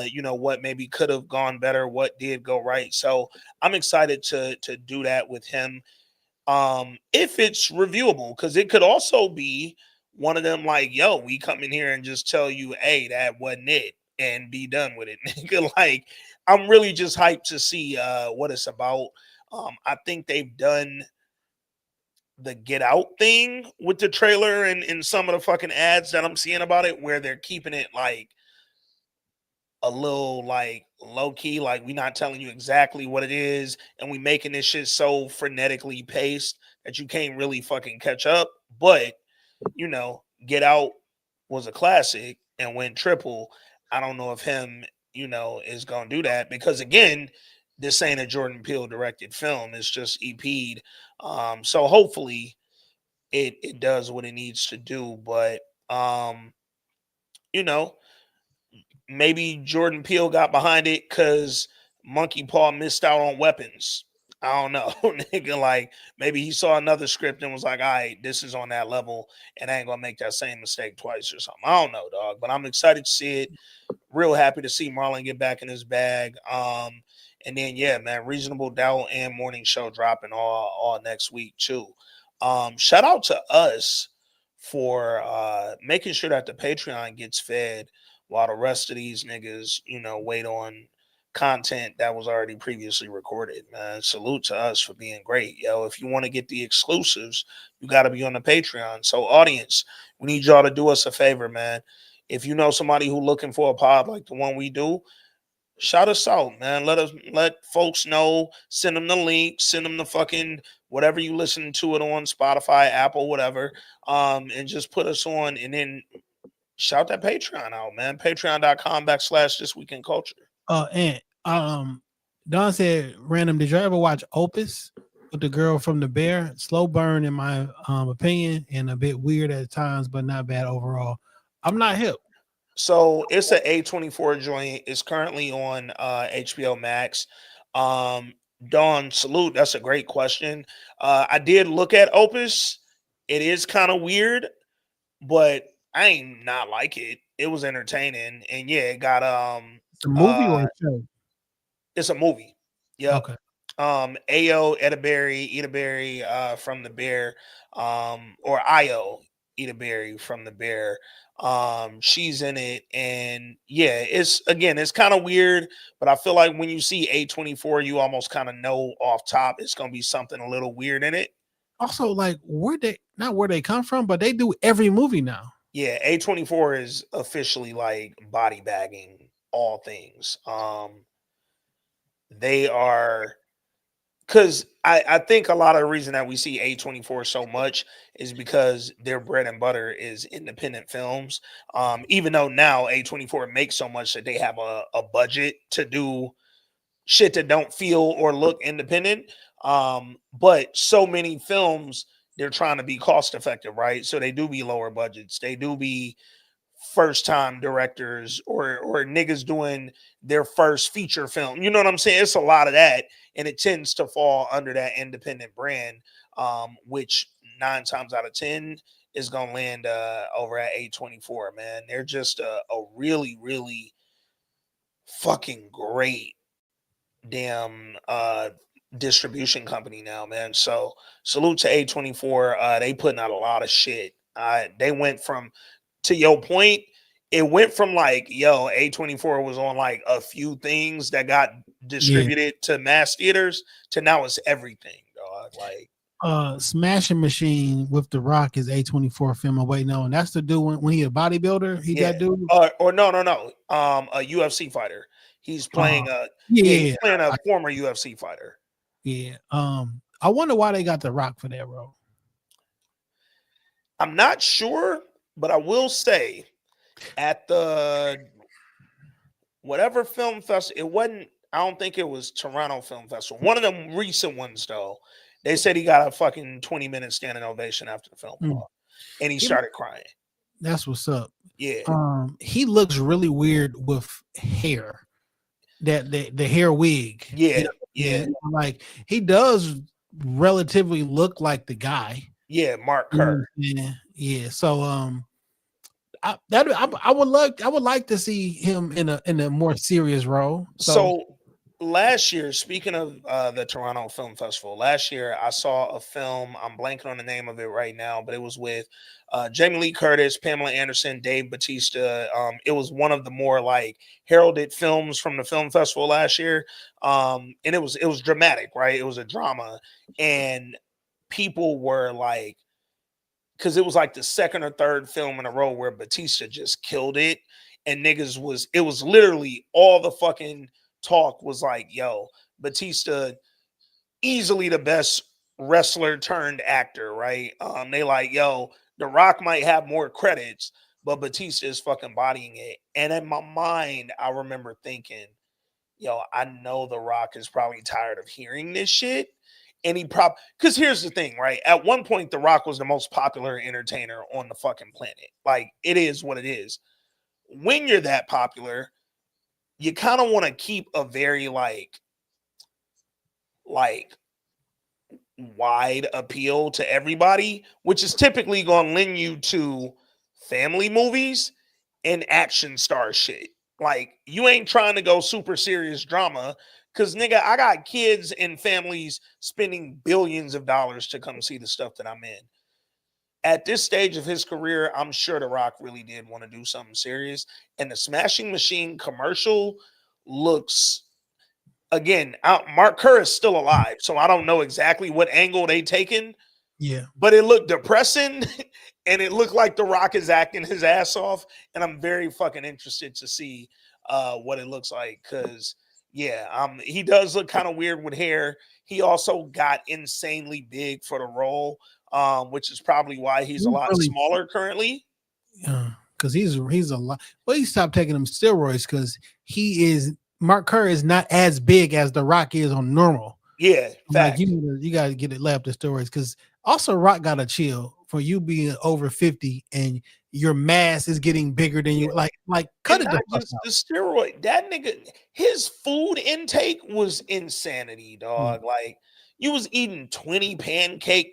you know, what maybe could have gone better, what did go right. So I'm excited to do that with him. if it's reviewable, because it could also be one of them like, yo, we come in here and just tell you, hey, that wasn't it, and be done with it. Nigga, like, I'm really just hyped to see what it's about. I think they've done the Get Out thing with the trailer and some of the fucking ads that I'm seeing about it, where they're keeping it like a little like low key, like we not telling you exactly what it is, and we making this shit so frenetically paced that you can't really fucking catch up. But you know, Get Out was a classic and went triple. I don't know if him, is gonna do that, because again, this ain't a Jordan Peele directed film. It's just EP'd. So hopefully it does what it needs to do. But you know, maybe Jordan Peele got behind it because Monkey Paw missed out on weapons. I don't know, nigga. Like, maybe he saw another script and was like, "All right, this is on that level, and I ain't gonna make that same mistake twice or something." I don't know, dog. But I'm excited to see it. Real happy to see Marlon get back in his bag. And then yeah, man, Reasonable Doubt and Morning Show dropping all next week too. Shout out to us for making sure that the Patreon gets fed while the rest of these niggas, wait on content that was already previously recorded, man. Salute to us for being great. Yo, if you want to get the exclusives, you got to be on the Patreon. So audience, we need y'all to do us a favor, man. If you know somebody who looking for a pod like the one we do, shout us out, man. Let folks know, send them the link, send them the fucking whatever you listen to it on, Spotify, Apple, whatever. And just put us on, and then shout that Patreon out, man. Patreon.com/This Week in Culture. And Don said, random, did you ever watch Opus with the girl from The Bear? Slow burn in my opinion, and a bit weird at times, but not bad overall. I'm not hip. So it's an A24 joint. It's currently on HBO Max. Dawn, salute. That's a great question. I did look at Opus. It is kind of weird, but I ain't not like it. It was entertaining, and yeah, it got It's a movie or a show? It's a movie. Yeah. Okay. Ayo Edaberry from The Bear, or Io Edaberry from The Bear. She's in it, and yeah, it's kind of weird, but I feel like when you see A24, you almost kind of know off top it's gonna be something a little weird in it. Also, like, not where they come from, but they do every movie now. Yeah, A24 is officially like body bagging all things. They are, because I think a lot of the reason that we see A24 so much is because their bread and butter is independent films. Even though now A24 makes so much that they have a budget to do shit that don't feel or look independent. But so many films, they're trying to be cost effective, right? So they do be lower budgets. They do be first time directors or niggas doing their first feature film. You know what I'm saying? It's a lot of that, and it tends to fall under that independent brand, which 9 times out of 10 is gonna land over at A24. Man, they're just a really, really fucking great damn distribution company now, man. So salute to A24. They putting out a lot of shit. They went from, to your point, it went from like, yo, A24 was on like a few things that got distributed to mass theaters, to now it's everything, dog. Like Smashing Machine with The Rock is A24 film I'm waiting on. That's the dude when he a bodybuilder. That dude. Or no. A UFC fighter. He's playing he's playing a former UFC fighter. Yeah. I wonder why they got The Rock for that role. I'm not sure, but I will say at the whatever film festival, it wasn't, I don't think it was Toronto Film Festival. One of them recent ones, though, they said he got a fucking 20-minute standing ovation after the film, and he started crying. That's what's up. Yeah. He looks really weird with hair. The hair wig. Yeah. Like, he does relatively look like the guy. Yeah, Mark Kerr. Yeah. So I would like to see him in a more serious role. So last year, speaking of the Toronto Film Festival, last year I saw a film. I'm blanking on the name of it right now, but it was with Jamie Lee Curtis, Pamela Anderson, Dave Bautista. It was one of the more like heralded films from the film festival last year, and it was dramatic, right? It was a drama, and people were like, because it was like the second or third film in a row where Batista just killed it, and niggas was it was literally all the fucking talk was like, yo, Batista easily the best wrestler turned actor, right? They like, yo, The Rock might have more credits, but Batista is fucking bodying it. And in my mind, I remember thinking, yo, I know The Rock is probably tired of hearing this shit. And he probably, because here's the thing, right? At one point, The Rock was the most popular entertainer on the fucking planet. Like, it is what it is. When you're that popular, you kind of want to keep a very like wide appeal to everybody, which is typically going to lend you to family movies and action star shit. Like, you ain't trying to go super serious drama because, nigga, I got kids and families spending billions of dollars to come see the stuff that I'm in. At this stage of his career, I'm sure The Rock really did want to do something serious. And the Smashing Machine commercial looks, again, Mark Kerr is still alive, so I don't know exactly what angle they taken. Yeah, but it looked depressing, and it looked like The Rock is acting his ass off. And I'm very fucking interested to see what it looks like because, yeah, he does look kind of weird with hair. He also got insanely big for the role, which is probably why he's a lot really, smaller currently. because he's a lot. Well, he stopped taking them steroids because Mark Kerr is not as big as The Rock is on normal. Yeah, like you got to get it left the steroids because also Rock got to chill for you being over 50 and your mass is getting bigger than you like cut and it the steroid. That nigga, his food intake was insanity, dog. Like, you was eating 20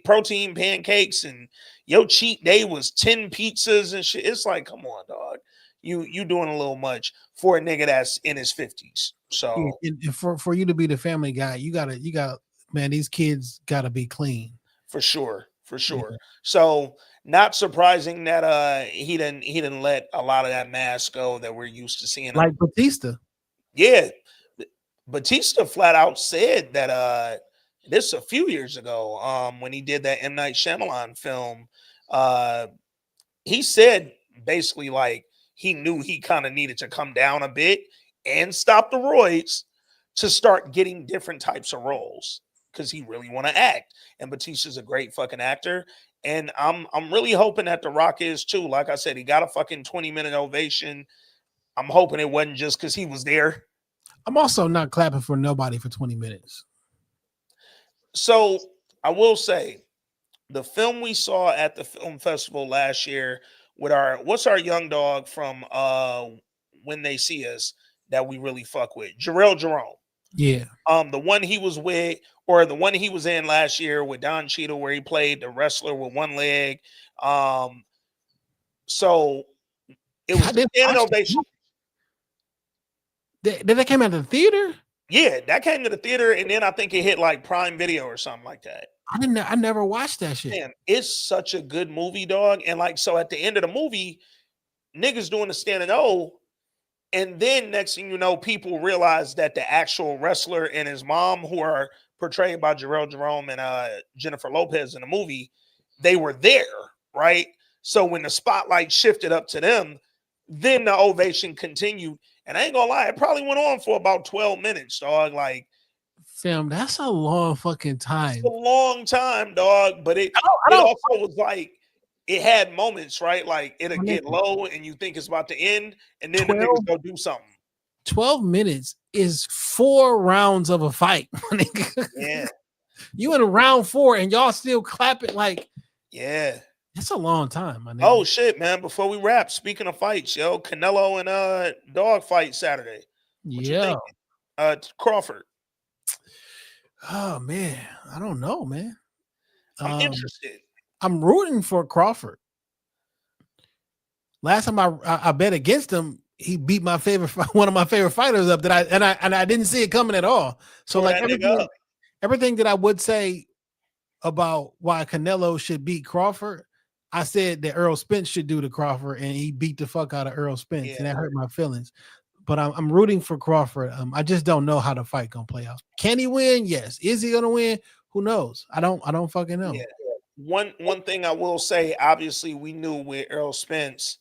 protein pancakes, and your cheat day was 10 pizzas and shit. It's like, come on, dog. You doing a little much for a nigga that's in his 50s. So and for you to be the family guy, you gotta man, these kids gotta be clean. For sure. Yeah. So not surprising that he didn't let a lot of that mass go that we're used to seeing. Like Batista. Yeah. Batista flat out said that this a few years ago, when he did that M. Night Shyamalan film, he said basically like he knew he kind of needed to come down a bit and stop the roids to start getting different types of roles because he really want to act. And Batista's a great fucking actor. And I'm really hoping that The Rock is too. Like I said, he got a fucking 20-minute ovation. I'm hoping it wasn't just because he was there. I'm also not clapping for nobody for 20 minutes. So I will say the film we saw at the film festival last year with what's our young dog from When They See Us that we really fuck with? Jarrell Jerome. Yeah. The one he was with, or the one he was in last year with Don Cheadle, where he played the wrestler with one leg. So it was an ovation. That came out of the theater? Yeah, that came to the theater, and then I think it hit like Prime Video or something like that. I never watched that shit. Man, it's such a good movie, dog. And like, so at the end of the movie, niggas doing the standing O. And then next thing you know, people realize that the actual wrestler and his mom, who are portrayed by Jarrell Jerome and Jennifer Lopez in the movie, they were there, right? So when the spotlight shifted up to them, then the ovation continued. And I ain't gonna lie, it probably went on for about 12 minutes, dog. Like, fam, that's a long fucking time. It's a long time, dog. But it also was like, it had moments, right? Like, it'll get low and you think it's about to end, and then the niggas go do something. 12 minutes is 4 rounds of a fight. Yeah. You in round 4 and y'all still clapping like, yeah. That's a long time, my nigga. Oh shit, man. Before we wrap, speaking of fights, yo, Canelo and dog fight Saturday. What you think? Crawford. Oh man, I don't know, man. I'm interested. I'm rooting for Crawford. Last time I bet against him, he beat my favorite one of my favorite fighters up that I didn't see it coming at all. So Tore like that nigga up. everything that I would say about why Canelo should beat Crawford, I said that Earl Spence should do to Crawford, and he beat the fuck out of Earl Spence, and that hurt my feelings. But I'm rooting for Crawford. I just don't know how the fight gonna play out. Can he win? Yes. Is he gonna win? Who knows? I don't fucking know. Yeah. One thing I will say, obviously, we knew with Earl Spence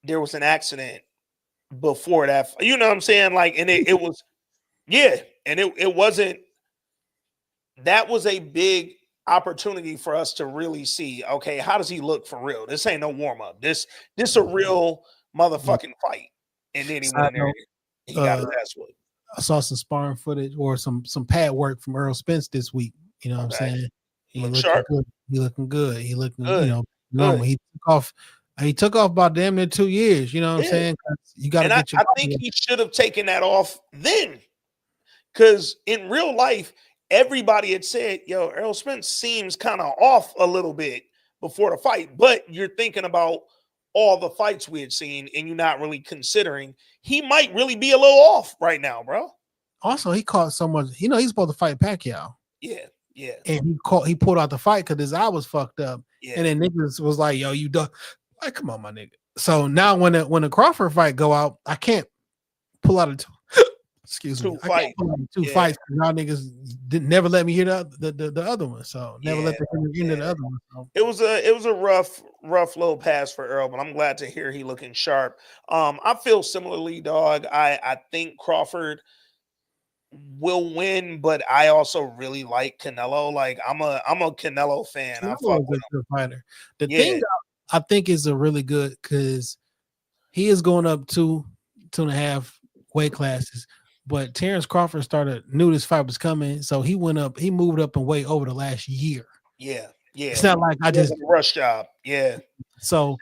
there was an accident before that. You know what I'm saying? Like, and it was, yeah, and it wasn't. That was a big opportunity for us to really see, okay, how does he look for real? This ain't no warm up. This a real motherfucking fight. And then he went in there. He got his ass whooped. I saw some sparring footage or some pad work from Earl Spence this week. You know what I'm saying? He looking sharp. Good. He looking good. He looking, good. Normal. He took off about damn near 2 years. You know what I'm saying? You got to get your. I think he should have taken that off then. Because in real life, everybody had said, yo, Earl Spence seems kind of off a little bit before the fight. But you're thinking about all the fights we had seen, and you're not really considering he might really be a little off right now, bro. Also, he caught someone, he's supposed to fight Pacquiao. Yeah. And he pulled out the fight because his eye was fucked up. Yeah. And then niggas was like, yo, you done. Like, come on, my nigga. So now when the Crawford fight go out, I can't pull out two fights. Fights. Y'all niggas never let me hear the other one. So never let the into the other one. So. It was a rough little pass for Earl, but I'm glad to hear he looking sharp. I feel similarly, dog. I think Crawford will win, but I also really like Canelo. Like I'm a Canelo fan. I fuck with him. Fighter. The thing I think is a really good because he is going up 2.5 weight classes. But Terrence Crawford knew this fight was coming, so he moved up in weight over the last year. Yeah. It's not like I just rush job. Yeah. So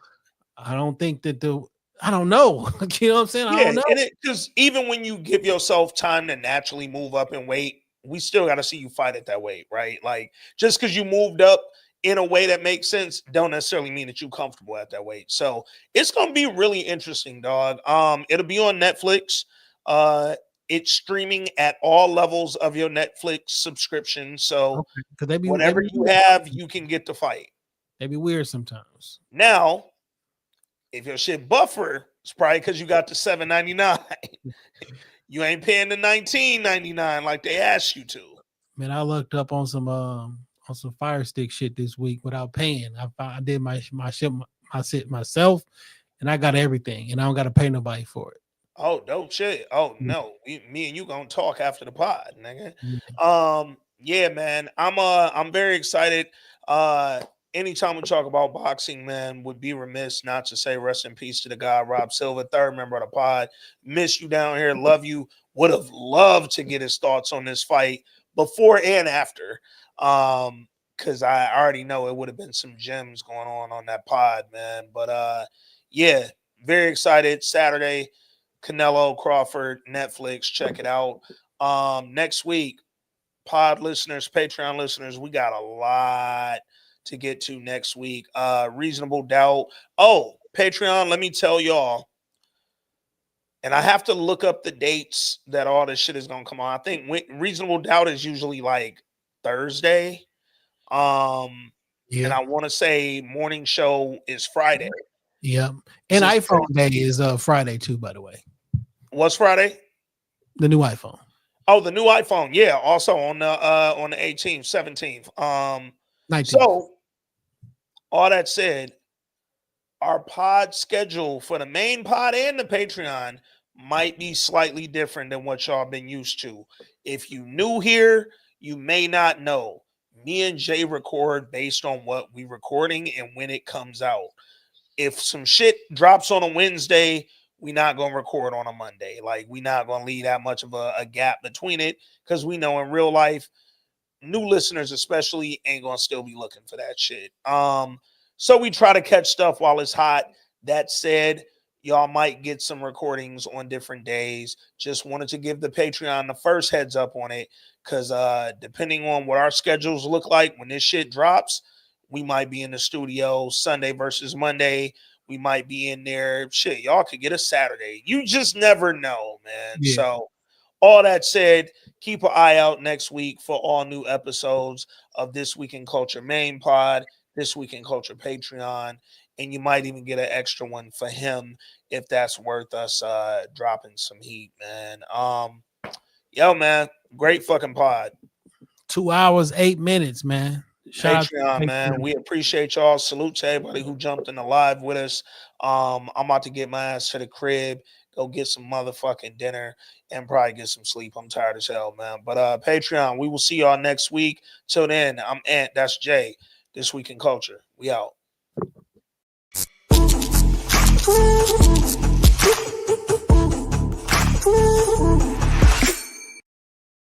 I don't think that I don't know. You know what I'm saying? I don't know. Because even when you give yourself time to naturally move up in weight, we still got to see you fight at that weight, right? Like just because you moved up in a way that makes sense, don't necessarily mean that you're comfortable at that weight. So it's gonna be really interesting, dog. It'll be on Netflix. It's streaming at all levels of your Netflix subscription. So whatever you have, you can get the fight. They be weird sometimes. Now, if your shit buffer, it's probably because you got the $7.99. You ain't paying the $19.99 like they asked you to. Man, I looked up on some Fire Stick shit this week without paying. I did my shit myself, and I got everything, and I don't got to pay nobody for it. Oh, no shit. Oh, no. Me and you gonna talk after the pod, nigga. Mm-hmm. Yeah, man. I'm very excited. Anytime we talk about boxing, man, would be remiss not to say rest in peace to the guy, Rob Silva, third member of the pod. Miss you down here. Love you. Would have loved to get his thoughts on this fight before and after. Because I already know it would have been some gems going on that pod, man. But yeah, very excited. Saturday. Canelo, Crawford, Netflix, check it out. Next week, pod listeners, Patreon listeners, we got a lot to get to next week. Reasonable Doubt. Oh, Patreon, let me tell y'all, and I have to look up the dates that all this shit is going to come on. I think Reasonable Doubt is usually like Thursday. And I want to say morning show is Friday. Yeah. And iPhone Day is Friday too, by the way. What's Friday? The new iPhone. Oh, the new iPhone. Yeah, also on the 18th, 17th. 19th. So all that said, our pod schedule for the main pod and the Patreon might be slightly different than what y'all been used to. If you new here, you may not know. Me and Jay record based on what we recording and when it comes out. If some shit drops on a Wednesday, we're not going to record on a Monday. Like, we're not going to leave that much of a gap between it because we know in real life, new listeners especially ain't going to still be looking for that shit. So we try to catch stuff while it's hot. That said, y'all might get some recordings on different days. Just wanted to give the Patreon the first heads up on it because depending on what our schedules look like when this shit drops, we might be in the studio Sunday versus Monday. We might be in there. Shit, y'all could get a Saturday. You just never know, man. Yeah. So, all that said, keep an eye out next week for all new episodes of This Week in Culture main pod, This Week in Culture Patreon, and you might even get an extra one for him if that's worth us dropping some heat, man. Yo, man, great fucking pod. 2 hours, 8 minutes, man. Shout out to Patreon, man. We appreciate y'all. Salute to everybody who jumped in the live with us. I'm about to get my ass to the crib, go get some motherfucking dinner, and probably get some sleep. I'm tired as hell, man. But Patreon, we will see y'all next week. Till then, I'm Ant. That's Jay. This Week in Culture. We out.